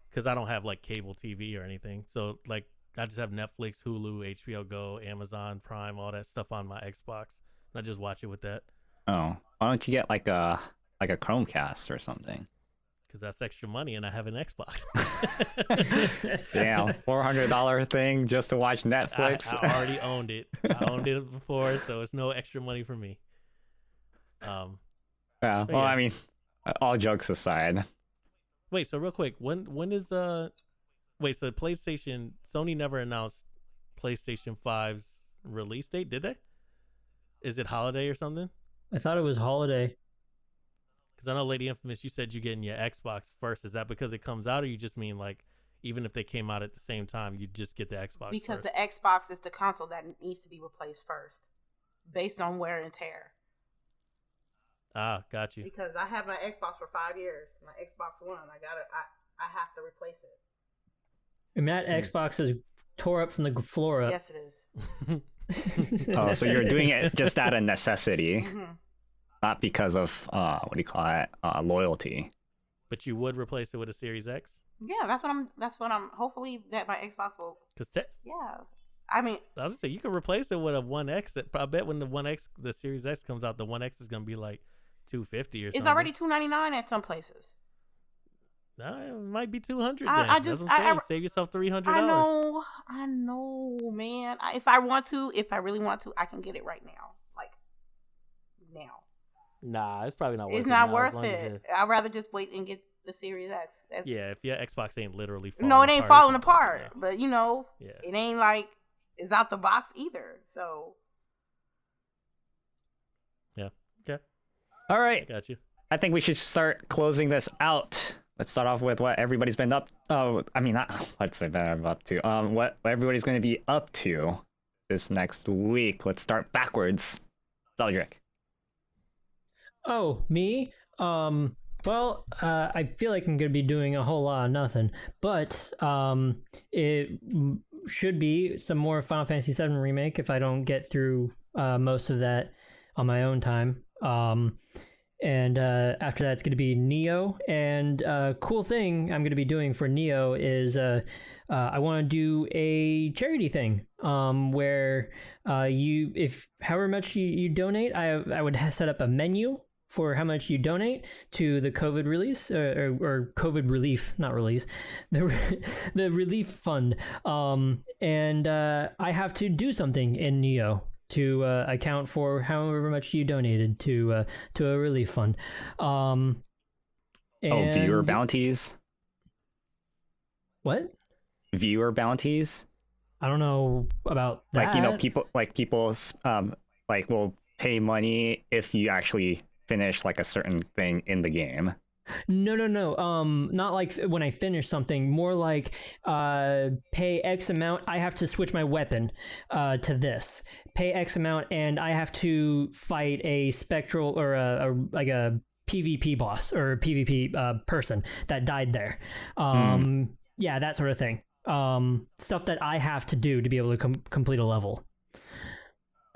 Because I don't have like cable TV or anything, so like I just have Netflix, Hulu, HBO Go, Amazon Prime, all that stuff on my Xbox, and I just watch it with that. Oh, why don't you get like a Chromecast or something? Because that's extra money, and I have an Xbox. Damn, $400 thing just to watch Netflix. I already owned it. I owned it before, so it's no extra money for me. Yeah. Well, yeah. I mean, all jokes aside. Wait, so real quick, when is wait, so PlayStation, Sony never announced PlayStation 5's release date, did they? Is it holiday or something? I thought it was holiday. Because I know LadyInfamous, you said you're getting your Xbox first. Is that because it comes out, or you just mean like even if they came out at the same time, you just get the Xbox because first? the Xbox is the console that needs to be replaced first, based on wear and tear. Ah, got you. Because I have my Xbox for 5 years, my Xbox One. I have to replace it. And that Xbox is tore up from the floor up. Yes, it is. Oh, so you're doing it just out of necessity, Mm-hmm. not because of what do you call it, loyalty. But you would replace it with a Series X? Yeah, that's what I'm. Hopefully, that my Xbox will. Because Yeah, I mean, I was gonna say you can replace it with a One X. I bet when the Series X comes out, the One X is gonna be like $250 or something. it's already $299 at some places. No, it might be $200. Then. I That's just- what I'm saying. Save yourself $300. I know, man. If I really want to, I can get it right now. Like now, Nah, it's probably not worth it. it's not now, as worth long as it. I'd rather just wait and get the Series X. Yeah, if your Xbox ain't literally falling No, it ain't apart, falling it's not worth apart. it, But you know, Yeah. it ain't like it's out the box either. So Yeah. Okay. All I right, got you. I think we should start closing this out. Let's start off with what everybody's been up. Oh, I mean, not let's say that I'm up to. What everybody's going to be up to this next week. Let's start backwards. Zeldrick. Oh, me? Well, I feel like I'm gonna be doing a whole lot of nothing, but it should be some more Final Fantasy VII Remake if I don't get through most of that on my own time. And after that, it's going to be Neo. And cool thing I'm going to be doing for Neo is I want to do a charity thing where if however much you donate, I would set up a menu for how much you donate to the COVID release or COVID relief, not release, the relief fund. And I have to do something in Neo to account for however much you donated to a relief fund. Viewer bounties. What? Viewer bounties. I don't know about that. Like people will pay money if you actually finish like a certain thing in the game. No. Not like when I finish something. More like pay X amount. I have to switch my weapon to this. Pay X amount, and I have to fight a spectral or a PvP boss or a PvP person that died there. Yeah, that sort of thing. Stuff that I have to do to be able to complete a level.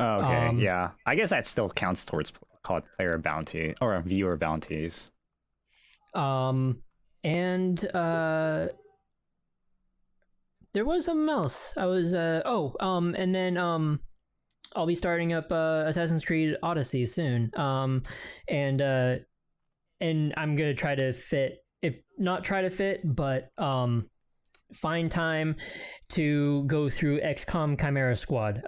Okay, yeah. I guess that still counts towards called player bounty or viewer bounties. And there was something else. I was and then I'll be starting up Assassin's Creed Odyssey soon. And I'm gonna try to but find time to go through XCOM Chimera Squad.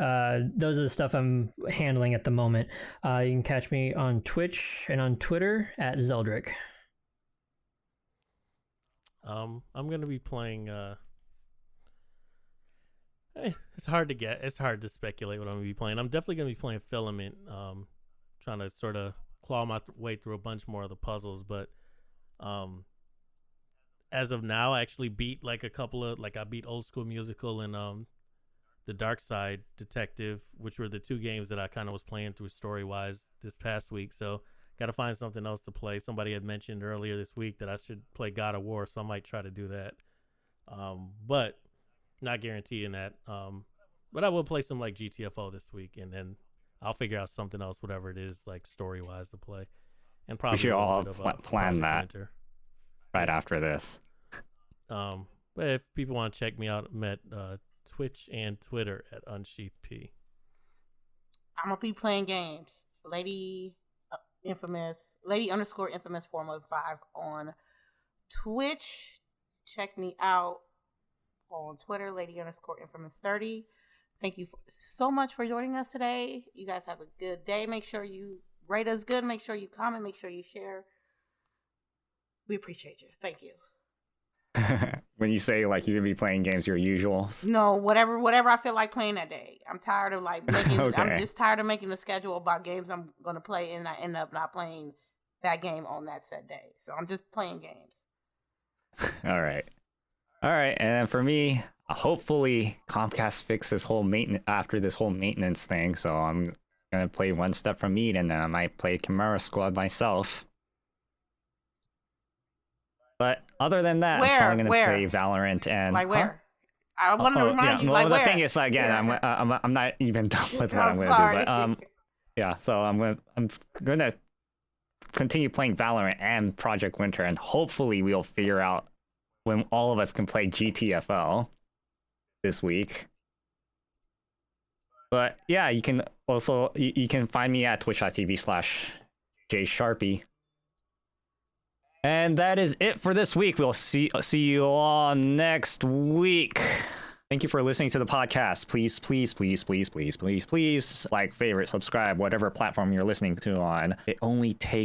Those are the stuff I'm handling at the moment. You can catch me on Twitch and on Twitter at Zeldrick. I'm gonna be playing. It's hard to speculate what I'm gonna be playing. I'm definitely gonna be playing Filament. Trying to sort of claw my way through a bunch more of the puzzles, but as of now, I actually beat like a couple of I beat Old School Musical and the Dark Side Detective, which were the two games that I kind of was playing through story wise this past week. So Got to find something else to play. Somebody had mentioned earlier this week that I should play God of War, so I might try to do that. But not guaranteeing that. But I will play some like GTFO this week, and then I'll figure out something else, whatever it is, like story-wise to play. And probably We should all plan Project that Winter. right after this. But if people want to check me out, I'm at Twitch and Twitter at UnsheathedP. I'm gonna be playing games. LadyInfamous 415 on Twitch. Check me out on Twitter, Lady_infamous30. Thank you so much for joining us today. You guys have a good day. Make sure you rate us good. Make sure you comment. Make sure you share. We appreciate you. Thank you. When you say like you're gonna be playing games your usuals. No, whatever I feel like playing that day. I'm tired of like making. Okay. I'm just tired of making a schedule about games I'm gonna play, and I end up not playing that game on that said day. So I'm just playing games. All right. And then for me, hopefully Comcast fixes this whole maintenance thing. So I'm gonna play One Step from Meat, and then I might play Chimera Squad myself. But other than that, I'm probably gonna play Valorant and like where? I want to remind you, like the where? thing is, again, I'm not even done with what I'm gonna do. But yeah. So I'm gonna continue playing Valorant and Project Winter, and hopefully we'll figure out when all of us can play GTFO this week. But yeah, you can also you can find me at twitch.tv/JSharpie. And that is it for this week. We'll see you all next week. Thank you for listening to the podcast. Please like, favorite, subscribe, whatever platform you're listening to on. It only takes